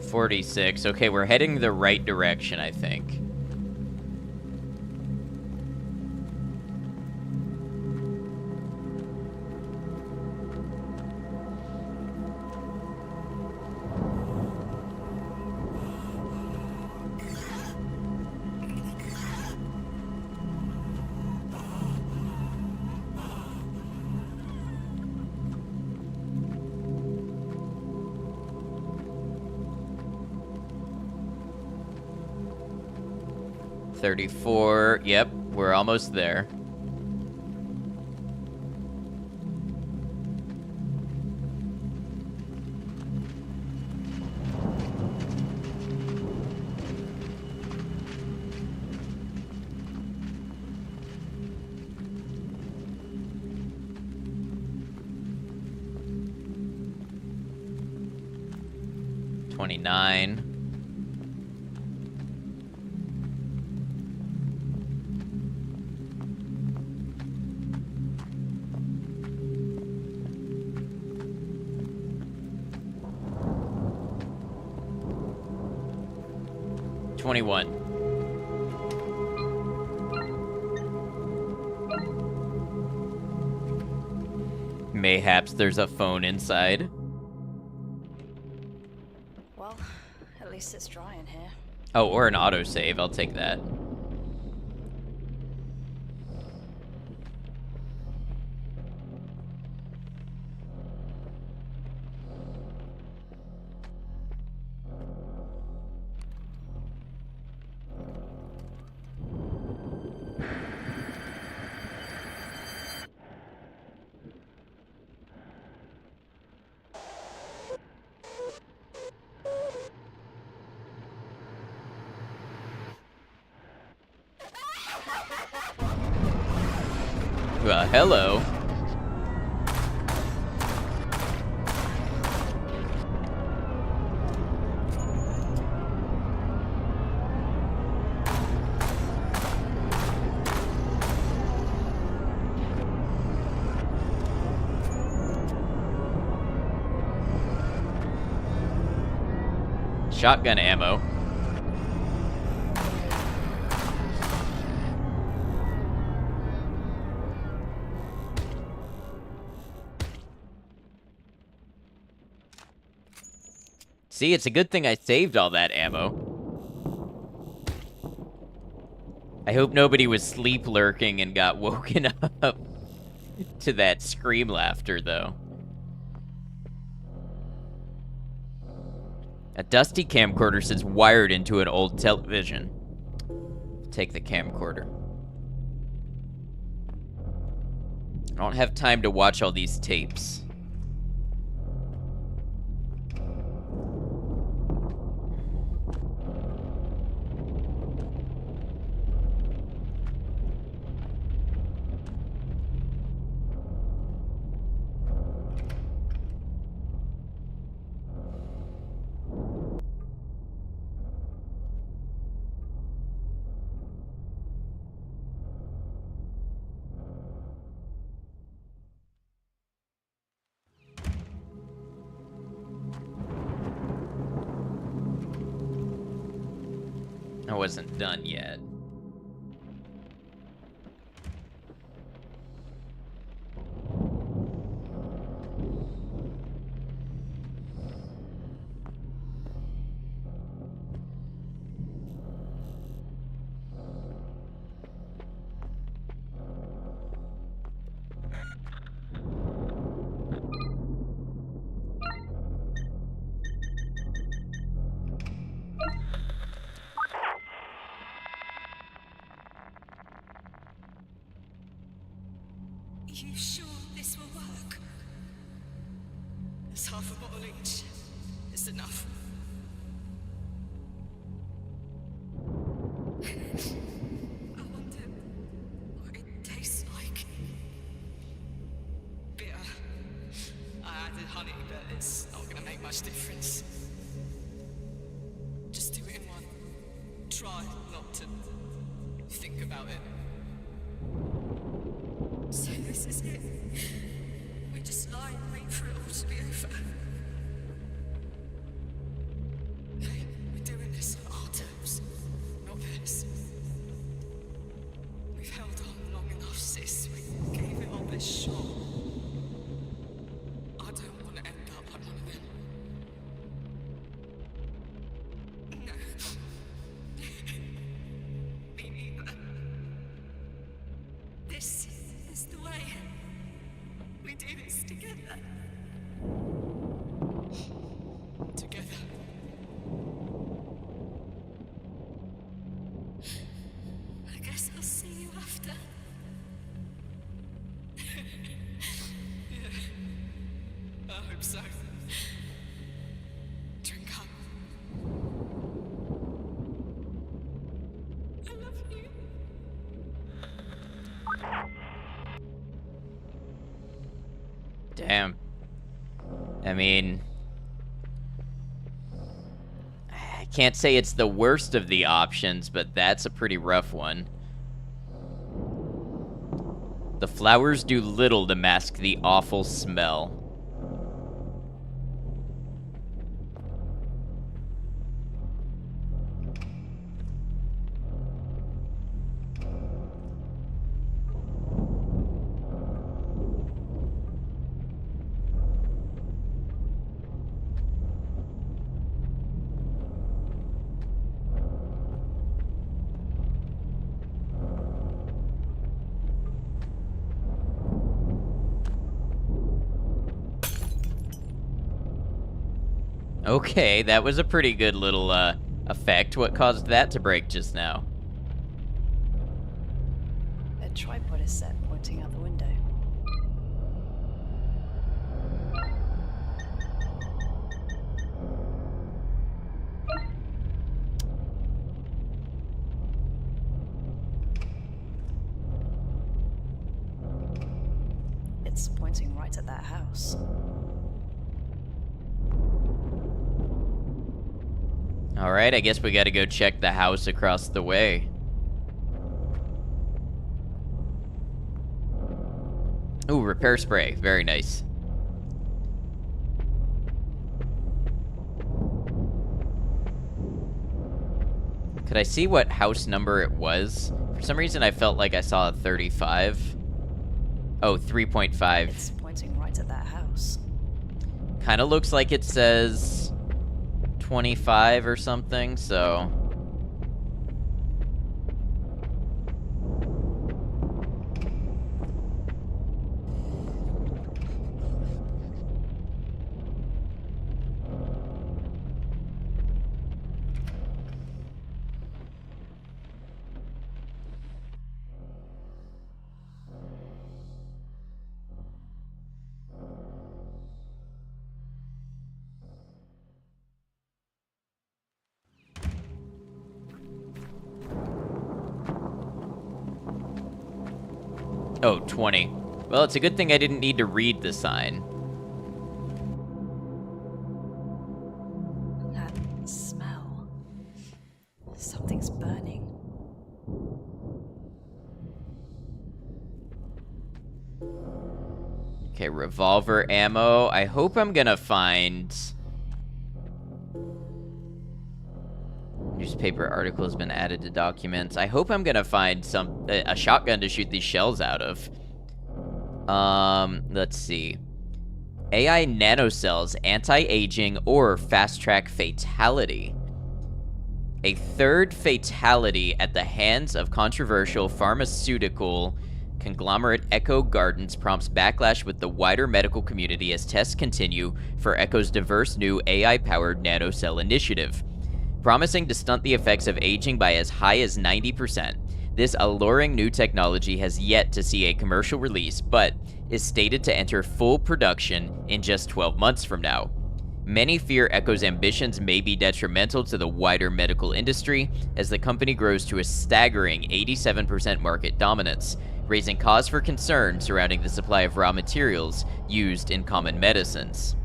S1: $46. Okay, we're heading the right direction, I think. 34. Yep, we're almost there. $29. $21. Mayhaps there's a phone inside.
S5: Well, at least it's dry in here.
S1: Oh, or an autosave. I'll take that. Well, hello. Shotgun ammo. See, it's a good thing I saved all that ammo. I hope nobody was sleep lurking and got woken up to that scream laughter, though. A dusty camcorder says wired into an old television. Take the camcorder. I don't have time to watch all these tapes. I wasn't done yet.
S7: You sure this will work? There's half a bottle each. It's enough. I wonder what it tastes like. Bitter. I added honey, but it's not gonna make much difference. Just do it in one. Try not to think about it. So this is it. We just lie and wait for it all to be over. Hey, we're doing this on our terms, not theirs. We've held on long enough, sis. We gave it our best shot. I don't want to end up like one of them. No. Me neither. This is the way. We do this together. Together.
S1: Damn. I mean, I can't say it's the worst of the options, but that's a pretty rough one. The flowers do little to mask the awful smell. Okay, that was a pretty good little effect. What caused that to break just now?
S5: A tripod is set pointing out the window. It's pointing right at that house.
S1: Alright, I guess we gotta go check the house across the way. Ooh, repair spray. Very nice. Could I see what house number it was? For some reason, I felt like I saw a 35. Oh, 3.5.
S5: It's pointing right at that house.
S1: Kind of looks like it says 25 or something, so... Oh, 20. Well, it's a good thing I didn't need to read the sign.
S5: That smell. Something's burning.
S1: Okay, revolver ammo. I hope I'm gonna find... Newspaper article has been added to documents. I hope I'm gonna find a shotgun to shoot these shells out of. Let's see. AI nanocells, anti-aging, or fast-track fatality. A third fatality at the hands of controversial pharmaceutical conglomerate Echo Gardens prompts backlash with the wider medical community as tests continue for Echo's diverse new AI-powered nanocell initiative. Promising to stunt the effects of aging by as high as 90%. This alluring new technology has yet to see a commercial release, but is stated to enter full production in just 12 months from now. Many fear Echo's ambitions may be detrimental to the wider medical industry as the company grows to a staggering 87% market dominance, raising cause for concern surrounding the supply of raw materials used in common medicines.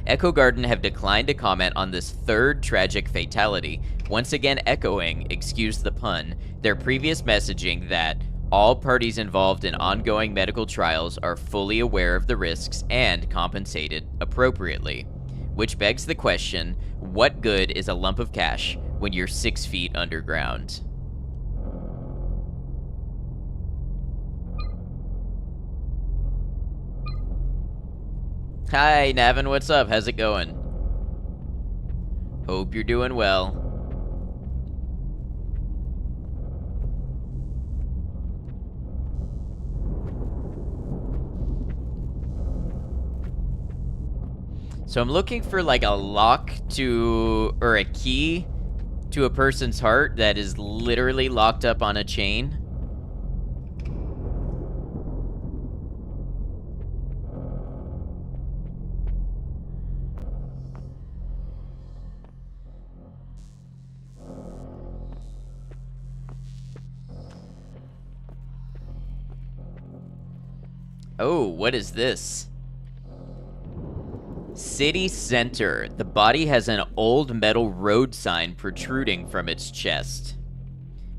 S1: Echo Garden have declined to comment on this third tragic fatality, once again echoing, excuse the pun, their previous messaging that all parties involved in ongoing medical trials are fully aware of the risks and compensated appropriately. Which begs the question, what good is a lump of cash when you're 6 feet underground? Hi, Navin, what's up? How's it going? Hope you're doing well. So I'm looking for like a lock to, or a key to a person's heart that is literally locked up on a chain. Oh, what is this? city center. The body has an old metal road sign protruding from its chest.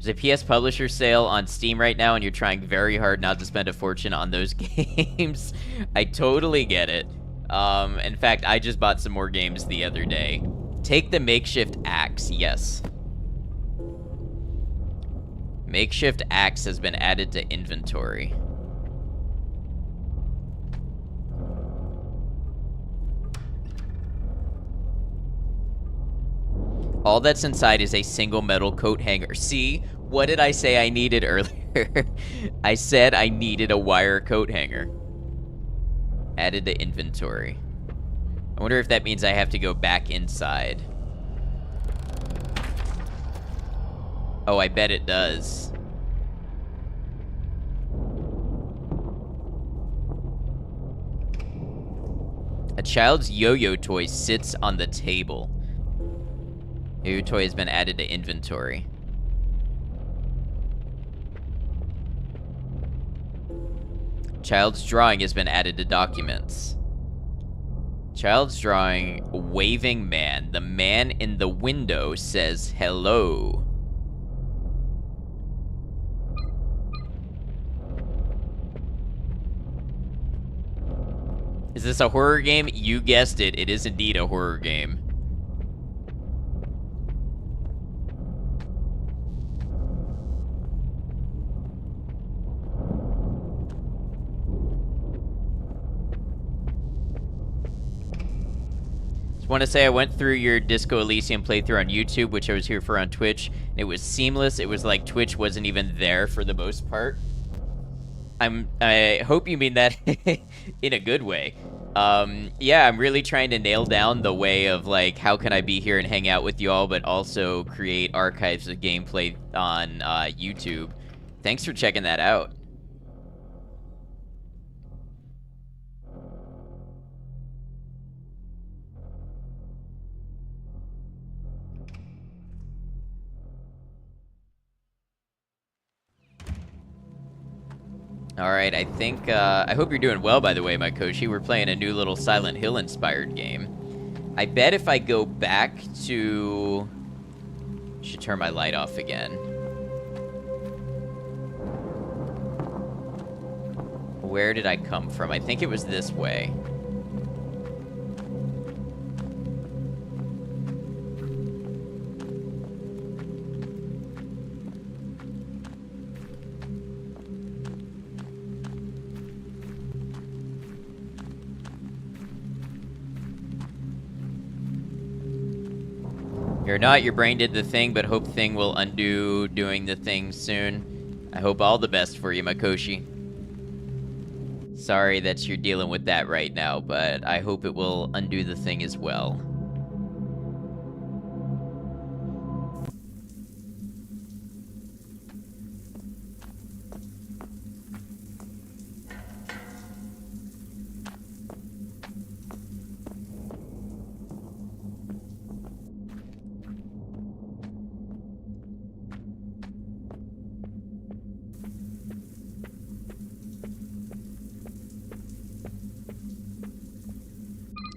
S1: There's a PS Publisher sale on Steam right now, and you're trying very hard not to spend a fortune on those games. I totally get it. In fact, I just bought some more games the other day. Take the makeshift axe, yes. Makeshift axe has been added to inventory. All that's inside is a single metal coat hanger. See, what did I say I needed earlier? I said I needed a wire coat hanger. Added to inventory. I wonder if that means I have to go back inside. Oh, I bet it does. A child's yo-yo toy sits on the table. Yo-yo toy has been added to inventory. Child's drawing has been added to documents. Child's drawing, waving man. The man in the window says hello. Is this a horror game? You guessed it. It is indeed a horror game. Just want to say I went through your Disco Elysium playthrough on YouTube, which I was here for on Twitch. It was seamless. It was like Twitch wasn't even there for the most part. I hope you mean that in a good way. Yeah, I'm really trying to nail down the way of, like, how can I be here and hang out with you all, but also create archives of gameplay on YouTube. Thanks for checking that out. Alright, I think, I hope you're doing well, by the way, my Koshi. We're playing a new little Silent Hill-inspired game. I bet if I go back to... Should turn my light off again. Where did I come from? I think it was this way. You're not, your brain did the thing, but hope thing will undo doing the thing soon. I hope all the best for you, Makoshi. Sorry that you're dealing with that right now, but I hope it will undo the thing as well.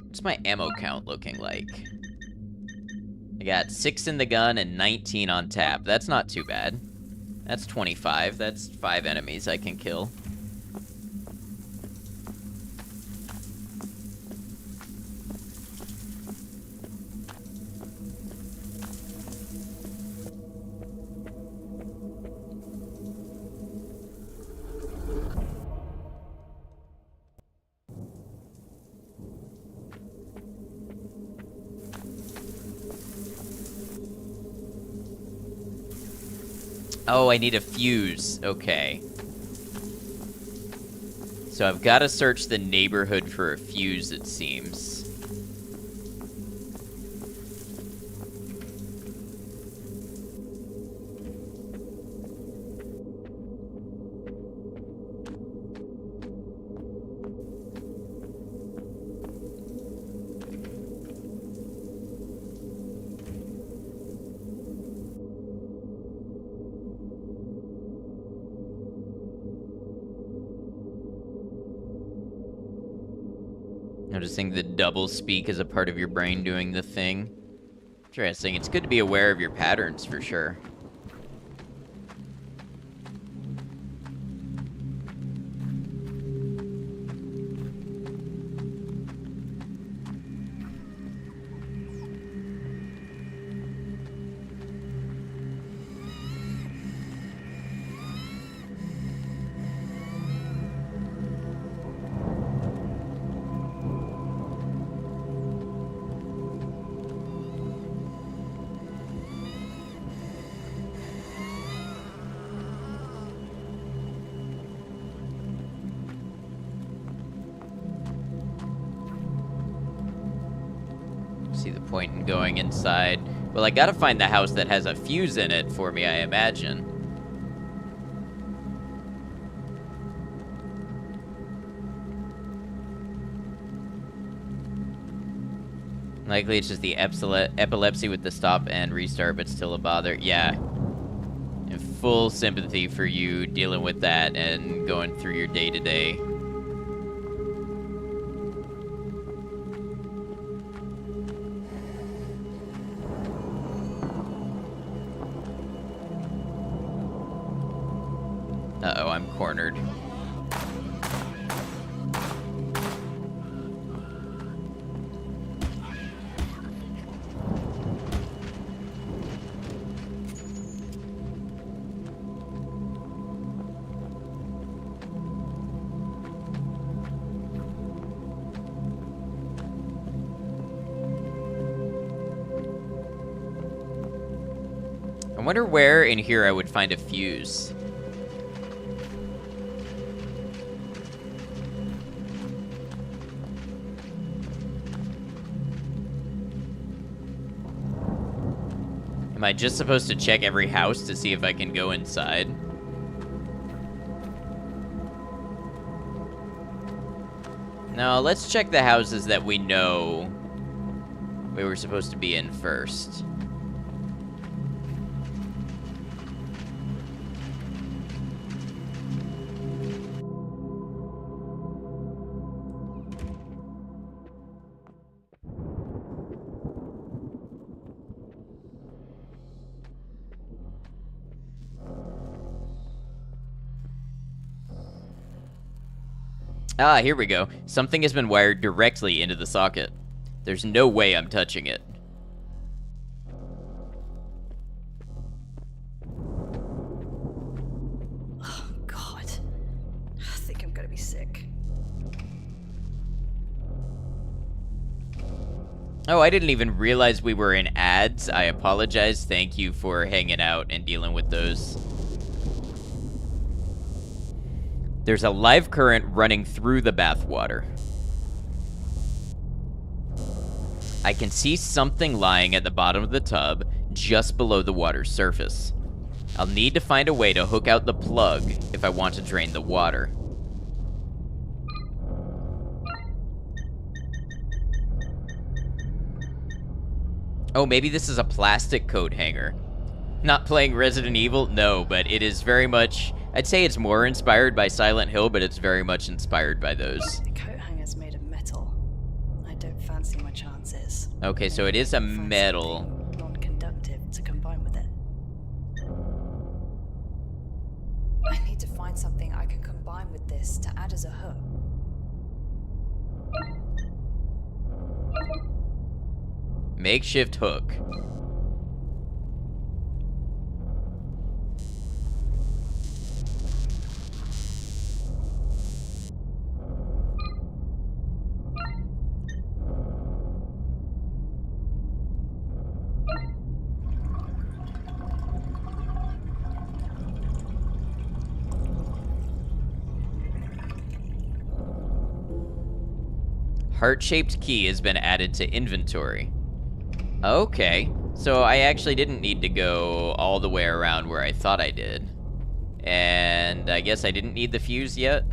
S1: What's my ammo count looking like? I got 6 in the gun and 19 on tap. That's not too bad. That's 25. That's 5 enemies I can kill. Oh, I need a fuse. Okay. So I've got to search the neighborhood for a fuse, it seems. Noticing the double speak as a part of your brain doing the thing. Interesting. It's good to be aware of your patterns for sure. See the point in going inside. Well, I gotta find the house that has a fuse in it for me, I imagine. Likely it's just the epilepsy with the stop and restart, but still a bother. Yeah. In full sympathy for you dealing with that and going through your day-to-day. Uh-oh, I'm cornered. I wonder where in here I would find a fuse. Am I just supposed to check every house to see if I can go inside? No, let's check the houses that we know we were supposed to be in first. Ah, here we go. Something has been wired directly into the socket. There's no way I'm touching it.
S5: Oh, God. I think I'm gonna be sick.
S1: Oh, I didn't even realize we were in ads. I apologize. Thank you for hanging out and dealing with those. There's a live current running through the bathwater. I can see something lying at the bottom of the tub, just below the water's surface. I'll need to find a way to hook out the plug if I want to drain the water. Oh, maybe this is a plastic coat hanger. Not playing Resident Evil? No, but it is very much... I'd say it's more inspired by Silent Hill, but it's very much inspired by those.
S5: The coat hanger's made of metal. I don't fancy my chances.
S1: Okay, so it is a
S5: Find
S1: metal.
S5: something non-conductive to combine with it. I need to find something I can combine with this to add as a hook.
S1: Makeshift hook. Heart-shaped key has been added to inventory. Okay, so I actually didn't need to go all the way around where I thought I did. And I guess I didn't need the fuse yet?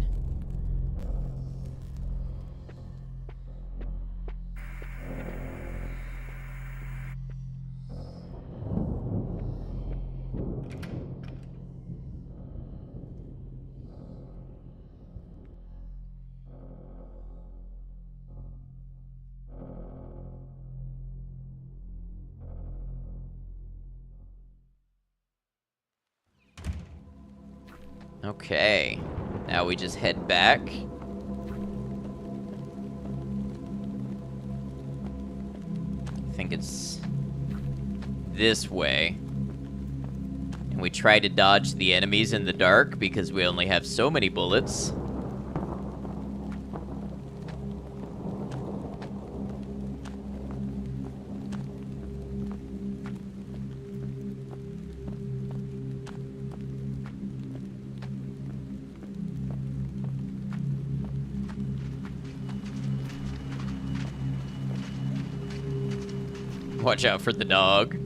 S1: Okay. Now we just head back. I think it's this way. And we try to dodge the enemies in the dark because we only have so many bullets. Watch out for the dog.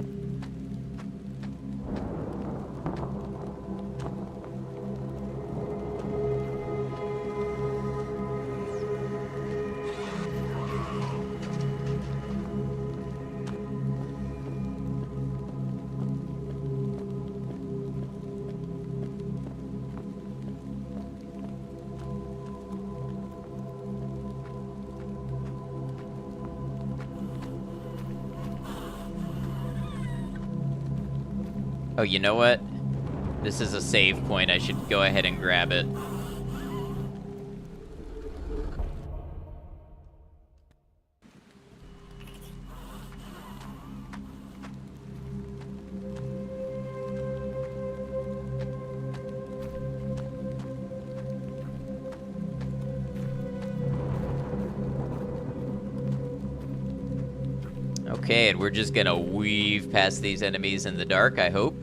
S1: Oh, you know what? This is a save point. I should go ahead and grab it. Okay, and we're just gonna weave past these enemies in the dark, I hope.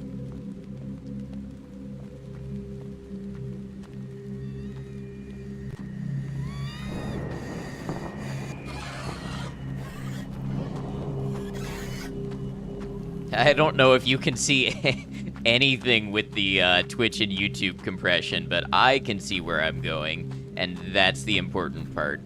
S1: I don't know if you can see anything with the Twitch and YouTube compression, but I can see where I'm going, and that's the important part.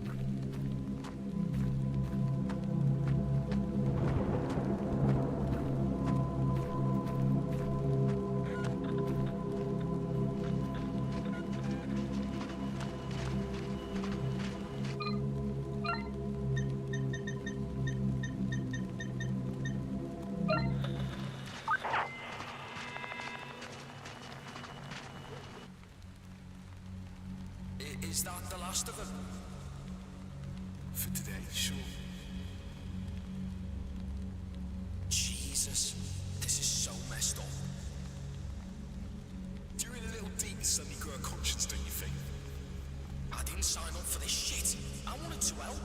S4: Is that the last of them? For today, sure. Jesus, this is so messed up. You're in a little deep suddenly grow a conscience, don't you think? I didn't sign up for this shit. I wanted to help.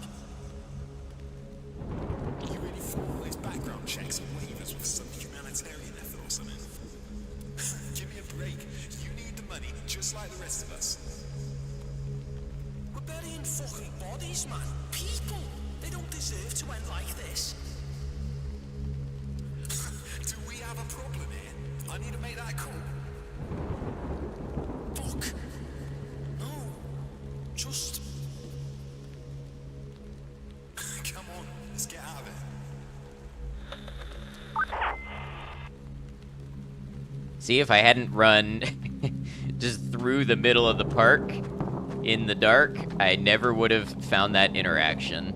S4: You really thought all these background checks and waivers with some humanitarian effort or something? Give me a break. You need the money just like the rest of us. We're burying fucking bodies, man. People. They don't deserve to end like this. Do we have a problem here? I need to make that call. Fuck. No. Just... Come on, let's get out of it.
S1: See, if I hadn't run just through the middle of the park in the dark, I never would have found that interaction.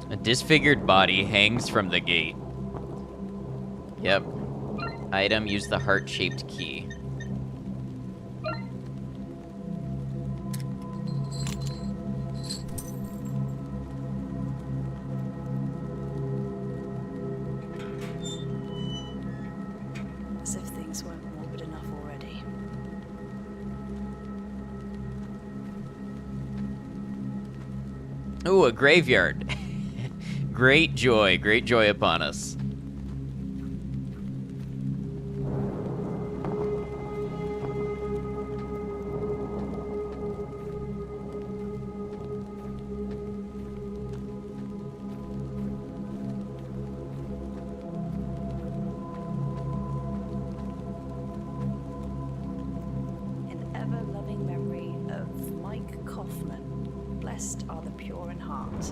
S1: A disfigured body hangs from the gate. Yep. Item, use the heart-shaped key.
S5: As if things weren't morbid enough already.
S1: Ooh, a graveyard. Great joy upon us.
S5: In ever-loving memory of Mike Kaufman, blessed are the pure in heart,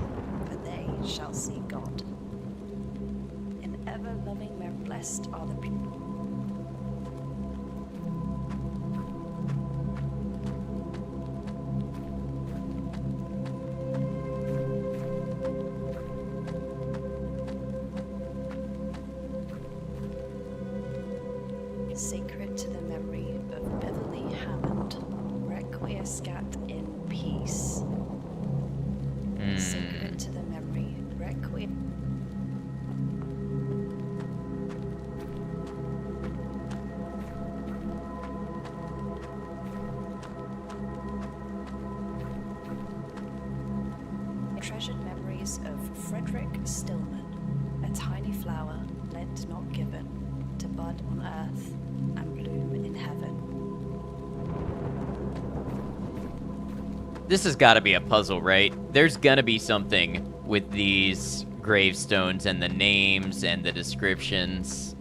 S5: for they shall see God. In ever-loving memory, blessed are the pure. Sacred to the memory of Beverly Hammond. Requiescat in peace. Sacred to the memory. Treasured memories of Frederick Stillman, a tiny flower lent not given, to bud on earth and bloom in heaven.
S1: This has got to be a puzzle, right? There's gonna be something with these gravestones and the names and the descriptions.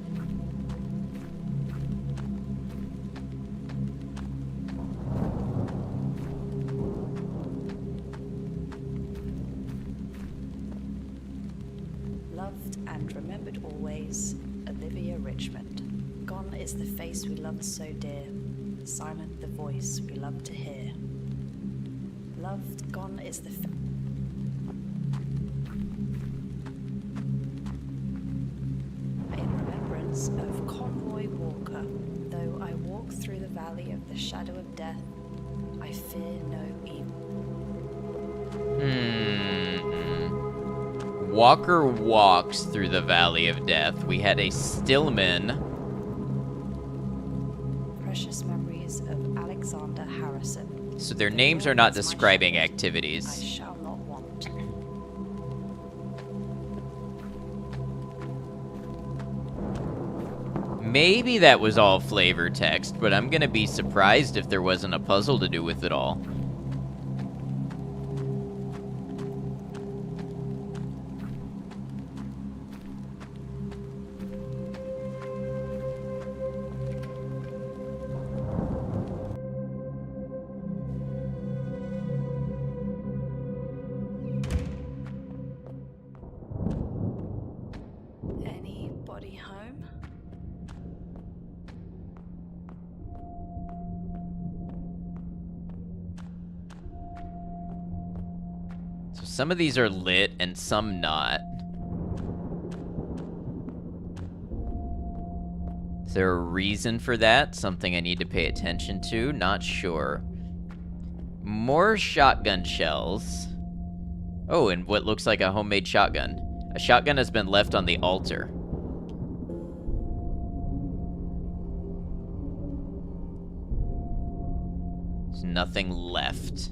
S5: Loved and remembered always, Olivia Richmond. Gone is the face we loved so dear, silent the voice we loved to hear. Loved, gone is the in remembrance of Conroy Walker. Though I walk through the valley of the shadow of death, I fear no evil.
S1: Walker walks through the valley of death. We had a Stillman.
S5: Precious memories of Alexander Harrison.
S1: So their
S5: The
S1: names are
S5: Lord
S1: not
S5: is my
S1: describing
S5: shepherd, I
S1: activities.
S5: shall not want.
S1: Maybe that was all flavor text, but I'm gonna be surprised if there wasn't a puzzle to do with it all.
S5: Anybody home?
S1: So some of these are lit and some not. Is there a reason for that? Something I need to pay attention to? Not sure. More shotgun shells. Oh, and what looks like a homemade shotgun. A shotgun has been left on the altar. There's nothing left.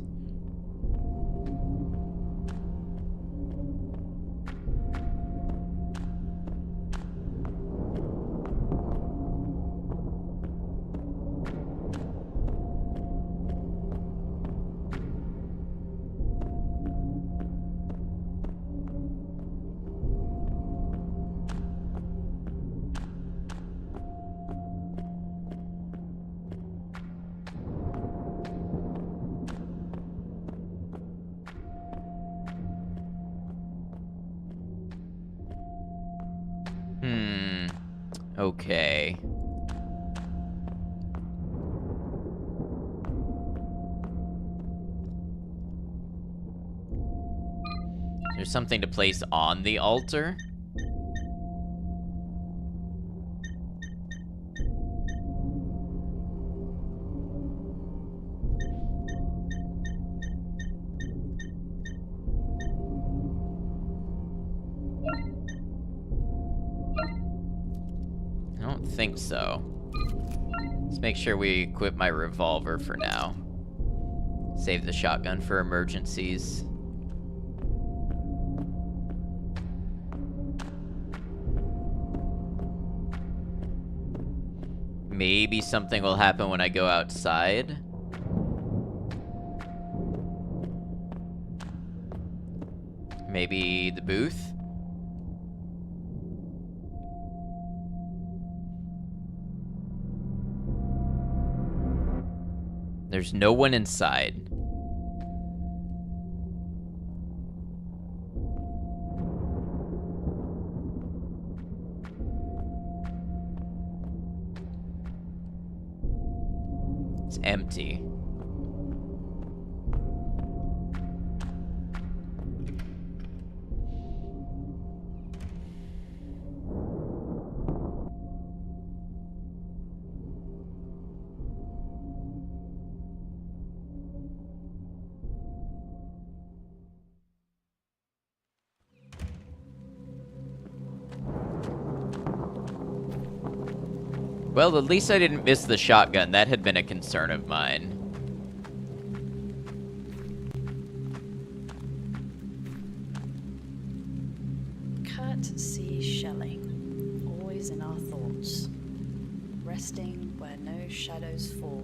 S1: Okay. There's something to place on the altar? I don't think so. Let's make sure we equip my revolver for now. Save the shotgun for emergencies. Maybe something will happen when I go outside. Maybe the booth? There's no one inside. It's empty. Well, at least I didn't miss the shotgun. That had been a concern of mine.
S5: Kurt C. Schelling, always in our thoughts, resting where no shadows fall.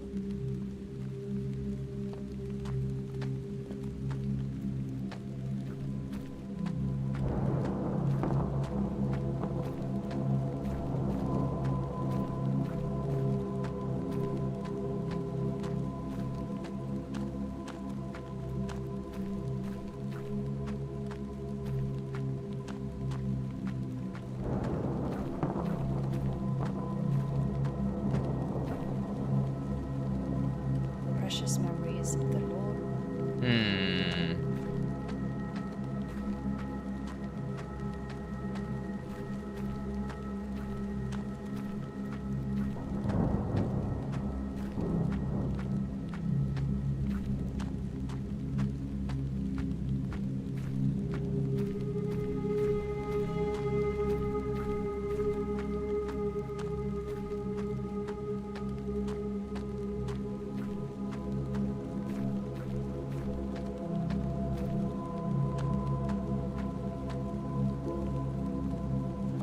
S5: Precious memories of the Lord.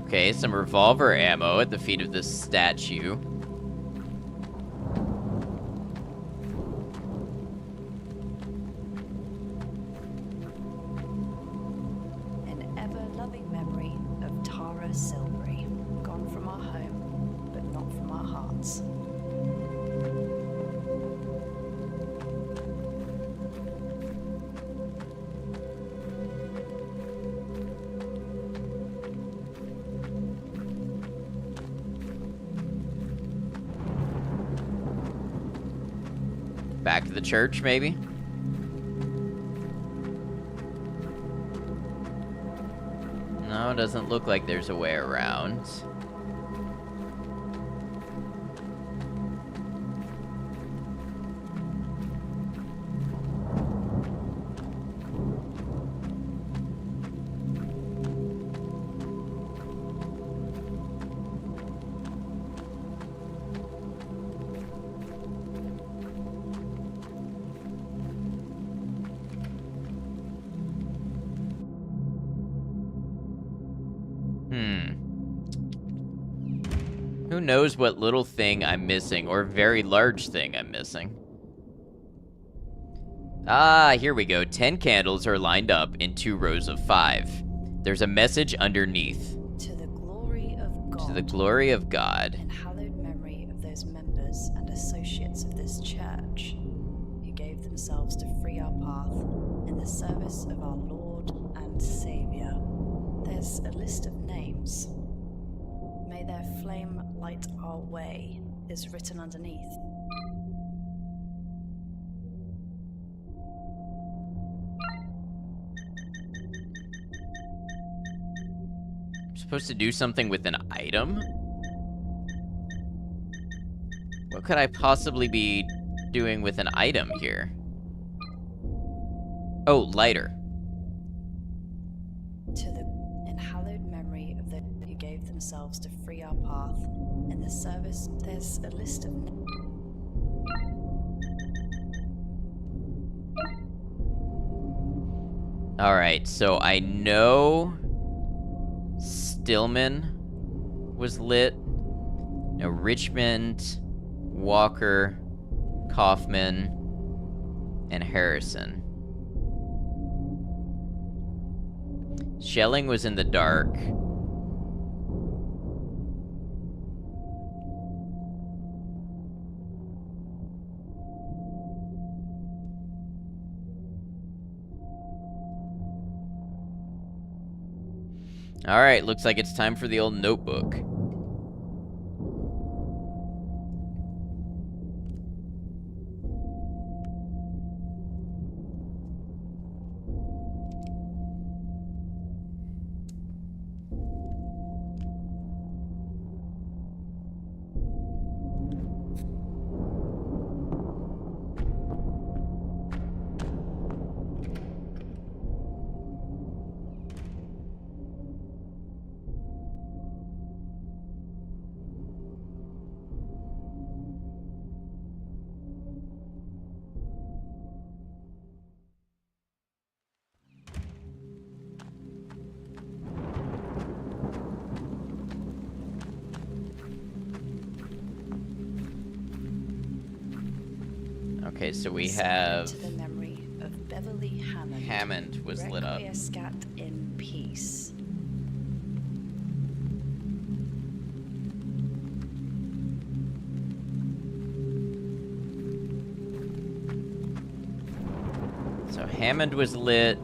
S1: Okay, some revolver ammo at the feet of this statue.
S5: An ever-loving memory of Tara Silbury, gone from our home, but not from our hearts.
S1: Back to the church, maybe? No, it doesn't look like there's a way around. Who knows what little thing I'm missing, or very large thing I'm missing. Ah, here we go. 10 candles are lined up in 2 rows of 5. There's a message underneath.
S5: To the glory of God.
S1: To the glory of God.
S5: And hallowed memory of those members and associates of this church who gave themselves to free our path in the service of our Lord and Saviour. There's a list of names. May their flame light our way is written underneath.
S1: I'm supposed to do something with an item? What could I possibly be doing with an item here? Oh, lighter.
S5: To the hallowed memory of those who gave themselves to free our path in the service, there's a list of
S1: Alright, so I know Stillman was lit. No, Richmond, Walker, Kaufman, and Harrison. Schelling was in the dark. Alright, looks like it's time for the old notebook. Okay, so we
S5: Sacred
S1: have
S5: to the memory of Beverly Hammond.
S1: Hammond was lit up.
S5: Requiescat in peace.
S1: So Hammond was lit.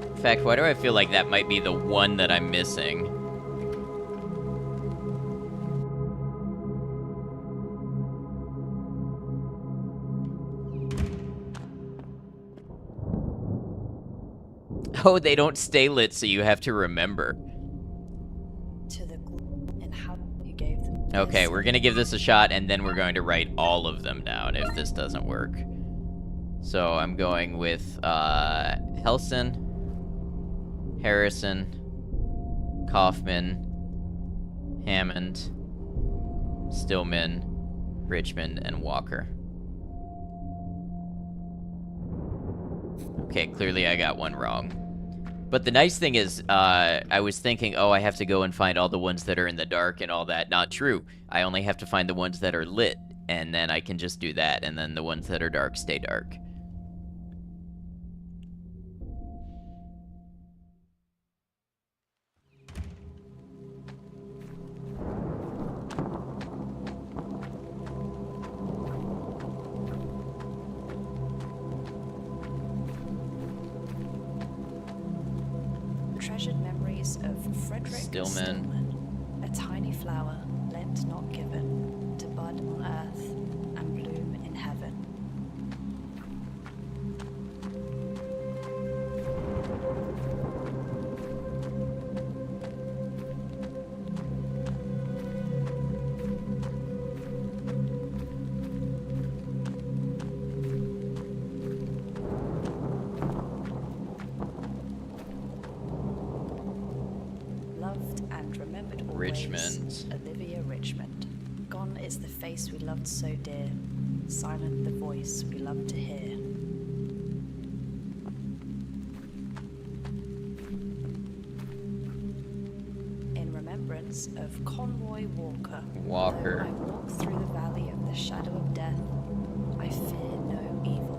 S1: In fact, why do I feel like that might be the one that I'm missing? Oh, they don't stay lit, so you have to remember.
S5: To the and how you gave them.
S1: Okay, we're gonna give this a shot, and then we're going to write all of them down if this doesn't work. So I'm going with Helson, Harrison, Kaufman, Hammond, Stillman, Richmond, and Walker. Okay, clearly I got one wrong. But the nice thing is, I was thinking, oh, I have to go and find all the ones that are in the dark and all that. Not true. I only have to find the ones that are lit, and then I can just do that, and then the ones that are dark stay dark.
S5: Treasured memories of Frederick
S1: Stillman.
S5: a tiny flower lent not given, to bud on earth and bloom in heaven. Loved and remembered always,
S1: Richmond.
S5: Olivia Richmond. Gone is the face we loved so dear, silent the voice we loved to hear. In remembrance of Conroy Walker.
S1: Walker.
S5: Though I walk through the valley of the shadow of death, I fear no evil.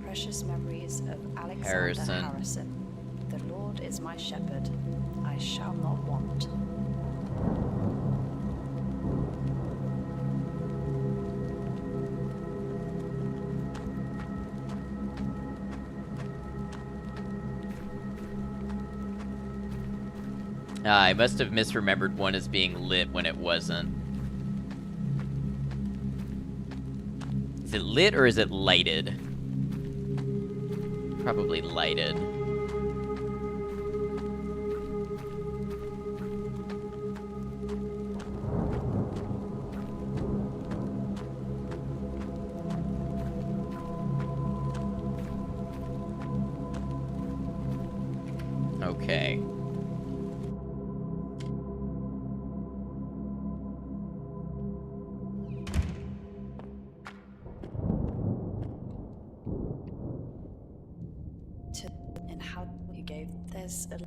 S5: Precious memories of Alexander Harrison. The Lord is my shepherd, I shall not want.
S1: I must have misremembered one as being lit when it wasn't. Is it lit or is it lighted? Probably lighted. Okay.
S5: And how you gave there's a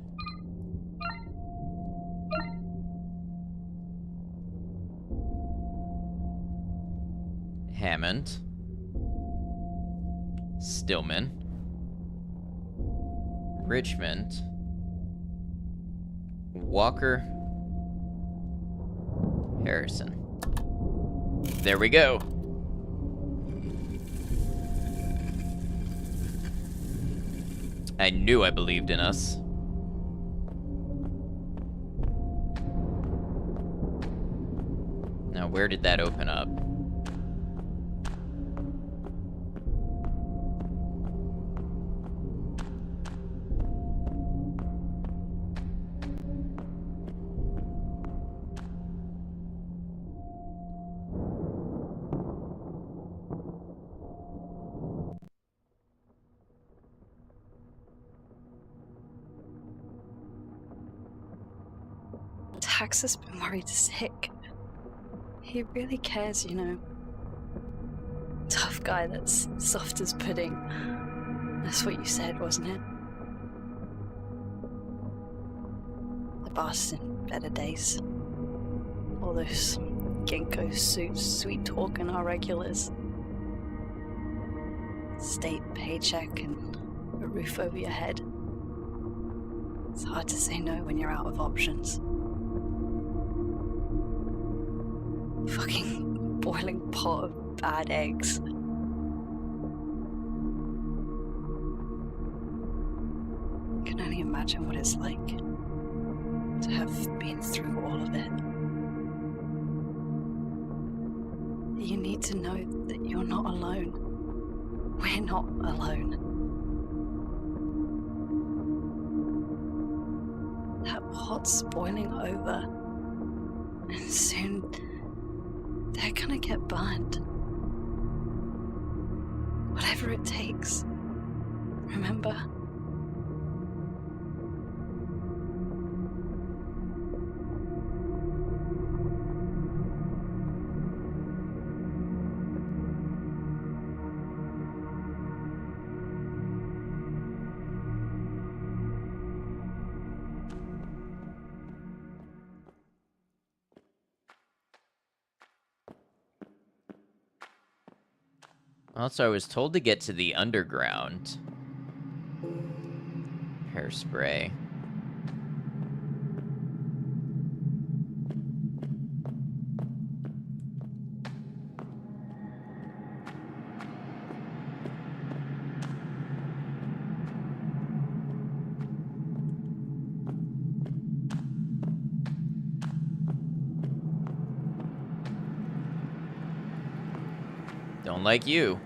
S1: Hammond. Stillman. Richmond. Walker. Harrison. There we go. I knew I believed in us. Now, where did that open up?
S5: Tax has been worried sick. He really cares, you know. Tough guy that's soft as pudding. That's what you said, wasn't it? The boss in better days. All those ginkgo suits, sweet talking our regulars. State paycheck and a roof over your head. It's hard to say no when you're out of options. Fucking boiling pot of bad eggs. I can only imagine what it's like to have been through all of it. You need to know that you're not alone. We're not alone. That pot's boiling over, and soon they're gonna get burned. Whatever it takes. Remember?
S1: Also, I was told to get to the underground. Hairspray. Don't like you.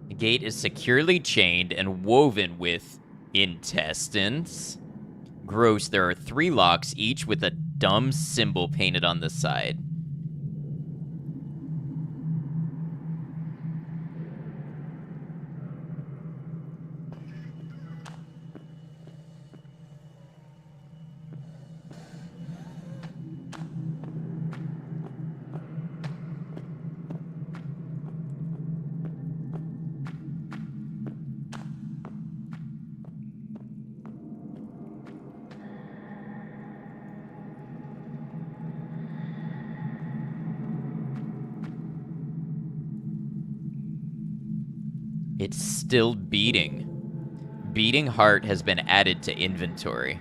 S1: The gate is securely chained and woven with intestines. Gross, there are 3 locks, each with a dumb symbol painted on the side. It's still beating. Beating heart has been added to inventory.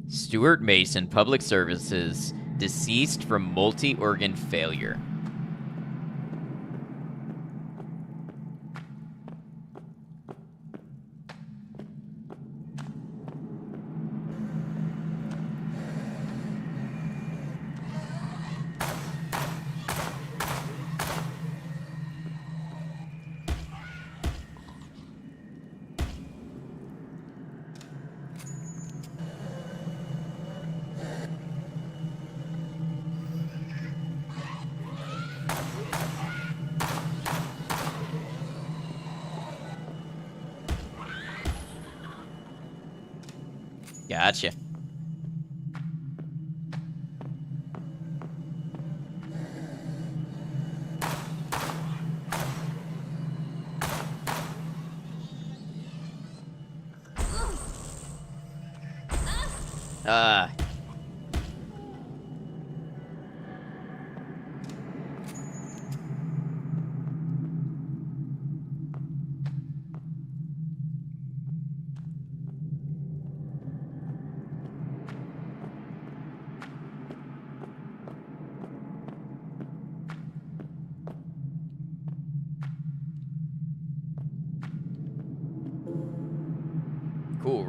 S1: Stuart Mason, Public Services, deceased from multi-organ failure. Gotcha. Ah.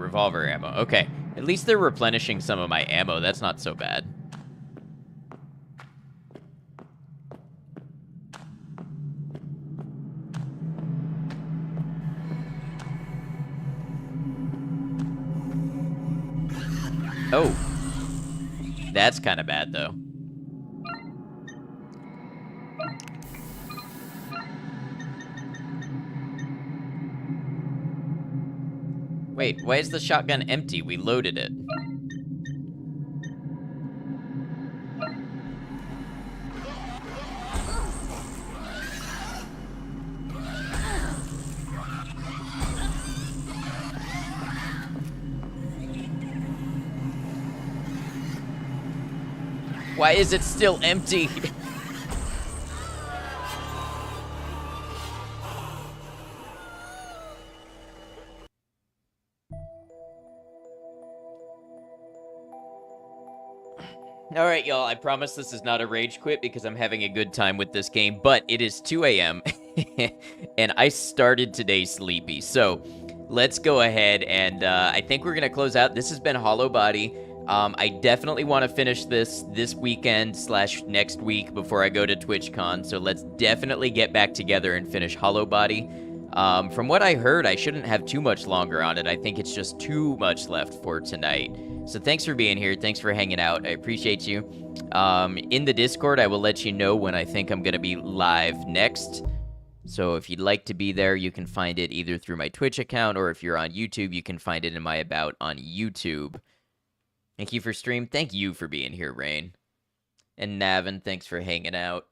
S1: revolver ammo. Okay. At least they're replenishing some of my ammo. That's not so bad. Oh. That's kind of bad, though. Wait, why is the shotgun empty? We loaded it. Why is it still empty? All right, y'all, I promise this is not a rage quit because I'm having a good time with this game, but it is 2 a.m. and I started today sleepy. So let's go ahead and I think we're going to close out. This has been Hollowbody. I definitely want to finish this weekend / next week before I go to TwitchCon. So let's definitely get back together and finish Hollowbody. From what I heard, I shouldn't have too much longer on it. I think it's just too much left for tonight. So thanks for being here. Thanks for hanging out. I appreciate you. In the Discord, I will let you know when I think I'm going to be live next. So if you'd like to be there, you can find it either through my Twitch account, or if you're on YouTube, you can find it in my About on YouTube. Thank you for stream. Thank you for being here, Rain. And Navin, thanks for hanging out.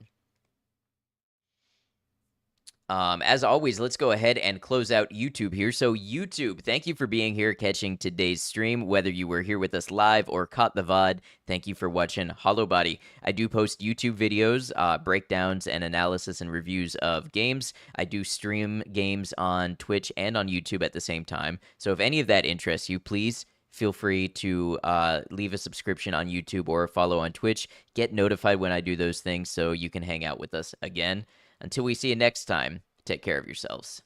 S1: As always, let's go ahead and close out YouTube here. So YouTube, thank you for being here, catching today's stream. Whether you were here with us live or caught the VOD, thank you for watching Hollowbody. I do post YouTube videos, breakdowns and analysis and reviews of games. I do stream games on Twitch and on YouTube at the same time. So if any of that interests you, please feel free to leave a subscription on YouTube or a follow on Twitch. Get notified when I do those things so you can hang out with us again. Until we see you next time, take care of yourselves.